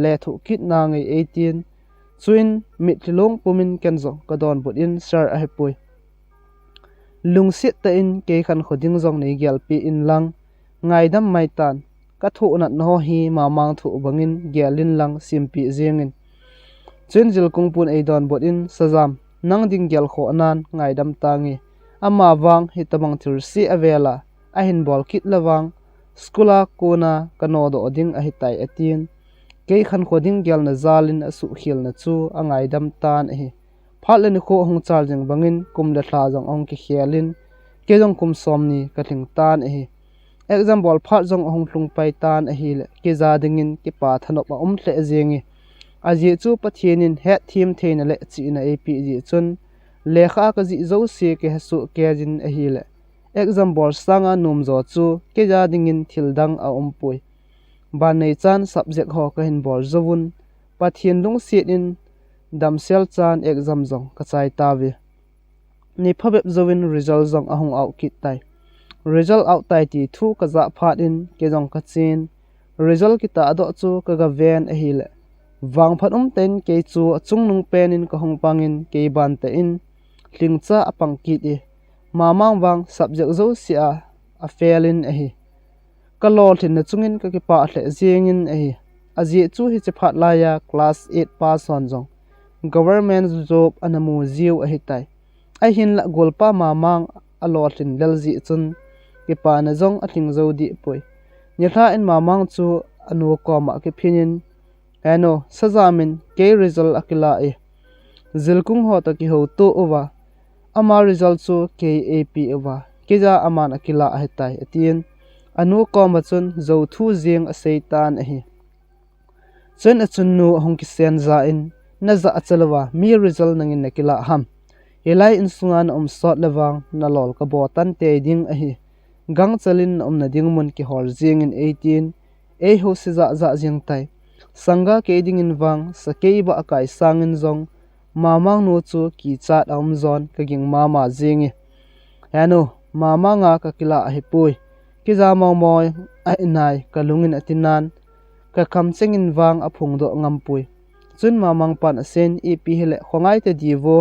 [SPEAKER 1] le thu kit na ngai 18 chuin mitlong pumin kenzo ka don bot in sir a hepui lungsit ta in ke khan khoding zong nei gyal pi in lang ngai dam mai tan ka thu na no hi mamang thu bangin gyalin lang simpi zengin chen jil kungpun ei don bot in sajam nang ding gyal kho anan ngai dam tangi ama wang hitamang thir si avela a hin bol kit lawang skula kona kano do ding a hitai atin ke khan khoding gyal na zalin asu khil na chu angai dam tan hi phalani kho hong char jeng bangin kum la thla jong ong ki khialin ke jong kum somni ka thing tan hi example phal jong hong hlung pai tan hi le ke za dingin ke pa thanop ma hle zengi aji chu pathienin het thim theina le chi na ap ji chun lekha ka ji zo se ke hasu ke jin a hi le example sanga num zo chu ke ja dingin thildang a umpui ban nei chan subject ho ka hin bor zowun pathien lung sit in damsel chan exam zong ka chai ta vi ni phabep zowin result zong ahung out kit tai result out tai ti thu ka za phat in ke jong ka chin result ki ta do chu ka ga ven a hi le wang phat ten ke chu chung nung pen in ka hong pangin ke ban ta in hlingcha apang kit e mamang wang subject zo sia a fail in a hi kalol thin na chungin ka ki pa hle zengin a hi aji chu hi che phat la ya class 8 pass on jong government job anamu ziu a hi tai a hin la golpa mamang alol thin lelji chun ki pa na jong a thing zo di poi nyatha in mamang chu anu ko ma ki phinin ano sajamin ke result akila e zilkung ho ta ki ho to owa ama result chu KAP owa keja aman akila a hetai atien anu ko ma chun zo thu jeng a seitan a hi chen a chun nu hong ki sen za in na za achalwa mi result nangin nakila ham elai in sungan sot lawang na lol ka botan te ding a hi gang chalin na ding mun ki hor jeng in 18 e ho se za za jeng tai sanga ke ding in wang sakei ba akai sangin zong mamang nu chu ki chat zon ka ging mama zingi hanu mama nga ka kila hipui ki za mau moi a inai ka lungin atinan ka kam chengin wang a phung do ngampui chun mamang pan sen e pi hele khongai te divo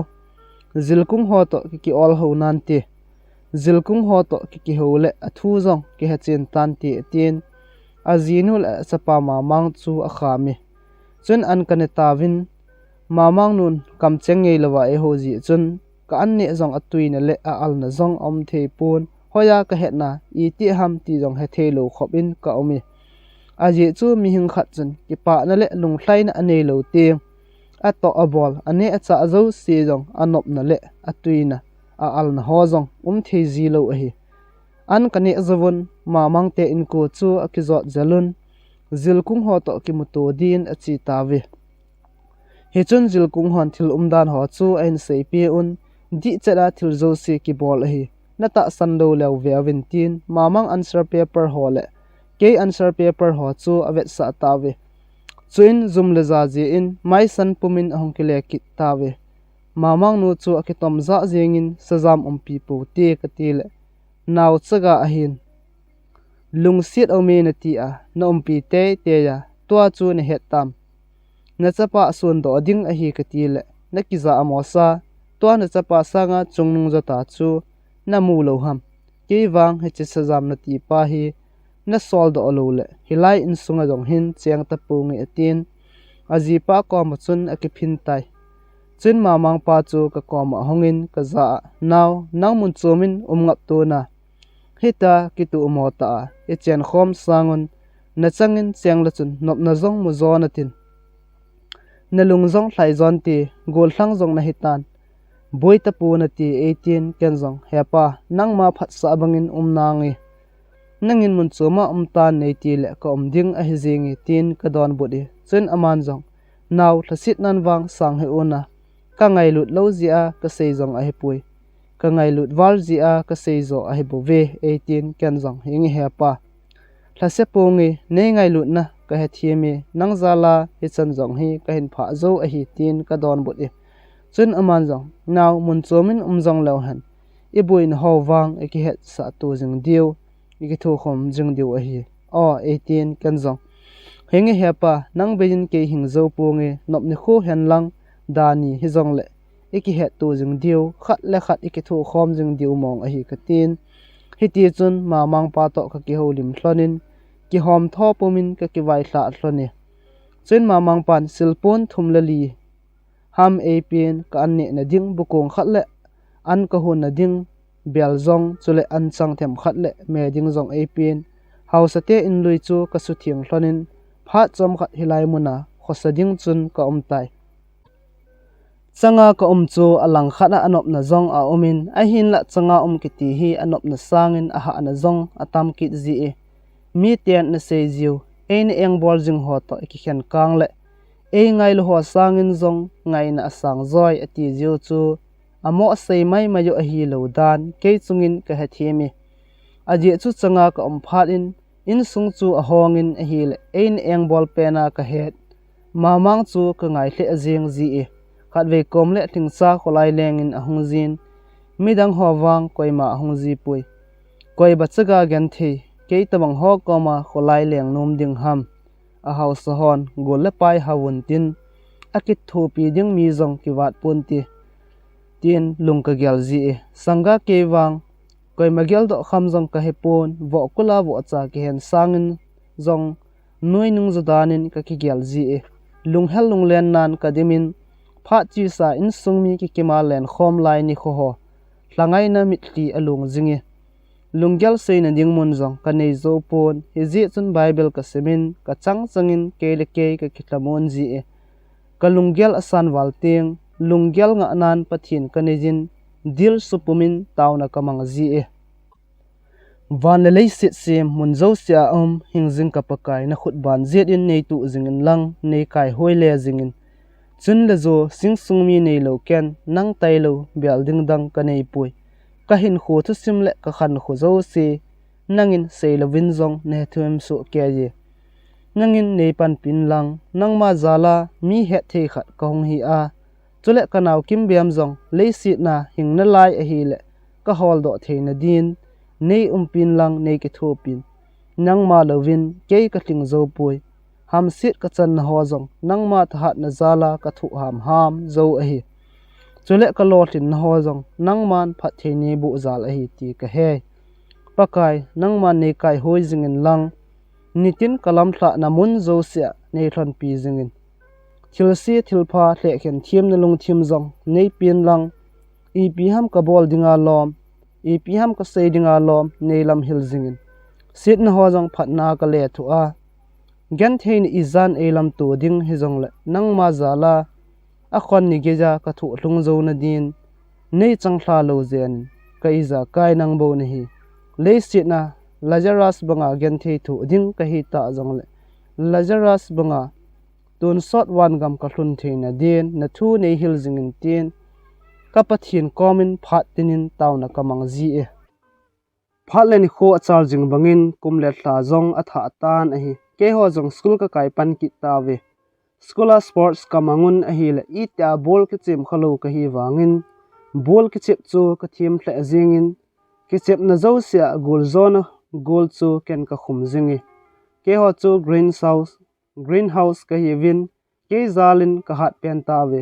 [SPEAKER 1] zilkung ho to ki ol ho nan ti zilkung ho to ki ho le athu zong ki ha chen tan ti tin azinul chapa mamang chu a khami chun an kanetawin mamang nun kam chengei lawa e hoji chun ka anne zong atuina le a alna zong om thei pun hoya ka hetna i ti ham ti zong he thelo khopin ka omi aji chu mi hing khat chun ki pa na le lung thlaina ane lo te a to abol ane acha zo si zong anop na le atuina a alna ho zong thei zi lo a hi an kane zawon mamang te in ko chu akizot zalun zilkung ho to ki muto din achi tawe he chun zilkung hon thil dan ho chu ein sei pi un di chara thil zo si ki bol hi nata sando lew ve aventin mamang answer paper ho le ke answer paper ho chu avet sa tawe chuin zum le za ji in mai san pumin ahong ki le kit tawe mamang nu chu akitom za jengin sajam pi pu te ka ti le naw chaga ahin lungsit ome na ti a na pi te te ya tua chu ne het tam na chapa sun do ding a hi ka ti le na ki za amosa tua na chapa sanga chungnung jata chu na mu lo ham ke wang he chi sajam na ti pa hi na sol do lo le hilai in sunga jong hin cheng ta pu nge tin aji pa ko ma chun a ki phin tai chun mamang pa chu ka ko ma hongin ka za naw nang mun chomin ngap tu na hita ki tu mo ta e chen khom sangun na changin cheng la chun nop na zong mu zo na tin na lung zong thlai zon ti gol thlang zong na hitan boi ta pu na ti 18 ken zong hepa nang ma phat sa bangin nangi nangin mun choma tan nei ti le ka ding a hizingi tin ka don budi chun aman zong naw thlasit nan wang sang he una ka ngai lut lo zia ka sei zong a hepui ka ngai lut wal zia ka sei zo a hebu ve 18 ken zong hingi hepa thlase pongi nei ngai lut na ka he thiemi nang zala he chan zong hi ka hin pha zo a hi tin ka don budi chun aman zong naw mun chomin zong lo han i buin ho wang e ki het sa tu jing diu i ki thu khom jing diu a hi o 18 ken zong hingi hepa nang bejin ke hing zo pongi nop ni khu hen lang dani hi zong le iki het tu jing diu khat le khat iki thu khom jing diu mong a hi ka tin hi ti chun mamang pa to ka ki holim thlonin ki hom tho pumin ka ki vai thla thloni chun mamang pan silpon thumlali ham apn ka anne na ding bukong khat le an ka hun na ding bel zong chule an chang them khat le me ding zong apn hausate in lui chu ka su thiang thlonin pha chom khat hilai muna khosa ding chun ka tai changa ka chu alang khana anop na zong a omin a hin la changa ki ti hi anop na sangin a ha na zong atam ki ji e mi ten na se jiu ein eng bol jing ho to ki khen kang le e ngai lo ho sangin zong ngai na sang zoi ati jiu chu amo sei mai mayo a hi lo dan ke chungin ka ha thiemi aji chu changa ka phat in sung chu a hongin a hi le ein eng bol pena ka het mamang chu ka ngai hle ajeng ji e khat ve kom le thingsa kholai lengin ahung jin midang howang koima ahung ji pui koi bachaga gen the ke tabang ho koma kholai leng nom ding ham a house hon gol le pai hawun tin akit thopi ding mi zong ki wat pun ti tin lung ka gyal ji e sanga ke wang koi magyal do kham zong ka hepon vo kula vo cha ki hen sangin zong noi nung zadanin ka ki gyal ji e lung hel lung len nan ka dimin pha chi sa in sungmi ki kemal len khom lai ni kho ho hlangai na mitli alung jingi lungyal sein ding mun zong ka nei zo pon hi ji chun bible ka semin ka changin kele ke ka kitlamon ji e ka lungyal asan walteng lungyal nga nan pathin ka nejin dil supumin tauna kamang ji e van le sit sem mun zo sia hingjing ka pakai na khut ban jet in nei tu jingin lang nei kai hoi le jingin chun le zo sing sung mi nei lo ken nang tai lo building dang ka nei pui ka hin khu Thusim le ka khan khu zo si nangin sei lo win zong ne thuim su ke ye nangin nei pan pin lang nang ma zala mi he the khat ka hong hi a chule kanau kim biam zong lei sit na hing na lai a hi le ka hol do theina din nei pin lang nei ki thu pin nang ma lovin ke ka tling zo pui ham sit ka chan na ho zong nang ma tha na zala ka thu ham zo a hi chule ka lotin na ho zong nang man phat theini bu zal a hi ti ka he pakai nang man nei kai hoi zingin lang nitin kalam thla na mun zo sia nei thon pi zingin thilsi thilpha hle khen thiam na lung thim zong nei pin lang pi ham ka bol dinga lom pi ham ka sei dinga lom nei lam hil zingin sit na ho zong phat na ka le thu a gan thein izan e lam tu ding hi zong le nang ma zala a khon ni geja ka thu hlung zo na din nei changthla lo zen ka iza kai nang bo ni hi le sit na Lazarus banga gen thei thu ding ka hi ta zong le Lazarus banga tun sot wan gam ka hlun theina din na thu nei hil zingin tin ka pathin komin phat tinin tauna kamang ji e phat len kho achar jing bangin kumle thla zong atha tan a hi ke ho zong school ka kai pan ki ta ve school sports kamangun a hi le I ta bol ki chim khalo ka hi wangin bol ki chep chu ka thim thla zingin ki chep na zo sia goal zone goal chu ken ka khum zingi ke ho chu greenhouse ka hi win ke zalin ka hat pen ta ve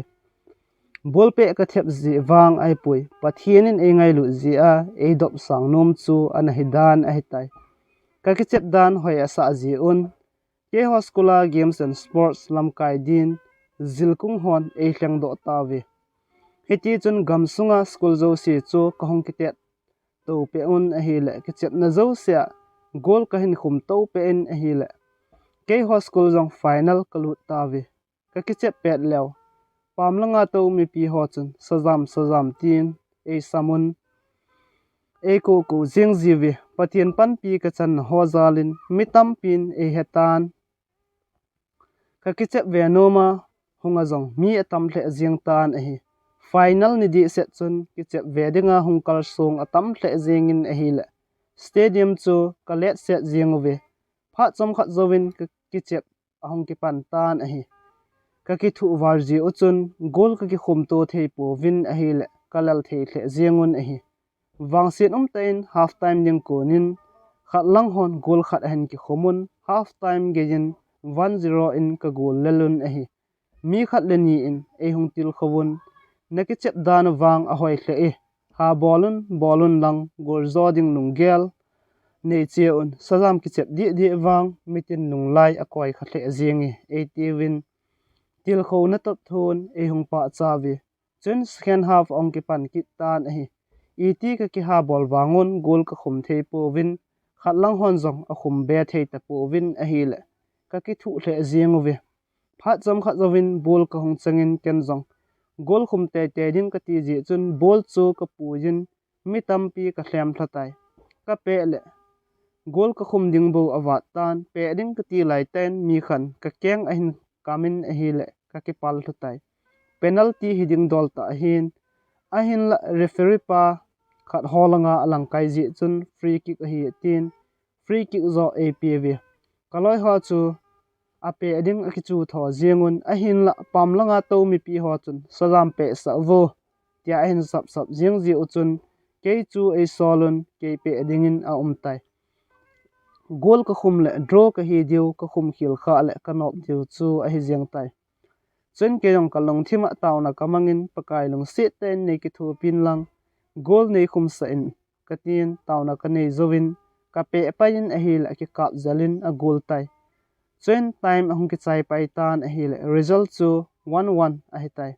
[SPEAKER 1] bol pe ka thep zi wang ai pui pathianin e ngai lu zi a e dop sang nom chu an hi dan a hi tai ka ki chep dan hoi asa zi un ke ho skula games and sports lam kai din zilkung hon e hleng do ta ve heti chun gam sunga school zo si chu ka hong ki tet to pe un a hi le ki chep na zo sia gol ka hin khum to pe in a hi le ke ho school zong final ka lu ta ve ka ki chep pet lew pamlanga to mi pi ho chun sajam tin e samun e ko jing jiwi pathian pan pi ka chan ho zalin mitam pin e hetan ka ki chep ve noma hunga zong mi atam hle jing tan a hi final ni di set chun ki chep ve dinga hungkal song atam hle jingin a hi le stadium chu ka let set jing ve pha chom khat zowin ki chep ahong ki pan tan a hi ka ki thu war ji uchun gol ka ki khum to thei po win a hi le kalal thei hle jingun a hi wangsin tain half time ding ko nin khat lang hon gol khat hen ki khomun half time gejin 1-0 in ka gol lelun a hi mi khat le ni in e hung til khowun na ki chep dan wang a hoi hle e ha bolun lang gol zo ding nung gel nei cheun sajam ki chep di wang mitin nung lai a koi kha hle jingi e ti win til kho na top thon e hung pa chawi chun second half ong ki pan ki tan a hi ti ka ki ha bol wangun gol ka khum thei po win khatlang hon zong a khum be thei ta po win a hi le ka ki thu hle jingu ve pha chom kha zowin bol ka hung changin ken zong gol khum te din ka ti ji chun bol chu ka pu jin mi tampi ka hlam thlatai ka pe le gol ka khum ding bo awat tan pe ding ka ti lai ten mi khan ka keng a hin kamin a hi le ka ki pal thlatai penalty hiding dol ta hin a hin la referee pa khat holanga alang kai ji chun free kick a hi tin free kick zo apv kaloi ho chu ape ading a ki chu tho zingun a hin la pamlanga to mi pi ho chun sajam pe sa vo tia hin sap jing ji uchun ke chu e solun ke pe adingin a umtai gol ka khum le draw ka hi diu ka khum khil kha le ka nop diu chu a hi jeng tai chen ke yong ka long thima tauna kamangin pakai long se ten nei ki thu pin lang gol nei khum sa in ka tin tauna ka nei zowin ka pe pain a hi la ki kap zalin a gol tai chen time ahung ki chai pai tan a hi le result chu 1-1 a hi tai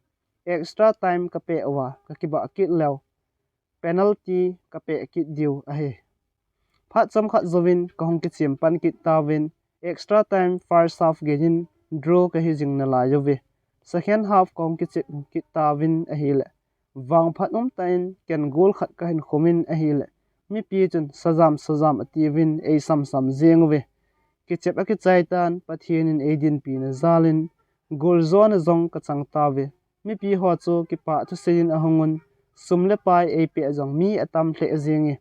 [SPEAKER 1] extra time ka pe awa ka ki ba ki lew penalty ka pe ki diu a hi phat cham khat zowin ka hong ki chim pan ki tawin extra time first half gejin draw ka hi jing na la yowe second half kong ki chip ki tawin a hi le wang phat tain ken gol khat ka hin khomin a hi le mi pi chun sajam ati win e sam jeng we ki chep a ki chai tan pathian in edin pi na zalin gol zone zong ka chang tawe mi pi ho chu ki pa thu sein a hongun sumle pai e pe zong mi atam hle zingi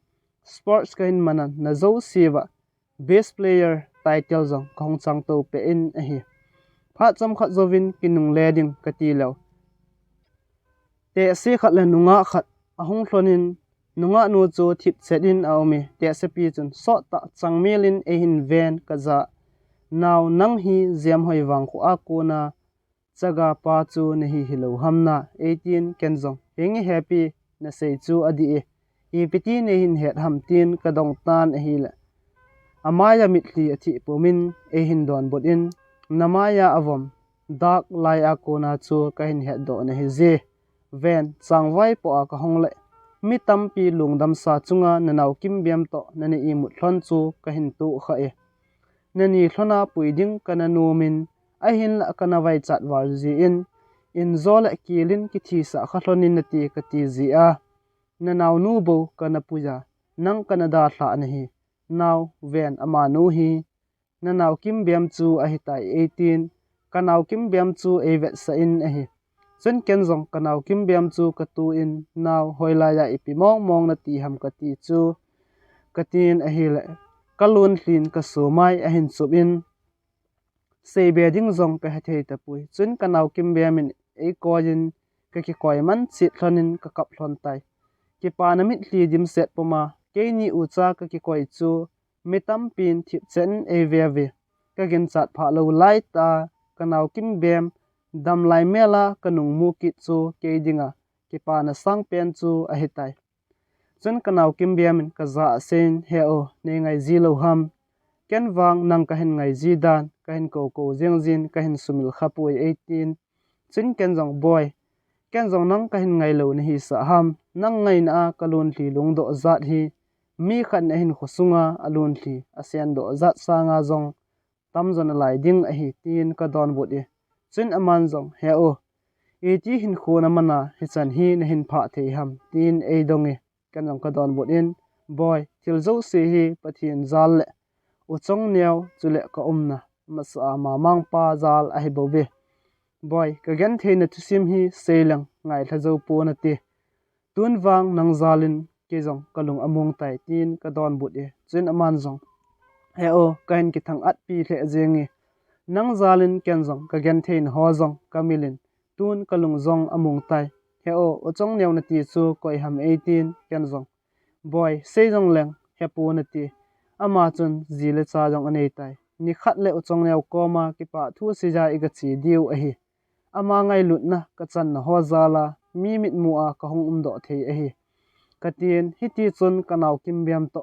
[SPEAKER 1] sports kain manan na zo siwa best player title zong kong chang to pe in a hi pha cham khat zowin kinung leding kati lo te si khat le nunga khat ahung thlonin nunga nu chu thip chetin aomi te se pi chun so ta changmelin e hin ven kaza naw nang hi ziam hoi wang khu a ko na chaga pa chu na hi hilo hamna 18 kenzong hengi happy na sei chu adi e piti ne hin het ham tin kadong tan hi la amaya mitli athi pomin e hin don bodin namaya avom dak lai a ko na chu ka hin het do na hi je ven changwai po a ka hongle mi tampi lungdam sa chunga nanaw kim biam to nani i mut thon chu ka hin tu kha e nani thlona puiding kana numin a hin la kana vai chat war ji in zol kilin ki thi sa kha thlonin na ti ka ti ji a nanaw nu bo kana puja nang kana da thla na hi naw ven ama nu hi nanaw kim biam chu a hi tai 18 kanaw kim biam chu e vet sa in a hi chen ken zong kanaw kim biam chu ka tu in naw hoila ya ipi mong mong na ti ham ka ti chu ka tin a hi le kalun hlin ka somai a hin chup in sei beding zong ka hathei ta pui chun kanaw kim biam in e kojin ka ki koi man chi thlonin ka kap thlon tai ki pa na mit hli dim set poma ke ni ucha ka ki koi chu mitam pin thip chen e ve ka gen chat pha lo lai ta kanaw kim biam dam lai mela kanung mu ki chu ke dinga ki pa na sang pen chu a hitai chun kanaw kim biam in ka za sen he o ne ngai ji lo ham ken wang nang ka hen ngai ji dan ka hen ko jeng jin ka hen sumil khapui 18 chun ken jong boy ken jong nang ka hin ngai lo ni hi sa ham nang ngai na kalun hli lung do zat hi mi khat na hin khosunga alun hli asian do zat sanga jong tam zon lai ding a hi tin ka don bot e chun aman jong he o e ti hin khona mana hi chan hi na hin pha thei ham tin e dong e kan jong ka don bot in boy til zo se hi pathin zal le uchong neo chule ka umna masa ma mang pa zal a hi bobe boy ka gen theina thusim hi selang ngai thazo po na te tun wang nang zalin ke jong kalung among tai tin ka don but e chin aman jong he o kain ki thang at pi the jengi nang zalin ken jong ka gen thein ho jong kamilin tun kalung jong among tai he o ochong neu na ti chu koi ham 18 ken jong boy sei jong leng he pu na ti ama chun zile cha jong anei tai ni khat le ochong neu koma ki pa thu si ja i ga chi diu a hi ama ngai lut na ka chan na ho zala mi mit mu a ka hong do thei a hi katin hiti chun kanaw kim biam to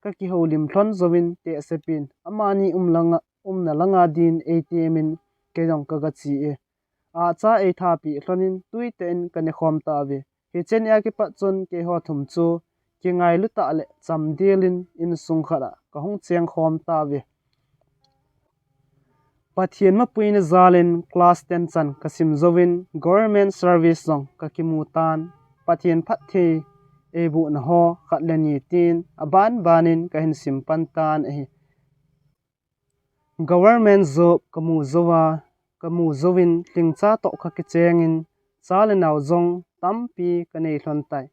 [SPEAKER 1] ka ki holim thon zowin te sepin ama ni na langa din atm in ke jong ka ga chi e a cha e tha pi thlonin tuiten ka ne khom ta ve he chen ya ki pa chun ke ho thum chu ki ngai lu ta le cham delin in sung khara ka hong cheng khom ta ve pathian ma puin zalin class 10 chan kasim zowin government service zong ka kimutan pathian phat the e bu na ho khat le ni tin aban banin ka hin sim pan tan e government job kamu zowin tlingcha to kha ki chengin chale naw zong tampi ka nei hlon tai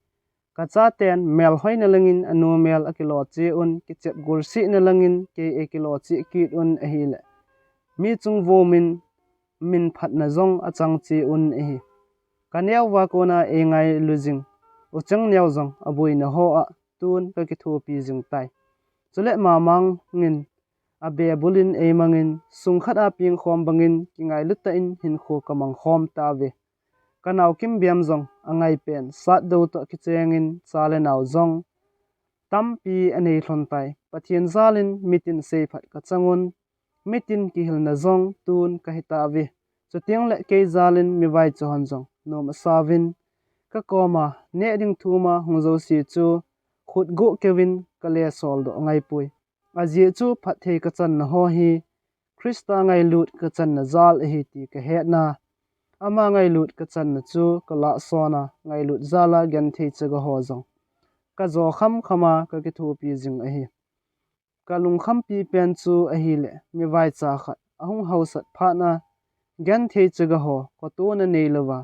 [SPEAKER 1] ka cha ten mel hoina langin anu mel akilo che un ki chep gursi na langin ke e kilo chi kit un a hi le mi chung vo min phat na zong achang chi un e hi kanyaw wa ko na e ngai lujing uchang nyaw zong abui na ho a tun ka ki thu pi jing tai chule ma mang ngin abe bulin e mangin sung khat a ping khom bangin ki ngai luta in hin kho kamang khom ta ve kanaw kim biam zong angai pen sat do to ki chengin chale naw zong tampi anei hlon tai pathian zalin mitin sei phat ka changun mitin ki hilna zong tun ka hita ve chutiang le ke zalin mi vai chon zong nom savin ka koma ne ding thuma hungzo si chu khut go kevin ka le sol do ngai pui aji chu phat thei ka chan na ho hi krista ngai lut ka chan na zal hi ti ka he na ama ngai lut ka chan na chu ka la sona ngai lut zala gan thei chaga ho zong ka zo kham khama ka ki thu pi jing a hi kalung kham pi pen chu a hi le mi vai cha khat ahung hausat pha na gan thei chaga ho ko to na nei lawa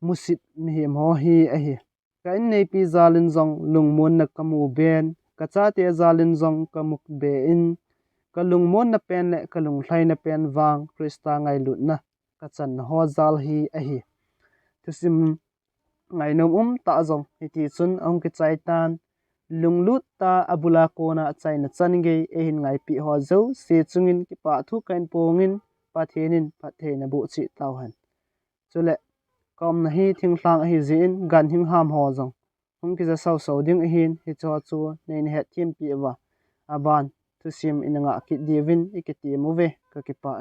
[SPEAKER 1] musit mi hem ho hi a hi ka in nei pi zalin zong lungmon na kamu ben ka cha te zalin zong kamuk be in ka lungmon na pen le ka lung thlai na pen wang krista ngai lut na ka chan ho zal hi a hi thusim ngày nôm ta zong hiti chun ông cái chai tan lung lut ta abula kona chai na chan ge e hin ngai pi ho zo se chungin ki pa thu kain pongin pa thenin pa the na bu chi tau han chule kom na hi thing hlang hi zin gan hing ham ho zong hung ki za sau ding hin hi cho chu nei ne het thim pi wa aban Thusim inanga ki divin ikiti move ka ki pa